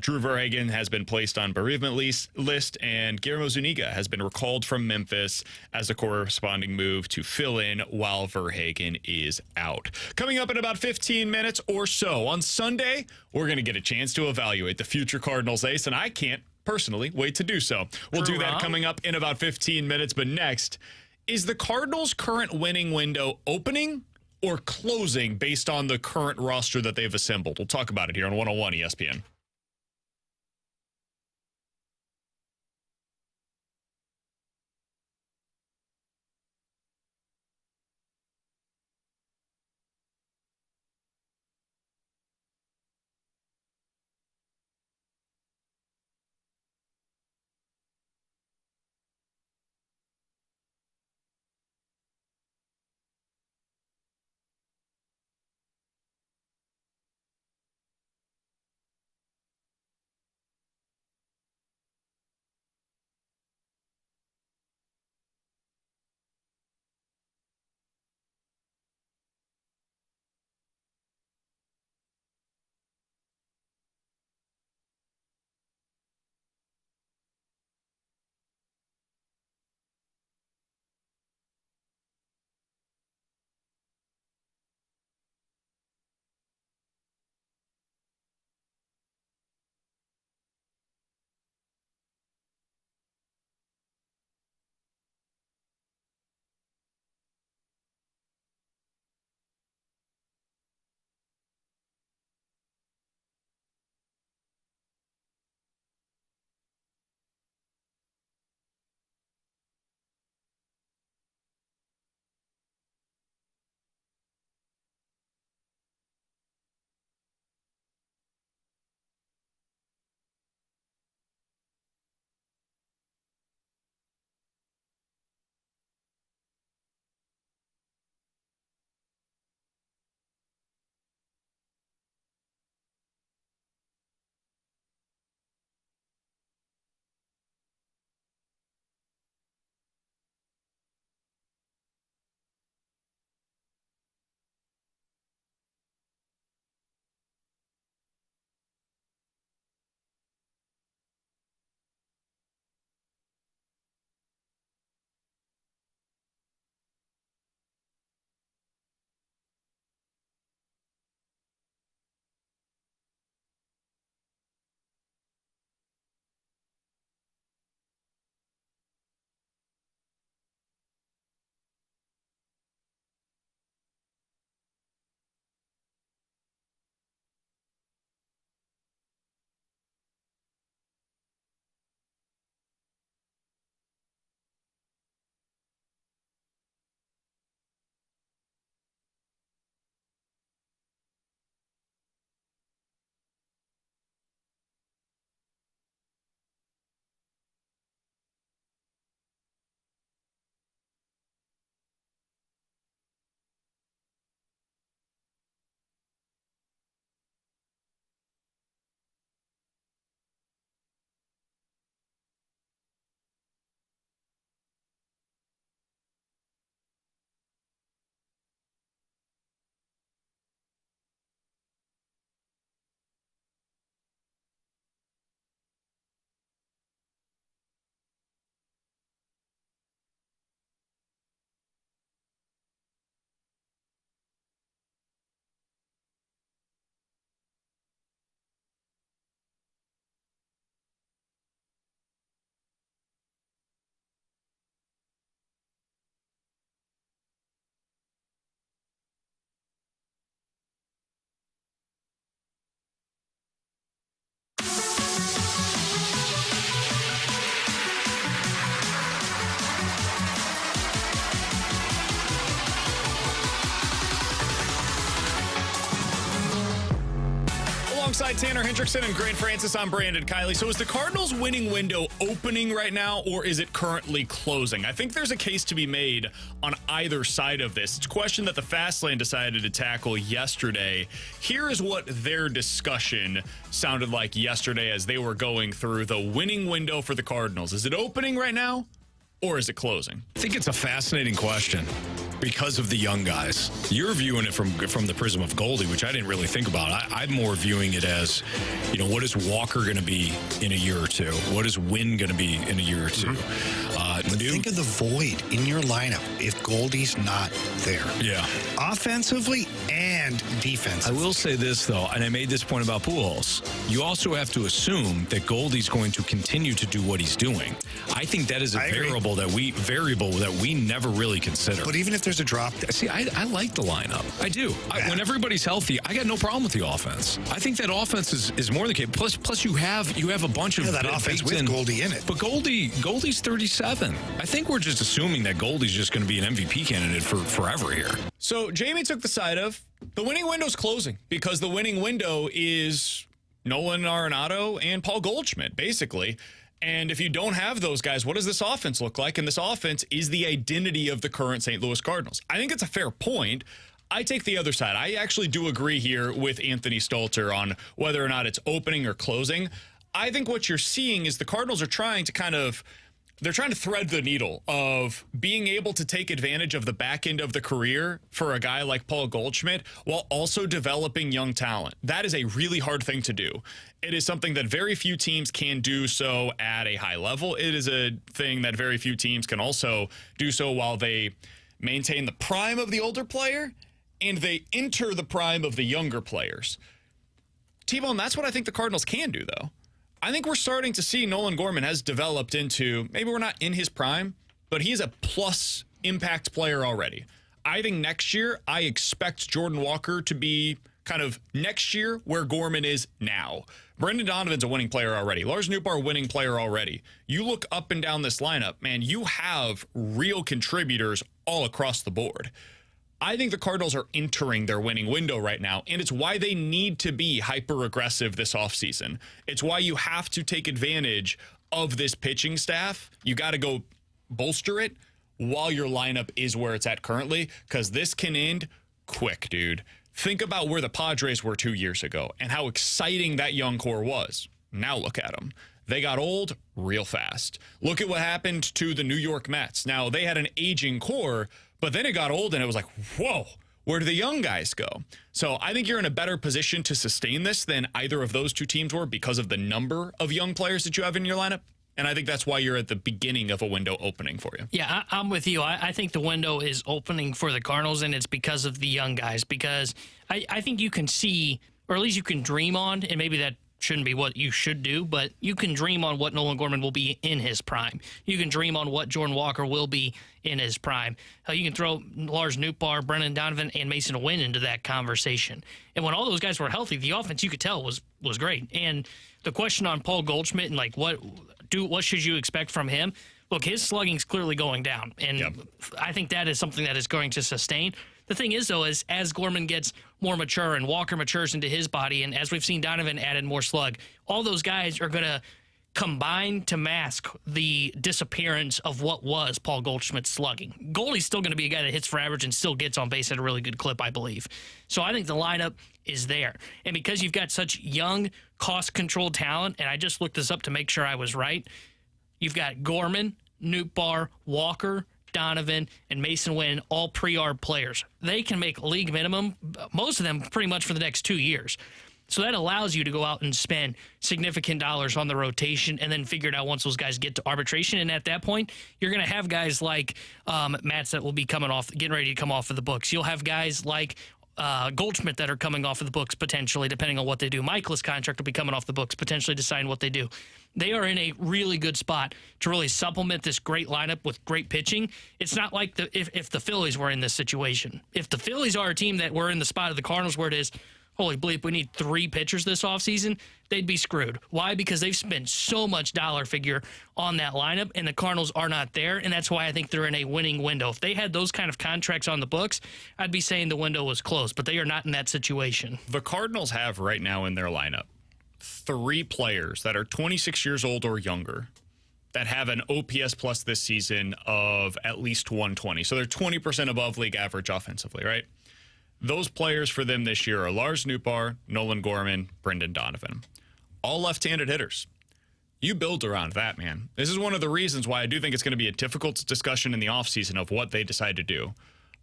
Drew Verhagen has been placed on bereavement list, and Guillermo Zuniga has been recalled from Memphis as the corresponding move to fill in while Verhagen is out. Coming up in about 15 minutes or so on Sunday, we're going to get a chance to evaluate the future Cardinals ace, and I can't personally wait to do so. We'll do that coming up in about 15 minutes, but next, is the Cardinals' current winning window opening or closing based on the current roster that they've assembled? We'll talk about it here on 101 ESPN. Alongside Tanner Hendrickson and Grant Francis, I'm Brandon Kiley. So is the Cardinals' winning window opening right now, or is it currently closing? I think there's a case to be made on either side of this. It's a question that the Fast Lane decided to tackle yesterday. Here is what their discussion sounded like yesterday as they were going through the winning window for the Cardinals. Is it opening right now, or is it closing? I think it's a fascinating question because of the young guys. You're viewing it from the prism of Goldie, which I didn't really think about. I'm more viewing it as, what is Walker going to be in a year or two? What is Wynn going to be in a year or two? new. Think of the void in your lineup if Goldie's not there. Yeah. Offensively and I defensively. will say this, though, and I made this point about Pujols. You also have to assume that Goldie's going to continue to do what he's doing. I think that is a variable that we never really consider. But even if there's a drop, See, I like the lineup. I do. When everybody's healthy, I got no problem with the offense. I think that offense is more than capable. Plus you have a bunch of that offense with Goldie in it. But Goldie's 37. I think we're just assuming that Goldie's just going to be an MVP candidate for forever here. So Jamie took the side of the winning window's closing because the winning window is Nolan Arenado and Paul Goldschmidt, basically. And if you don't have those guys, what does this offense look like? And this offense is the identity of the current St. Louis Cardinals. I think it's a fair point. I take the other side. I actually do agree here with Anthony Stalter on whether or not it's opening or closing. I think what you're seeing is the Cardinals are trying to they're trying to thread the needle of being able to take advantage of the back end of the career for a guy like Paul Goldschmidt while also developing young talent. That is a really hard thing to do. It is something that very few teams can do so at a high level. It is a thing that very few teams can also do so while they maintain the prime of the older player and they enter the prime of the younger players. T-Bone, that's what I think the Cardinals can do, though. I think we're starting to see Nolan Gorman has developed into, maybe we're not in his prime, but he's a plus impact player already. I think next year, I expect Jordan Walker to be kind of next year where Gorman is now. Brendan Donovan's a winning player already. Lars Nootbaar, winning player already. You look up and down this lineup, man, you have real contributors all across the board. I think the Cardinals are entering their winning window right now, and it's why they need to be hyper-aggressive this offseason. It's why you have to take advantage of this pitching staff. You got to go bolster it while your lineup is where it's at currently, because this can end quick, dude. Think about where the Padres were 2 years ago and how exciting that young core was. Now look at them. They got old real fast. Look at what happened to the New York Mets. Now, they had an aging core, but then it got old and it was like, whoa, where do the young guys go? So I think you're in a better position to sustain this than either of those two teams were because of the number of young players that you have in your lineup. And I think that's why you're at the beginning of a window opening for you. Yeah, I'm with you. I think the window is opening for the Cardinals, and it's because of the young guys. Because I think you can see, or at least you can dream on, and maybe that shouldn't be what you should do, but you can dream on what Nolan Gorman will be in his prime. You can dream on what Jordan Walker will be in his prime. You can throw Lars Nootbaar, Brendan Donovan, and Mason Wynn into that conversation. And when all those guys were healthy, the offense, you could tell, was great. And the question on Paul Goldschmidt and like what should you expect from him? Look, his slugging's clearly going down, and I think that is something that is going to sustain. The thing is, though, is as Gorman gets more mature and Walker matures into his body, and as we've seen Donovan added more slug, all those guys are going to combine to mask the disappearance of what was Paul Goldschmidt's slugging. Goldie's still going to be a guy that hits for average and still gets on base at a really good clip, I believe. So I think the lineup is there. And because you've got such young, cost-controlled talent, and I just looked this up to make sure I was right, you've got Gorman, Nootbaar, Walker, Donovan, and Mason Wynn, all pre-arb players. They can make league minimum, most of them pretty much for the next 2 years. So that allows you to go out and spend significant dollars on the rotation and then figure it out once those guys get to arbitration. And at that point, you're going to have guys like Matz that will be getting ready to come off of the books. You'll have guys like Goldschmidt that are coming off of the books potentially, depending on what they do. Michael's contract will be coming off the books, potentially deciding what they do. They are in a really good spot to really supplement this great lineup with great pitching. It's not like if the Phillies were in this situation. If the Phillies are a team that were in the spot of the Cardinals where it is, holy bleep, we need 3 pitchers this offseason, they'd be screwed. Why? Because they've spent so much dollar figure on that lineup, and the Cardinals are not there, and that's why I think they're in a winning window. If they had those kind of contracts on the books, I'd be saying the window was closed, but they are not in that situation. The Cardinals have right now in their lineup 3 players that are 26 years old or younger that have an OPS plus this season of at least 120. So they're 20% above league average offensively, right? Those players for them this year are Lars Nootbaar, Nolan Gorman, Brendan Donovan. All left-handed hitters. You build around that, man. This is one of the reasons why I do think it's going to be a difficult discussion in the offseason of what they decide to do.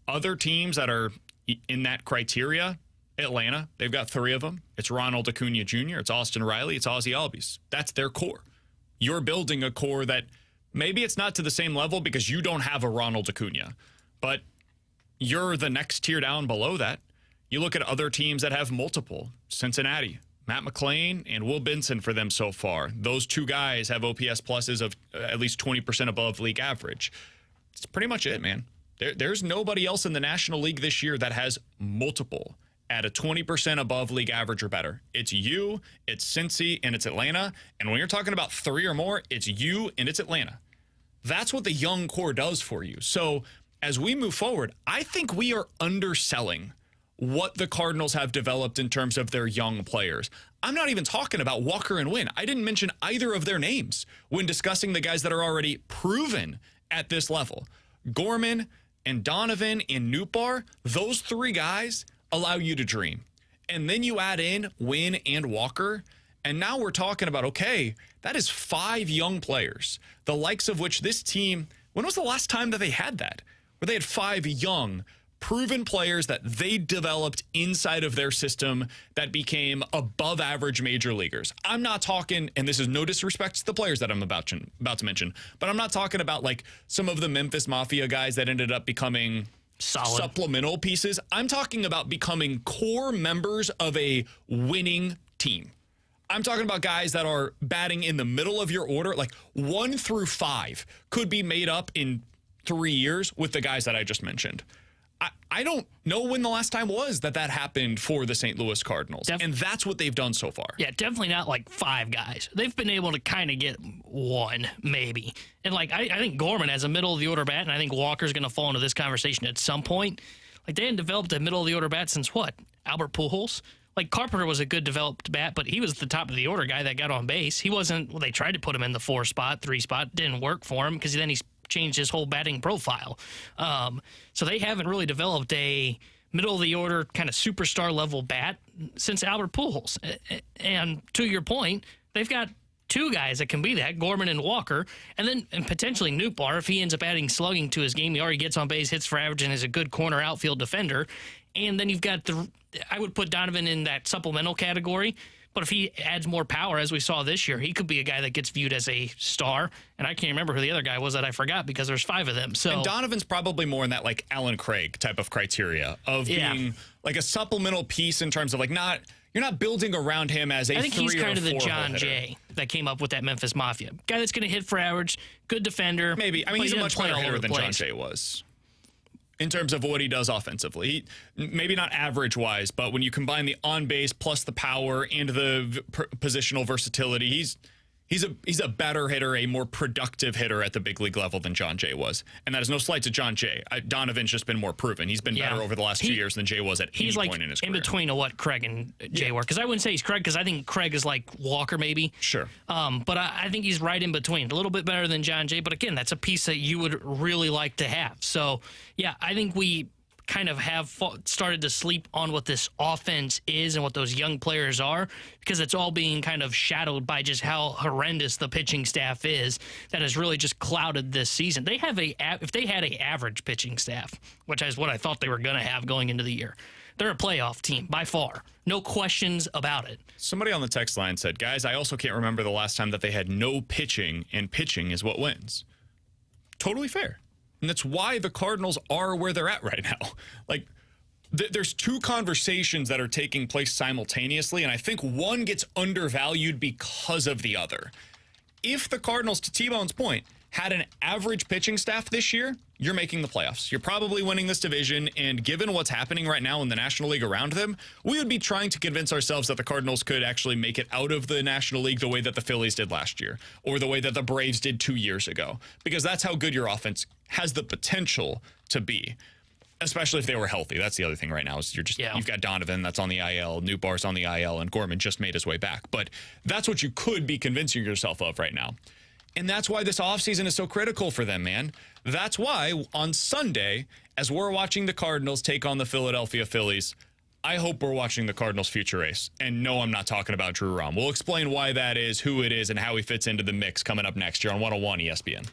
Other teams that are in that criteria, Atlanta, they've got 3 of them. It's Ronald Acuna Jr., it's Austin Riley, it's Ozzie Albies. That's their core. You're building a core that maybe it's not to the same level because you don't have a Ronald Acuna, but you're the next tier down below that. You look at other teams that have multiple. Cincinnati, Matt McClain and Will Benson for them so far. Those two guys have OPS pluses of at least 20% above league average. It's pretty much it, man. There's nobody else in the National League this year that has multiple at a 20% above league average or better. It's you, it's Cincy, and it's Atlanta. And when you're talking about 3 or more, it's you and it's Atlanta. That's what the young core does for you. So as we move forward, I think we are underselling what the Cardinals have developed in terms of their young players. I'm not even talking about Walker and Wynn. I didn't mention either of their names when discussing the guys that are already proven at this level. Gorman and Donovan and Nootbaar, those 3 guys allow you to dream. And then you add in Wynn and Walker, and now we're talking about, okay, that is 5 young players, the likes of which this team, when was the last time that they had that? Where they had 5 young, proven players that they developed inside of their system that became above average major leaguers. I'm not talking, and this is no disrespect to the players that I'm about to mention, but I'm not talking about like some of the Memphis Mafia guys that ended up becoming solid supplemental pieces. I'm talking about becoming core members of a winning team. I'm talking about guys that are batting in the middle of your order, like 1 through 5 could be made up in 3 years with the guys that I just mentioned. I don't know when the last time was that happened for the St. Louis Cardinals. And that's what they've done so far. Yeah, definitely not like 5 guys. They've been able to kind of get 1, maybe. And like I think Gorman has a middle-of-the-order bat, and I think Walker's going to fall into this conversation at some point. Like, they hadn't developed a middle-of-the-order bat since what? Albert Pujols? Like, Carpenter was a good developed bat, but he was the top-of-the-order guy that got on base. He wasn't, well, they tried to put him in the 4 spot, 3 spot. Didn't work for him because then he's changed his whole batting profile. So they haven't really developed a middle-of-the-order kind of superstar-level bat since Albert Pujols. And to your point, they've got 2 guys that can be that, Gorman and Walker, and potentially Nootbaar if he ends up adding slugging to his game. He already gets on base, hits for average, and is a good corner outfield defender. And then you've got I would put Donovan in that supplemental category. But if he adds more power, as we saw this year, he could be a guy that gets viewed as a star. And I can't remember who the other guy was that I forgot because there's 5 of them. So and Donovan's probably more in that like Alan Craig type of criteria of being like a supplemental piece in terms of like you're not building around him as a 3 or 4 I think he's kind of the John hitter. Jay that came up with that Memphis Mafia. Guy that's going to hit for average, good defender. Maybe. I mean, he's a much better hitter than John place. Jay was. In terms of what he does offensively. Maybe not average-wise, but when you combine the on-base plus the power and the positional versatility, he's a better hitter, a more productive hitter at the big league level than John Jay was. And that is no slight to John Jay. Donovan's just been more proven. He's been better over the last 2 years than Jay was at any point in his career. He's like in between of what Craig and Jay were. Because I wouldn't say he's Craig, because I think Craig is like Walker maybe. Sure. But I think he's right in between. A little bit better than John Jay. But again, that's a piece that you would really like to have. So, yeah, I think we kind of have started to sleep on what this offense is and what those young players are, because it's all being kind of shadowed by just how horrendous the pitching staff is that has really just clouded this season. They have if they had a average pitching staff, which is what I thought they were going to have going into the year, they're a playoff team by far. No questions about it. Somebody on the text line said, guys, I also can't remember the last time that they had no pitching, and pitching is what wins. Totally fair. And that's why the Cardinals are where they're at right now. Like, there's 2 conversations that are taking place simultaneously, and I think one gets undervalued because of the other. If the Cardinals, to T-Bone's point, had an average pitching staff this year, you're making the playoffs. You're probably winning this division, and given what's happening right now in the National League around them, we would be trying to convince ourselves that the Cardinals could actually make it out of the National League the way that the Phillies did last year, or the way that the Braves did 2 years ago, because that's how good your offense has the potential to be, especially if they were healthy. That's the other thing right now is you've got Donovan that's on the IL, Nootbaar's on the IL, and Gorman just made his way back. But that's what you could be convincing yourself of right now. And that's why this offseason is so critical for them, man. That's why on Sunday, as we're watching the Cardinals take on the Philadelphia Phillies, I hope we're watching the Cardinals' future ace. And no, I'm not talking about Drew Rom. We'll explain why that is, who it is, and how he fits into the mix coming up next year on 101 ESPN.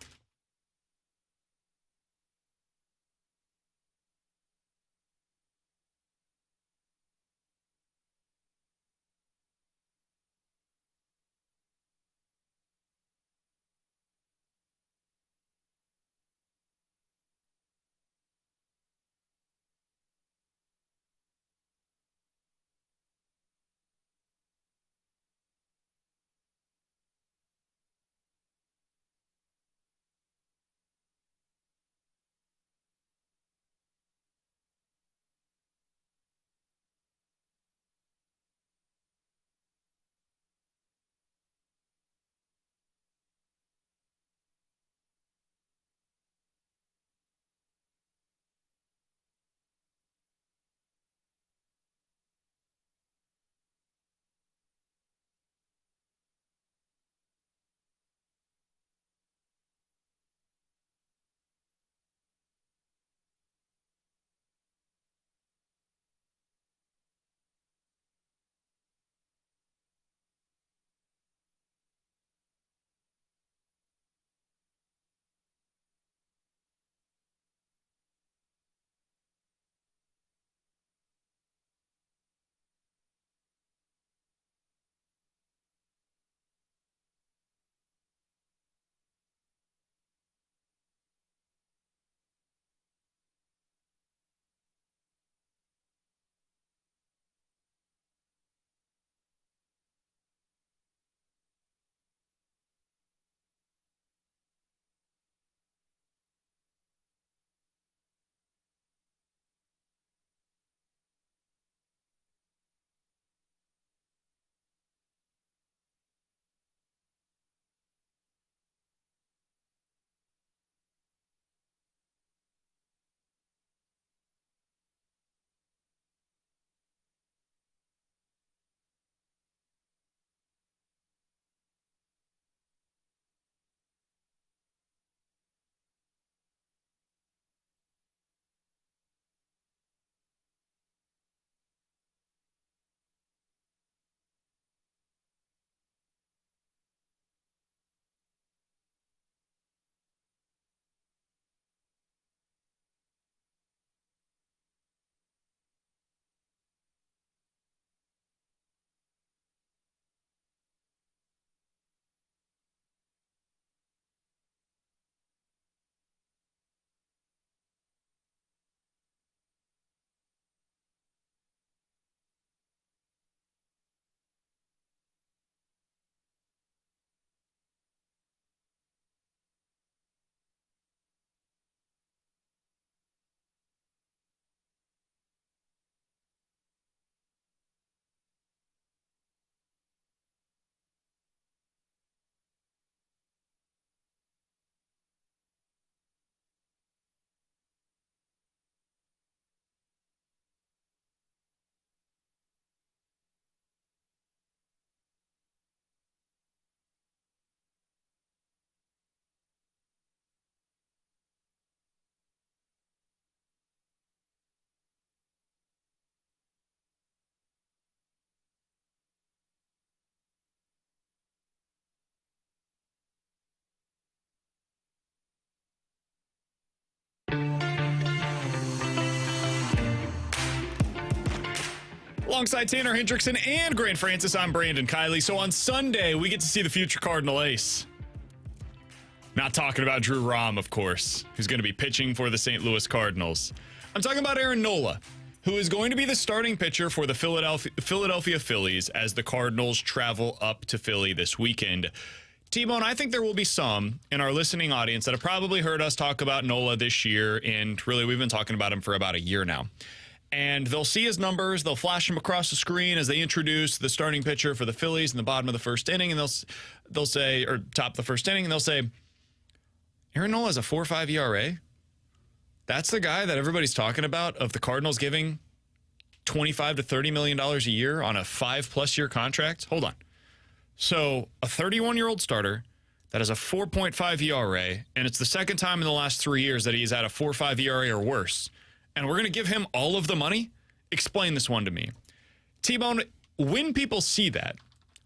Alongside Tanner Hendrickson and Grant Francis, I'm Brandon Kiley. So on Sunday, we get to see the future Cardinal ace. Not talking about Drew Rahm, of course, who's going to be pitching for the St. Louis Cardinals. I'm talking about Aaron Nola, who is going to be the starting pitcher for the Philadelphia Phillies as the Cardinals travel up to Philly this weekend. T-Bone, I think there will be some in our listening audience that have probably heard us talk about Nola this year, and really we've been talking about him for about a year now. And they'll see his numbers, they'll flash him across the screen as they introduce the starting pitcher for the Phillies in the bottom of the first inning, and they'll say, or top of the first inning, and they'll say, Aaron Nola has a 4.5 ERA? That's the guy that everybody's talking about of the Cardinals giving $25 to $30 million a year on a 5+ year contract? Hold on. So a 31-year-old starter that has a 4.5 ERA, and it's the second time in the last 3 years that he's had a 4.5 ERA or worse, and we're going to give him all of the money? Explain this one to me. T-Bone, when people see that,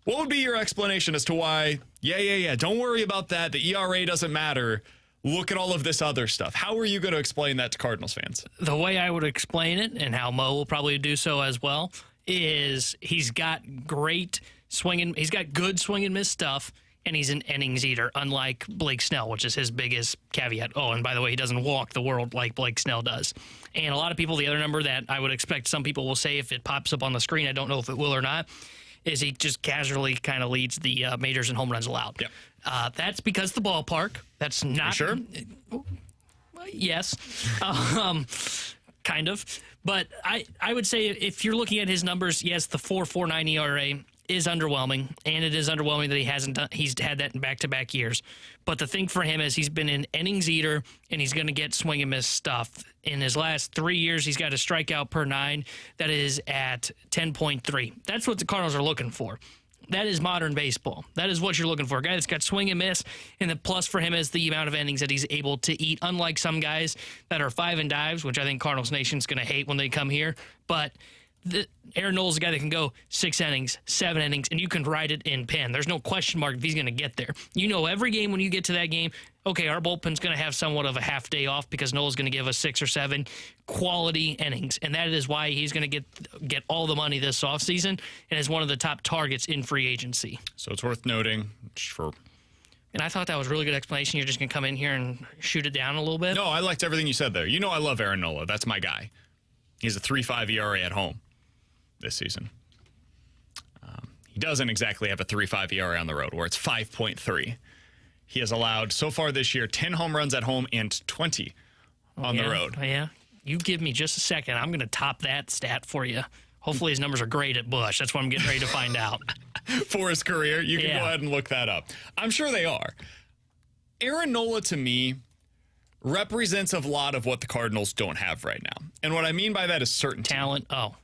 what would be your explanation as to why, don't worry about that, the ERA doesn't matter, look at all of this other stuff? How are you going to explain that to Cardinals fans? The way I would explain it, and how Mo will probably do so as well, is he's got good swing and miss stuff, and he's an innings eater, unlike Blake Snell, which is his biggest caveat. Oh, and by the way, he doesn't walk the world like Blake Snell does. And a lot of people, the other number that I would expect some people will say if it pops up on the screen, I don't know if it will or not, is he just casually kind of leads the majors in home runs allowed. Yep. That's because the ballpark. That's not... Sure? Yes. Kind of. But I would say if you're looking at his numbers, yes, the 4.49 ERA is underwhelming, and it is underwhelming that he's had that in back-to-back years. But the thing for him is he's been an innings eater, and he's going to get swing and miss stuff. In his last 3 years, he's got a strikeout per 9 that is at 10.3. That's what the Cardinals are looking for. That is modern baseball. That is what you're looking for. A guy that's got swing and miss, and the plus for him is the amount of innings that he's able to eat, unlike some guys that are 5 and dives, which I think Cardinals Nation's going to hate when they come here. But Aaron Nola is a guy that can go 6 innings, 7 innings, and you can ride it in pen. There's no question mark if he's going to get there. You know every game when you get to that game, okay, our bullpen's going to have somewhat of a half day off because Nola's going to give us 6 or 7 quality innings, and that is why he's going to get all the money this offseason and is one of the top targets in free agency. So it's worth noting And I thought that was a really good explanation. You're just going to come in here and shoot it down a little bit? No, I liked everything you said there. You know I love Aaron Nola. That's my guy. He's a 3.5 ERA at home this season. He doesn't exactly have a 3.5 ERA on the road, where it's 5.3. He has allowed, so far this year, 10 home runs at home and 20 on the road. Yeah. You give me just a second. I'm going to top that stat for you. Hopefully his numbers are great at Busch. That's what I'm getting ready to find out. For his career, you can go ahead and look that up. I'm sure they are. Aaron Nola, to me, represents a lot of what the Cardinals don't have right now. And what I mean by that is certainty. Talent. Oh.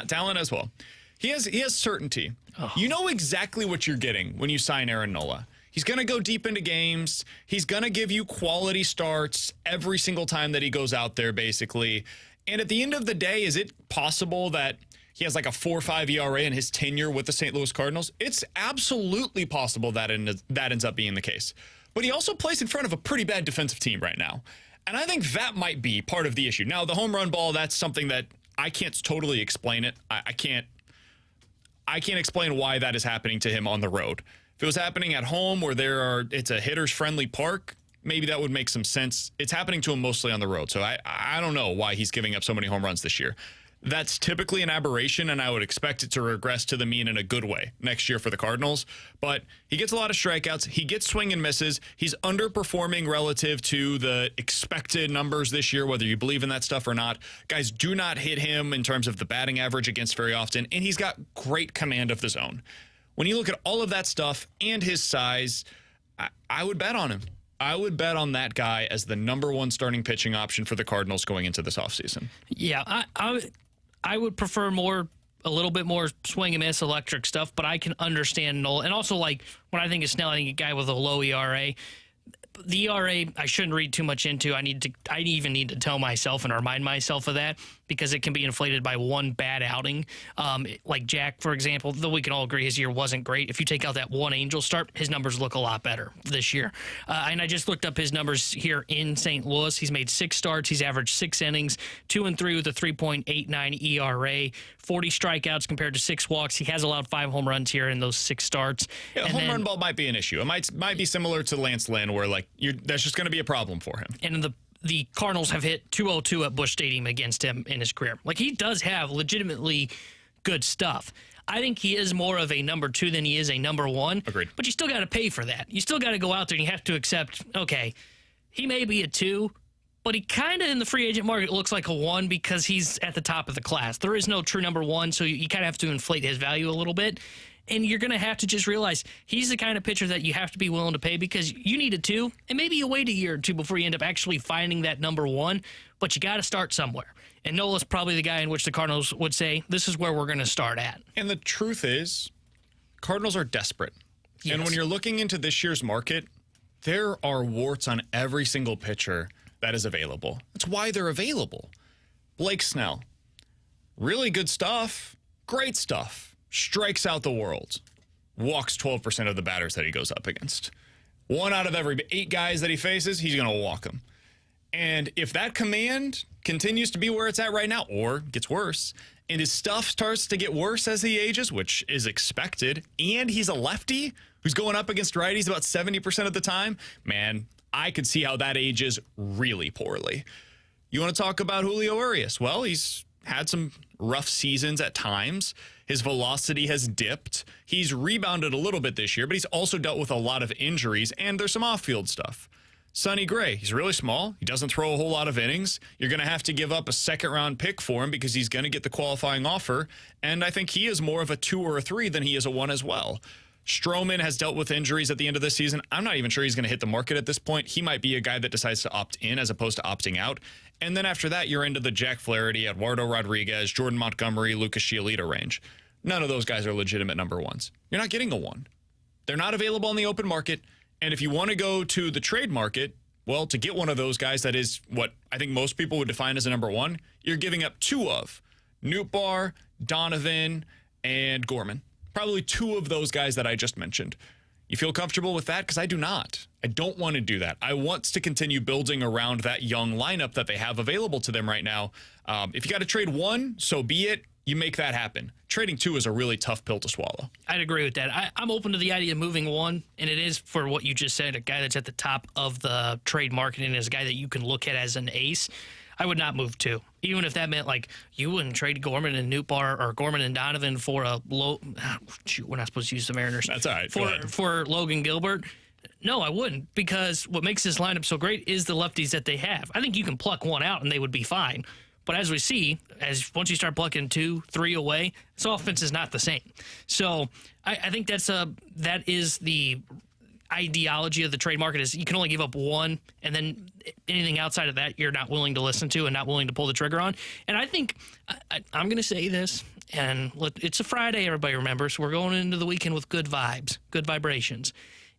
Talent as well. He has certainty. Oh. You know exactly what you're getting when you sign Aaron Nola. He's going to go deep into games. He's going to give you quality starts every single time that he goes out there, basically. And at the end of the day, is it possible that he has like a 4.5 ERA in his tenure with the St. Louis Cardinals? It's absolutely possible that ends up being the case. But he also plays in front of a pretty bad defensive team right now. And I think that might be part of the issue. Now, the home run ball, that's something that I can't totally explain it. I can't explain why that is happening to him on the road. If it was happening at home where it's a hitter's friendly park, maybe that would make some sense. It's happening to him mostly on the road. So I don't know why he's giving up so many home runs this year. That's typically an aberration, and I would expect it to regress to the mean in a good way next year for the Cardinals. But he gets a lot of strikeouts. He gets swing and misses. He's underperforming relative to the expected numbers this year, whether you believe in that stuff or not. Guys do not hit him in terms of the batting average against very often, and he's got great command of the zone. When you look at all of that stuff and his size, I would bet on him. I would bet on that guy as the number 1 starting pitching option for the Cardinals going into this offseason. Yeah, I would prefer a little bit more swing and miss electric stuff, but I can understand Nola. And also, like, when I think of Snell, I think a guy with a low ERA. The ERA, I shouldn't read too much into. I even need to tell myself and remind myself of that because it can be inflated by one bad outing. Like Jack, for example, though we can all agree his year wasn't great. If you take out that one Angel start, his numbers look a lot better this year. And I just looked up his numbers here in St. Louis. He's made 6 starts. He's averaged 6 innings, 2-3 with a 3.89 ERA, 40 strikeouts compared to 6 walks. He has allowed 5 home runs here in those 6 starts. Yeah, home run ball might be an issue. It might be similar to Lance Lynn, where that's just going to be a problem for him. And the Cardinals have hit .202 at Busch Stadium against him in his career. Like, he does have legitimately good stuff. I think he is more of a number 2 than he is a number 1. Agreed. But you still got to pay for that. You still got to go out there and you have to accept, okay, he may be a 2, but he kind of in the free agent market looks like a 1 because he's at the top of the class. There is no true number 1, so you kind of have to inflate his value a little bit. And you're going to have to just realize he's the kind of pitcher that you have to be willing to pay because you need a 2, and maybe you wait a year or 2 before you end up actually finding that number 1, but you got to start somewhere. And Nola's probably the guy in which the Cardinals would say, this is where we're going to start at. And the truth is, Cardinals are desperate. Yes. And when you're looking into this year's market, there are warts on every single pitcher that is available. That's why they're available. Blake Snell, really good stuff, great stuff. Strikes out the world, walks 12% of the batters that he goes up against. 1 out of every 8 guys that he faces, he's going to walk them. And if that command continues to be where it's at right now, or gets worse, and his stuff starts to get worse as he ages, which is expected, and he's a lefty who's going up against righties about 70% of the time, man, I could see how that ages really poorly. You want to talk about Julio Urias? Well, he's had some rough seasons at times. His velocity has dipped. He's rebounded a little bit this year, but he's also dealt with a lot of injuries, and there's some off-field stuff. Sonny Gray, he's really small. He doesn't throw a whole lot of innings. You're going to have to give up a second-round pick for him because he's going to get the qualifying offer, and I think he is more of a 2 or a 3 than he is a 1 as well. Stroman has dealt with injuries at the end of the season. I'm not even sure he's going to hit the market at this point. He might be a guy that decides to opt in as opposed to opting out. And then after that, you're into the Jack Flaherty, Eduardo Rodriguez, Jordan Montgomery, Lucas Giolito range. None of those guys are legitimate number 1s. You're not getting a 1. They're not available on the open market. And if you want to go to the trade market, well, to get one of those guys that is what I think most people would define as a number 1, you're giving up 2 of Nootbaar, Donovan, and Gorman. Probably 2 of those guys that I just mentioned. You feel comfortable with that? Because I do not. I don't want to do that. I want to continue building around that young lineup that they have available to them right now. If you got to trade 1, so be it. You make that happen. Trading 2 is a really tough pill to swallow. I'd agree with that. I'm open to the idea of moving 1, and it is for what you just said, a guy that's at the top of the trade market and is a guy that you can look at as an ace. I would not move 2. Even if that meant, like, you wouldn't trade Gorman and Nootbaar or Gorman and Donovan for a low... Shoot, we're not supposed to use the Mariners. That's all right. For Logan Gilbert. No, I wouldn't, because what makes this lineup so great is the lefties that they have. I think you can pluck 1 out and they would be fine. But as we see, once you start plucking 2, 3 away, this offense is not the same. So I think that is the ideology of the trade market is you can only give up 1, and then anything outside of that you're not willing to listen to and not willing to pull the trigger on. And I think I'm going to say this, and it's a Friday, everybody remembers. We're going into the weekend with good vibes, good vibrations.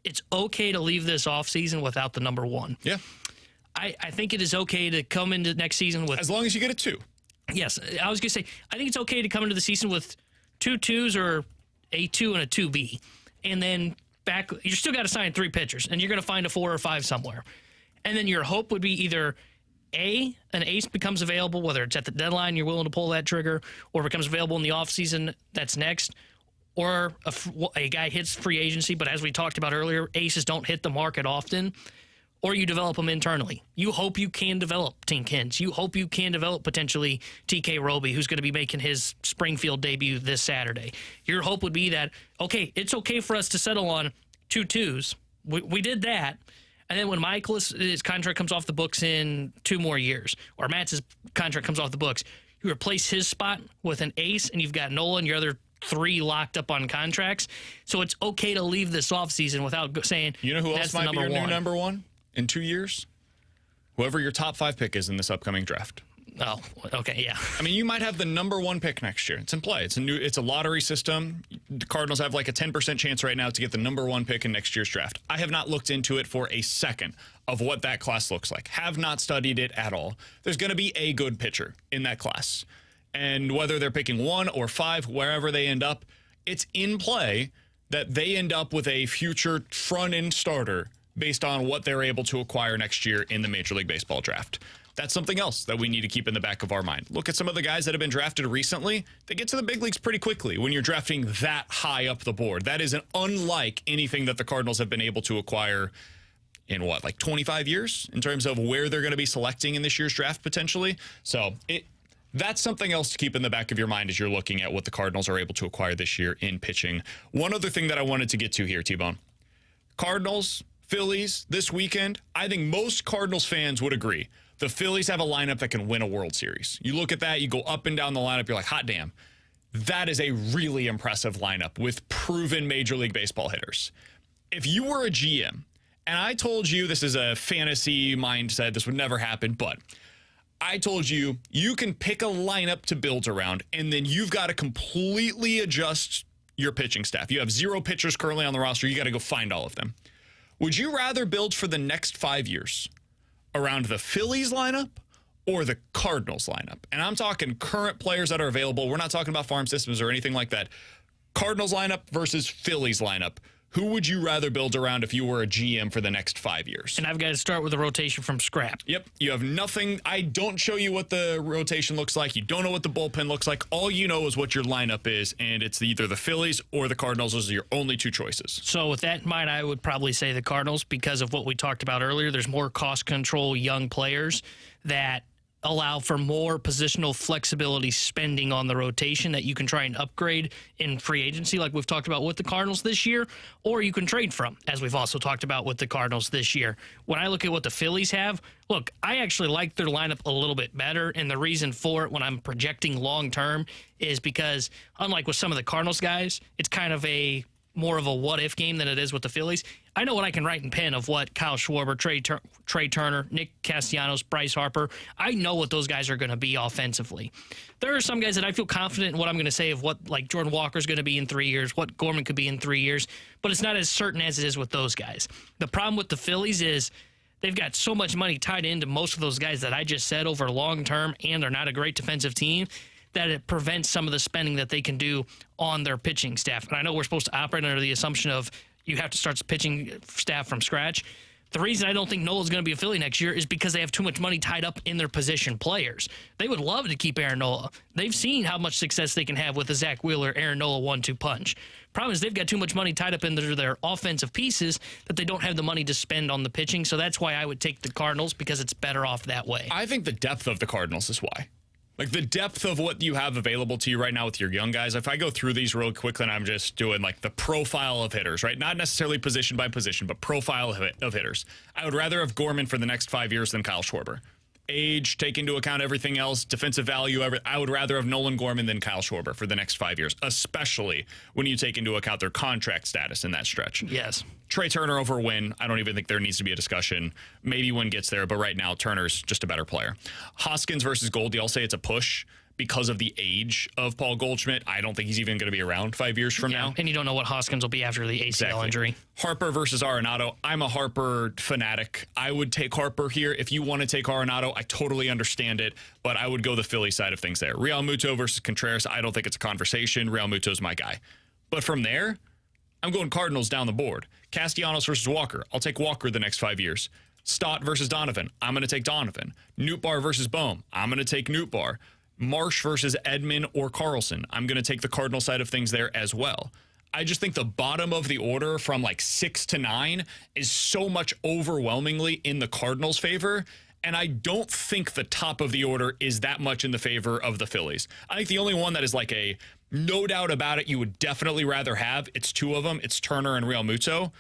It's okay to leave this offseason without the number 1. Yeah. I think it is okay to come into next season with... As long as you get a 2. Yes. I was going to say, I think it's okay to come into the season with 2 2s or a 2 and a 2B. And then you still got to sign 3 pitchers, and you're going to find a 4 or 5 somewhere. And then your hope would be either an ace becomes available, whether it's at the deadline, you're willing to pull that trigger, or becomes available in the offseason that's next, or a guy hits free agency, but as we talked about earlier, aces don't hit the market often, or you develop them internally. You hope you can develop Tink Hens. You hope you can develop potentially TK Roby, who's going to be making his Springfield debut this Saturday. Your hope would be that, okay, it's okay for us to settle on 2 2s. We did that. And then when his contract comes off the books in 2 more years, or Matt's contract comes off the books, you replace his spot with an ace, and you've got Nola and your other 3 locked up on contracts. So it's okay to leave this offseason without saying, you know who else might be your new number 1 in 2 years? Whoever your top 5 pick is in this upcoming draft. Oh, okay, yeah. I mean, you might have the number 1 pick next year. It's in play. It's a lottery system. The Cardinals have like a 10% chance right now to get the number 1 pick in next year's draft. I have not looked into it for a second of what that class looks like. Have not studied it at all. There's going to be a good pitcher in that class. And whether they're picking 1 or 5, wherever they end up, it's in play that they end up with a future front-end starter based on what they're able to acquire next year in the Major League Baseball draft. That's something else that we need to keep in the back of our mind. Look at some of the guys that have been drafted recently. They get to the big leagues pretty quickly when you're drafting that high up the board. That is unlike anything that the Cardinals have been able to acquire in like 25 years in terms of where they're going to be selecting in this year's draft potentially. So that's something else to keep in the back of your mind as you're looking at what the Cardinals are able to acquire this year in pitching. One other thing that I wanted to get to here, T-Bone. Cardinals, Phillies this weekend. I think most Cardinals fans would agree. The Phillies have a lineup that can win a World Series. You look at that, you go up and down the lineup, you're like, hot damn. That is a really impressive lineup with proven Major League Baseball hitters. If you were a GM, and I told you this is a fantasy mindset, this would never happen, but I told you you can pick a lineup to build around, and then you've got to completely adjust your pitching staff. You have 0 pitchers currently on the roster. You got to go find all of them. Would you rather build for the next 5 years around the Phillies lineup or the Cardinals lineup? And I'm talking current players that are available. We're not talking about farm systems or anything like that. Cardinals lineup versus Phillies lineup. Who would you rather build around if you were a GM for the next 5 years? And I've got to start with a rotation from scrap. Yep. You have nothing. I don't show you what the rotation looks like. You don't know what the bullpen looks like. All you know is what your lineup is, and it's either the Phillies or the Cardinals. Those are your only 2 choices. So with that in mind, I would probably say the Cardinals because of what we talked about earlier. There's more cost control young players that allow for more positional flexibility spending on the rotation that you can try and upgrade in free agency like we've talked about with the Cardinals this year, or you can trade from, as we've also talked about with the Cardinals this year. When I look at what the Phillies have, look, I actually like their lineup a little bit better, and the reason for it when I'm projecting long-term is because, unlike with some of the Cardinals guys, it's kind of more of a what-if game than it is with the Phillies. I know what I can write in pen of what Kyle Schwarber, Trey Turner, Nick Castellanos, Bryce Harper. I know what those guys are going to be offensively. There are some guys that I feel confident in what I'm going to say of what like Jordan Walker's going to be in 3 years, what Gorman could be in 3 years, but it's not as certain as it is with those guys. The problem with the Phillies is they've got so much money tied into most of those guys that I just said over long term, and they're not a great defensive team, that it prevents some of the spending that they can do on their pitching staff. And I know we're supposed to operate under the assumption of you have to start the pitching staff from scratch. The reason I don't think Nola's going to be a Philly next year is because they have too much money tied up in their position players. They would love to keep Aaron Nola. They've seen how much success they can have with the Zach Wheeler, Aaron Nola 1-2 punch. Problem is they've got too much money tied up in their offensive pieces that they don't have the money to spend on the pitching. So that's why I would take the Cardinals, because it's better off that way. I think the depth of the Cardinals is why. Like the depth of what you have available to you right now with your young guys. If I go through these real quickly and I'm just doing like the profile of hitters, right? Not necessarily position by position, but profile of hitters. I would rather have Gorman for the next 5 years than Kyle Schwarber. Age, take into account everything else, defensive value, I would rather have Nolan Gorman than Kyle Schwarber for the next 5 years, especially when you take into account their contract status in that stretch. Yes. Trey Turner over Wynn, I don't even think there needs to be a discussion. Maybe Wynn gets there, but right now Turner's just a better player. Hoskins versus Goldie, I'll say it's a push because of the age of Paul Goldschmidt. I don't think he's even going to be around 5 years from now. And you don't know what Hoskins will be after the ACL injury. Harper versus Arenado. I'm a Harper fanatic. I would take Harper here. If you want to take Arenado, I totally understand it, but I would go the Philly side of things there. Real Muto versus Contreras, I don't think it's a conversation. Real Muto's my guy. But from there, I'm going Cardinals down the board. Castellanos versus Walker. I'll take Walker the next 5 years. Stott versus Donovan. I'm going to take Donovan. Nootbaar versus Bohm. I'm going to take Nootbaar. Marsh versus Edman or Carlson. I'm going to take the Cardinal side of things there as well. I just think the bottom of the order from like 6 to 9 is so much overwhelmingly in the Cardinals' favor. And I don't think the top of the order is that much in the favor of the Phillies. I think the only one that is like a no doubt about it, you would definitely rather have, it's two of them. It's Turner and Real Muto.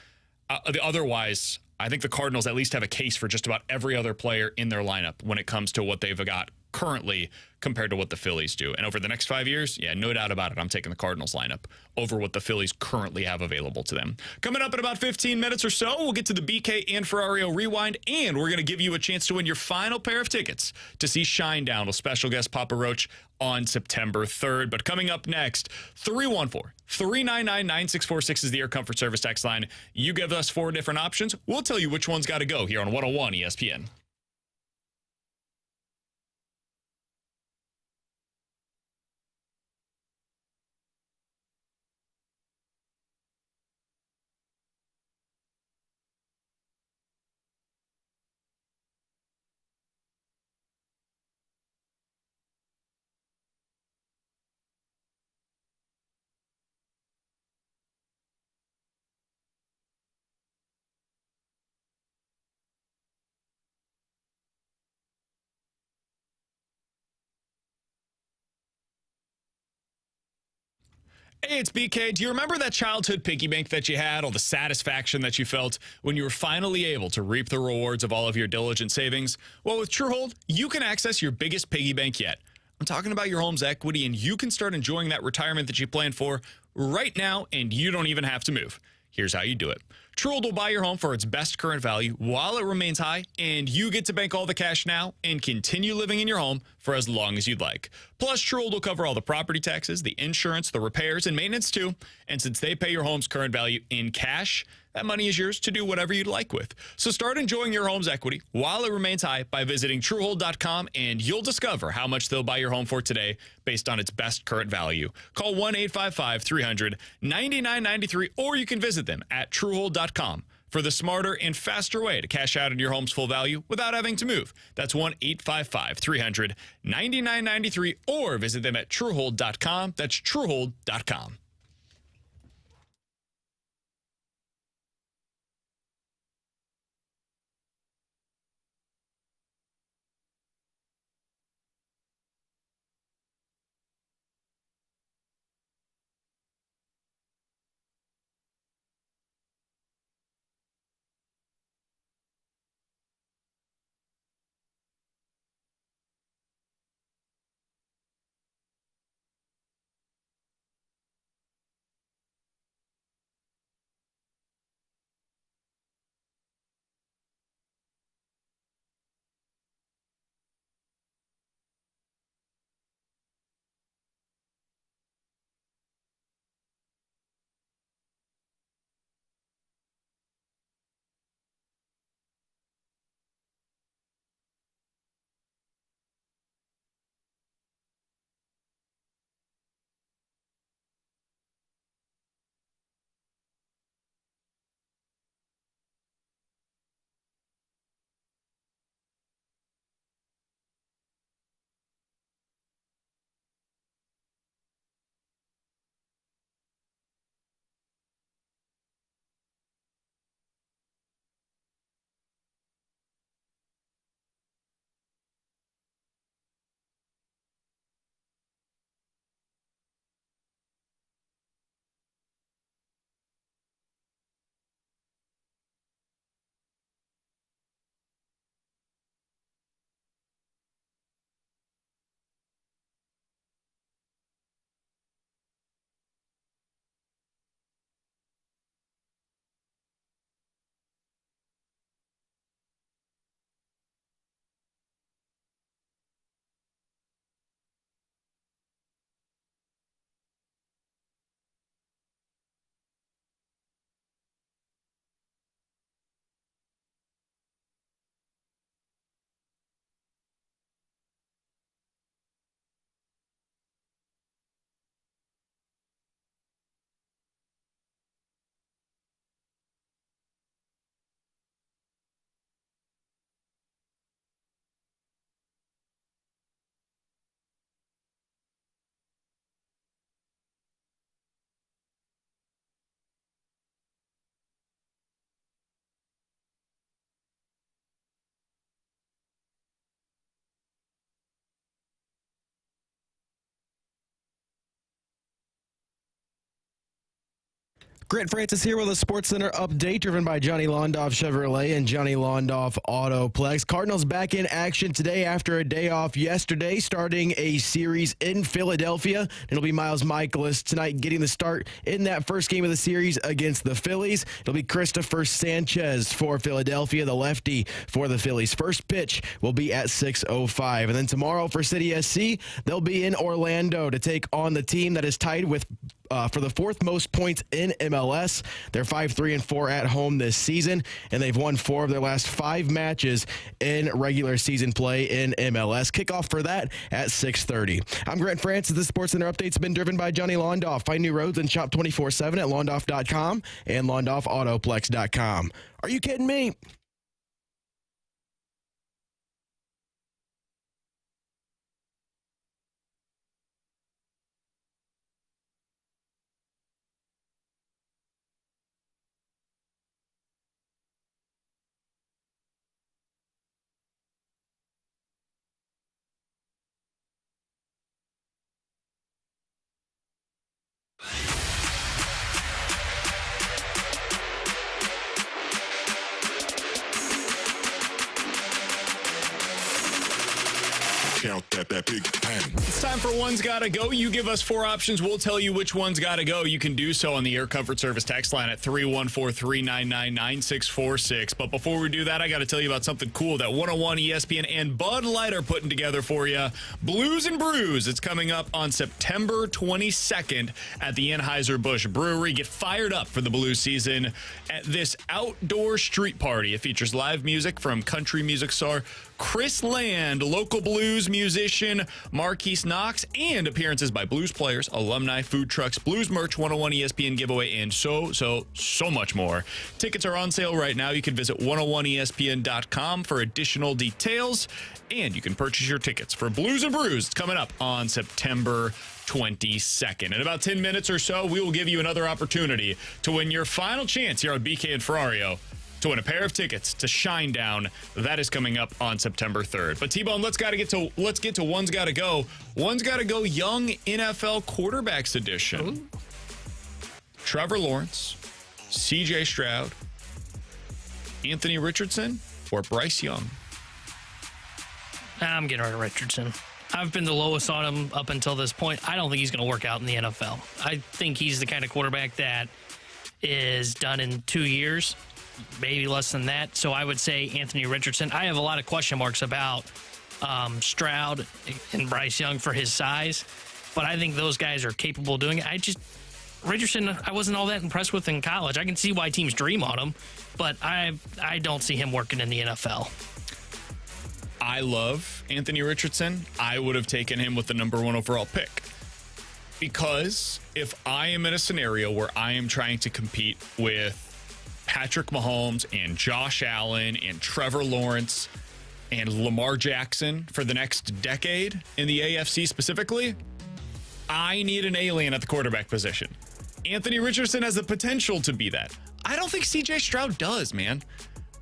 Otherwise, I think the Cardinals at least have a case for just about every other player in their lineup when it comes to what they've got currently compared to what the Phillies do. And over the next 5 years, yeah, no doubt about it, I'm taking the Cardinals lineup over what the Phillies currently have available to them. Coming up in about 15 minutes or so, we'll get to the BK and Ferrario Rewind, and we're going to give you a chance to win your final pair of tickets to see Shinedown with special guest Papa Roach on September 3rd. But coming up next, 314-399-9646 is the Air Comfort Service text line. You give us 4 different options. We'll tell you which one's got to go here on 101 ESPN. Hey, it's BK. Do you remember that childhood piggy bank that you had, all the satisfaction that you felt when you were finally able to reap the rewards of all of your diligent savings? Well, with Truehold, you can access your biggest piggy bank yet. I'm talking about your home's equity, and you can start enjoying that retirement that you planned for right now, and you don't even have to move. Here's how you do it. Truehold will buy your home for its best current value while it remains high, and you get to bank all the cash now and continue living in your home for as long as you'd like. Plus, Truehold will cover all the property taxes, the insurance, the repairs, and maintenance too. And since they pay your home's current value in cash, that money is yours to do whatever you'd like with. So start enjoying your home's equity while it remains high by visiting Truehold.com, and you'll discover how much they'll buy your home for today based on its best current value. Call 1-855-300-9993, or you can visit them at Truehold.com for the smarter and faster way to cash out on your home's full value without having to move. That's 1-855-300-9993, or visit them at Truehold.com. That's Truehold.com. Grant Francis here with a SportsCenter update driven by Johnny Londoff Chevrolet and Johnny Londoff Autoplex. Cardinals back in action today after a day off yesterday, starting a series in Philadelphia. It'll be Miles Michaelis tonight getting the start in that first game of the series against the Phillies. It'll be Christopher Sanchez for Philadelphia, the lefty for the Phillies. First pitch will be at 6:05. And then tomorrow for City SC, they'll be in Orlando to take on the team that is tied with for the fourth most points in MLS. They're 5-3-4 at home this season, and they've won 4 of their last 5 matches in regular season play in MLS. Kickoff for that at 6:30. I'm Grant Francis. This SportsCenter update's been driven by Johnny Londoff. Find new roads and shop 24/7 at londoff.com and londoffautoplex.com. Are you kidding me? Count that big pen. It's time for One's Gotta Go. You give us 4 options. We'll tell you which one's gotta go. You can do so on the Air Comfort Service text line at 314-399-9646. But before we do that, I got to tell you about something cool that 101 ESPN and Bud Light are putting together for you. Blues and Brews. It's coming up on September 22nd at the Anheuser-Busch Brewery. Get fired up for the Blues season at this outdoor street party. It features live music from country music star Chris Land, local blues musician Marquise Knox, and appearances by blues players, alumni, food trucks, blues merch, 101 ESPN giveaway, and so much more. Tickets are on sale right now. You can visit 101ESPN.com for additional details, and you can purchase your tickets for Blues and Brews. It's coming up on September 22nd. In about 10 minutes or so, we will give you another opportunity to win your final chance here on BK and Ferrario to win a pair of tickets to Shinedown. That is coming up on September 3rd. But T-Bone, let's get to One's Gotta Go. One's Gotta Go Young NFL Quarterbacks Edition. Ooh. Trevor Lawrence, CJ Stroud, Anthony Richardson, or Bryce Young? I'm getting rid of Richardson. I've been the lowest on him up until this point. I don't think he's going to work out in the NFL. I think he's the kind of quarterback that is done in 2 years. Maybe less than that. So I would say Anthony Richardson. I have a lot of question marks about Stroud and Bryce Young for his size, but I think those guys are capable of doing it. Richardson, I wasn't all that impressed with in college. I can see why teams dream on him, but I don't see him working in the NFL. I love Anthony Richardson. I would have taken him with the number 1 overall pick. Because if I am in a scenario where I am trying to compete with Patrick Mahomes and Josh Allen and Trevor Lawrence and Lamar Jackson for the next decade in the AFC specifically, I need an alien at the quarterback position. Anthony Richardson has the potential to be that. I don't think CJ Stroud does, man.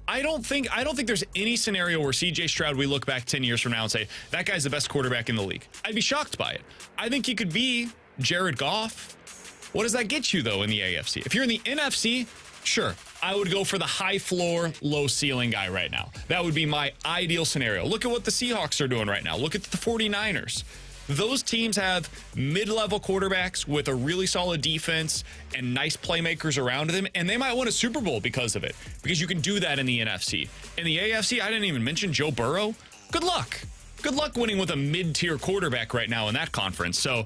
I don't think there's any scenario where CJ Stroud, we look back 10 years from now and say, that guy's the best quarterback in the league. I'd be shocked by it. I think he could be Jared Goff. What does that get you, though, in the AFC? If you're in the NFC, sure, I would go for the high floor, low ceiling guy right now. That would be my ideal scenario. Look at what the Seahawks are doing right now. Look at the 49ers. Those teams have mid-level quarterbacks with a really solid defense and nice playmakers around them, and they might win a Super Bowl because of it, because you can do that in the NFC. In the AFC, I didn't even mention Joe Burrow. Good luck. Good luck winning with a mid-tier quarterback right now in that conference. So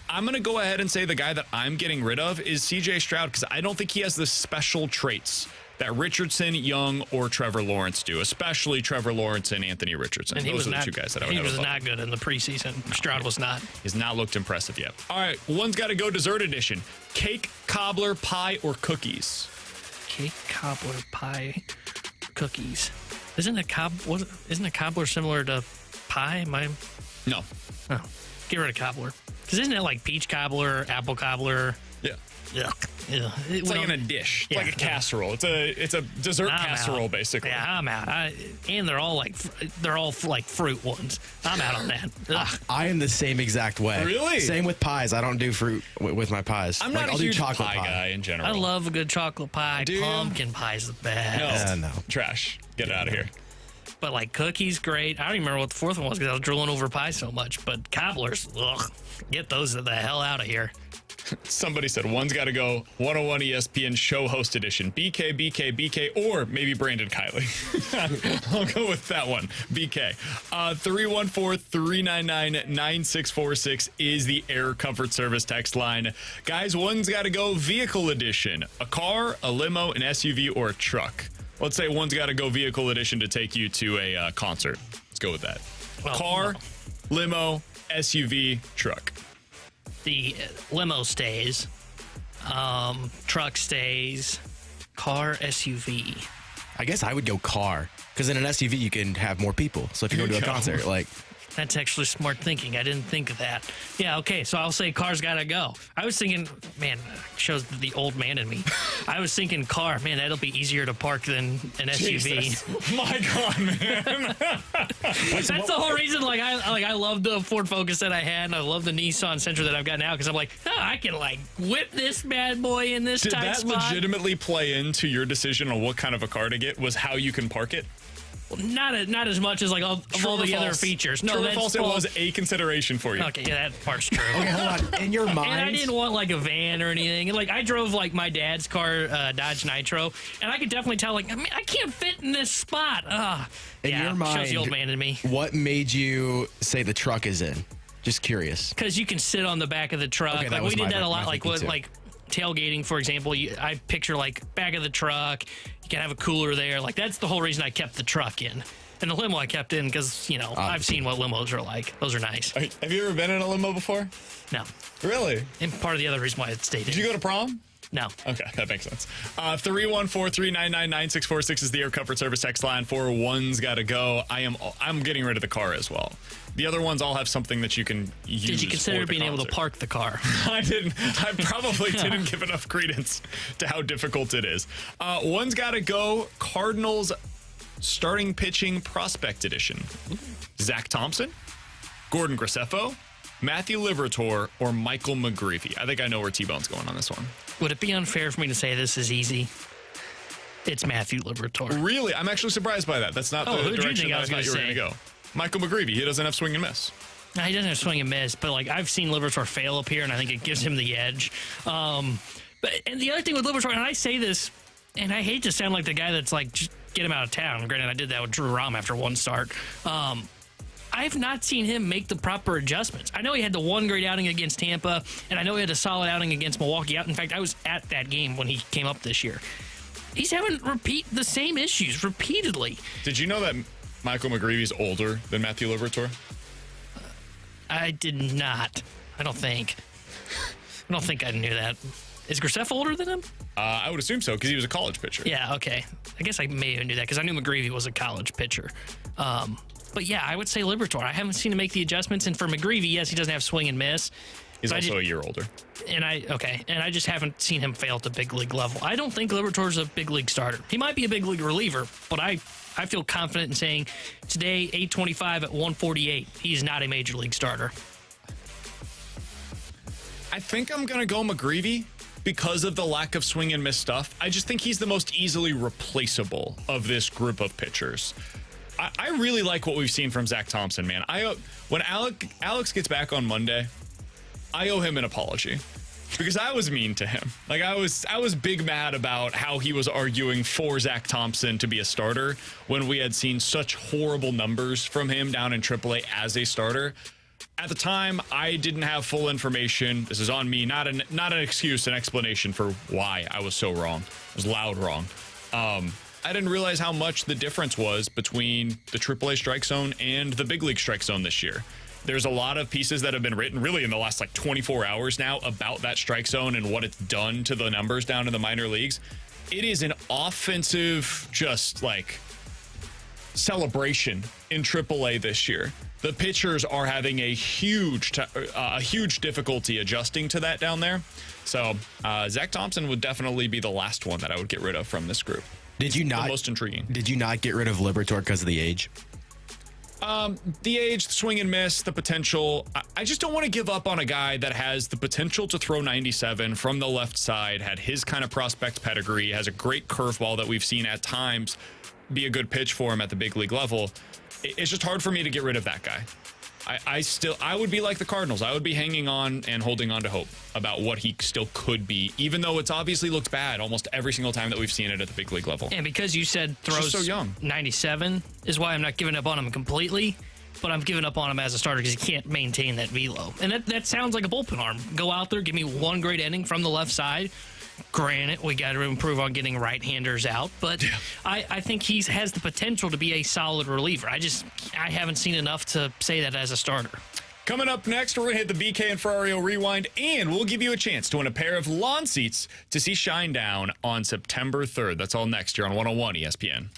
I'm going to go ahead and say the guy that I'm getting rid of is CJ Stroud, because I don't think he has the special traits that Richardson, Young, or Trevor Lawrence do, especially Trevor Lawrence and Anthony Richardson. And those are the 2 guys that I would have. He was not good in the preseason. No, Stroud was not. He's not looked impressive yet. All right, One's Gotta Go dessert edition. Cake, cobbler, pie, or cookies? Cake, cobbler, pie, cookies. Isn't a cobbler similar to pie? No. Oh, get rid of cobbler. Because isn't it like peach cobbler, apple cobbler? Yeah. Yuck. It's like in a dish. It's like a casserole. It's a dessert casserole, basically. Yeah, I'm out. And they're all like fruit ones. I'm out on that. I am the same exact way. Really? Same with pies. I don't do fruit with my pies. I'm not a I'll huge do chocolate pie guy in general. I love a good chocolate pie. Do you? Pumpkin pie's the best. No. Trash. Get out of here. But like cookies, great. I don't even remember what the fourth one was because I was drooling over pie so much. But cobblers, ugh, get those the hell out of here. Somebody said one's got to go 101 ESPN show host edition. BK, or maybe Brandon Kiley. I'll go with that one. BK. 314-399-9646 is the Air Comfort Service text line. Guys, one's got to go vehicle edition. A car, a limo, an SUV, or a truck. Let's say one's got to go vehicle edition to take you to a concert. Let's go with that. Car, limo, SUV, truck. The limo stays, truck stays, car, SUV. I guess I would go car, because in an SUV you can have more people. So if you go to a concert, like... That's actually smart thinking. I didn't think of that. Yeah, okay, so I'll say car's got to go. I was thinking, man, shows the old man in me. I was thinking car, man, that'll be easier to park than an SUV. Jesus. My God, man. That's the whole reason, I love the Ford Focus that I had, and I love the Nissan Sentra that I've got now, because I'm like, I can, whip this bad boy in this tight spot. Did that legitimately play into your decision on what kind of a car to get, was how you can park it? Well, not as much as all the other features. No, true or false, it was a consideration for you. Okay, yeah, that part's true. Okay, hold on. In your mind, and I didn't want a van or anything. And I drove my dad's car, Dodge Nitro, and I could definitely tell I can't fit in this spot. in your mind, shows the old man in me. What made you say the truck is in? Just curious. Because you can sit on the back of the truck. Okay, we did that a lot. thinking too. Tailgating, for example, I picture back of the truck. You can have a cooler there. That's the whole reason I kept the truck in. And the limo I kept in because, I've seen what limos are like. Those are nice. Have you ever been in a limo before? No. Really? And part of the other reason why it stayed in. Did you go to prom? No. Okay, that makes sense. 314-399-9646 is the Air Comfort Service text line. 401's got to go. I'm getting rid of the car as well. The other ones all have something that you can use. Did you consider being able to park the car? I didn't. I probably didn't give enough credence to how difficult it is. One's got to go. Cardinals starting pitching prospect edition. Zach Thompson, Gordon Graceffo, Matthew Liberatore, or Michael McGreevy. I think I know where T-Bone's going on this one. Would it be unfair for me to say this is easy? It's Matthew Liberatore. Really? I'm actually surprised by that. That's not the direction that I thought you were going to go. Michael McGreevy, he doesn't have swing and miss. No, he doesn't have swing and miss, but I've seen Liberatore fail up here, and I think it gives him the edge. And the other thing with Liberatore, and I say this, and I hate to sound like the guy that's just get him out of town. Granted, I did that with Drew Rahm after one start. I've not seen him make the proper adjustments. I know he had the one great outing against Tampa, and I know he had a solid outing against Milwaukee. In fact, I was at that game when he came up this year. He's having the same issues repeatedly. Did you know that Michael McGreevy's older than Matthew Liberatore? I did not. I don't think I knew that. Is Graceffo older than him? I would assume so, because he was a college pitcher. Yeah, okay. I guess I may even knew that, because I knew McGreevy was a college pitcher. But yeah, I would say Liberatore. I haven't seen him make the adjustments. And for McGreevy, yes, he doesn't have swing and miss. He's also a year older. And I just haven't seen him fail at the big league level. I don't think Liberatore's a big league starter. He might be a big league reliever, but I feel confident in saying today, 825 at 148, he's not a major league starter. I think I'm going to go McGreevy because of the lack of swing and miss stuff. I just think he's the most easily replaceable of this group of pitchers. I really like what we've seen from Zach Thompson, man. When Alex gets back on Monday, I owe him an apology because I was mean to him. I was big mad about how he was arguing for Zach Thompson to be a starter when we had seen such horrible numbers from him down in AAA as a starter. At the time, I didn't have full information. This is on me, not an excuse, an explanation for why I was so wrong. I was loud wrong. I didn't realize how much the difference was between the AAA strike zone and the big league strike zone this year. There's a lot of pieces that have been written really in the last 24 hours now about that strike zone and what it's done to the numbers down in the minor leagues. It is an offensive, just celebration in AAA this year. The pitchers are having a huge difficulty adjusting to that down there. So Zach Thompson would definitely be the last one that I would get rid of from this group. Did you not? The most intriguing. Did you not get rid of Liberatore because of the age? The age, the swing and miss, the potential. I just don't want to give up on a guy that has the potential to throw 97 from the left side, had his kind of prospect pedigree, has a great curveball that we've seen at times be a good pitch for him at the big league level. It's just hard for me to get rid of that guy. I would be like the Cardinals. I would be hanging on and holding on to hope about what he still could be, even though it's obviously looked bad almost every single time that we've seen it at the big league level. And because you said throws so young. 97 is why I'm not giving up on him completely, but I'm giving up on him as a starter because he can't maintain that velo. And that sounds like a bullpen arm. Go out there, give me one great inning from the left side. Granted, we got to improve on getting right-handers out, but I think he has the potential to be a solid reliever. I haven't seen enough to say that as a starter. Coming up next, we're going to hit the BK and Ferrario Rewind, and we'll give you a chance to win a pair of lawn seats to see Shinedown on September 3rd. That's all next here on 101 ESPN.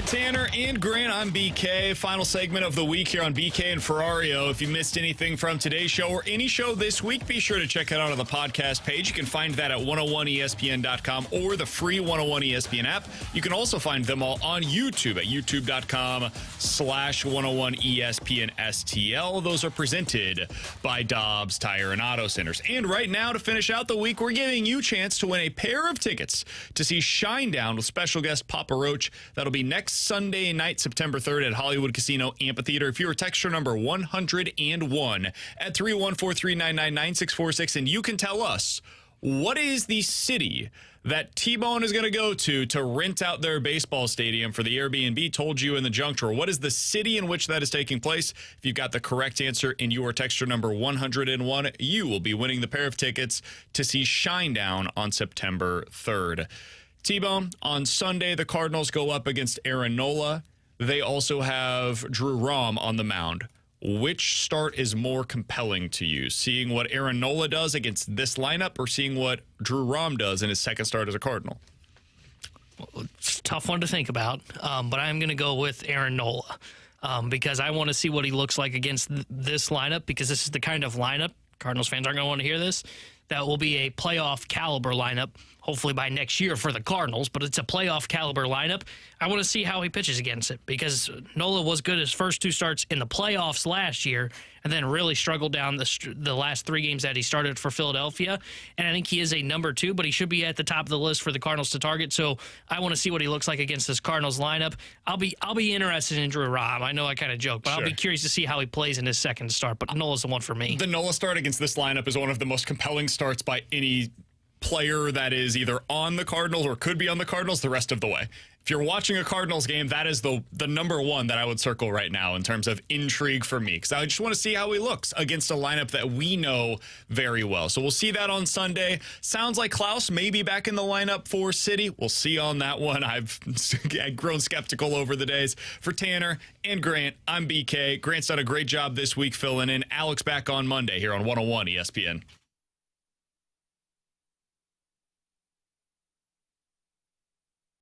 Tanner and Grant, I'm BK. Final segment of the week here on BK and Ferrario. If you missed anything from today's show or any show this week, be sure to check it out on the podcast page. You can find that at 101ESPN.com or the free 101 ESPN app. You can also find them all on YouTube at youtube.com/101 ESPN STL. Those are presented by Dobbs Tire and Auto Centers. And right now, to finish out the week, we're giving you a chance to win a pair of tickets to see Shinedown with special guest Papa Roach. That'll be next Sunday night, September 3rd at Hollywood Casino Amphitheater. If you're texture number 101 at 314-399-9646, and you can tell us what is the city that T-Bone is going to go to rent out their baseball stadium for the Airbnb told you in the junk drawer. What is the city in which that is taking place? If you've got the correct answer in your texture number 101, you will be winning the pair of tickets to see Shinedown on September 3rd. T-Bone, on Sunday, the Cardinals go up against Aaron Nola. They also have Drew Rom on the mound. Which start is more compelling to you? Seeing what Aaron Nola does against this lineup or seeing what Drew Rom does in his second start as a Cardinal? Well, it's a tough one to think about, but I'm going to go with Aaron Nola because I want to see what he looks like against this lineup, because this is the kind of lineup, Cardinals fans aren't going to want to hear this, that will be a playoff caliber lineup, hopefully by next year for the Cardinals, but it's a playoff caliber lineup. I want to see how he pitches against it, because Nola was good his first two starts in the playoffs last year and then really struggled down the last three games that he started for Philadelphia. And I think he is a number 2, but he should be at the top of the list for the Cardinals to target. So I want to see what he looks like against this Cardinals lineup. I'll be interested in Drew Rom. I know I kind of joke, but I'll be curious to see how he plays in his second start. But Nola's the one for me. The Nola start against this lineup is one of the most compelling starts by any player that is either on the Cardinals or could be on the Cardinals the rest of the way. If you're watching a Cardinals game, that is the number one that I would circle right now in terms of intrigue for me, because I just want to see how he looks against a lineup that we know very well. So we'll see that on Sunday. Sounds like Klaus may be back in the lineup for City. We'll see on that one. I've grown skeptical over the days. For Tanner and Grant, I'm BK. Grant's done a great job this week filling in. Alex back on Monday here on 101 ESPN.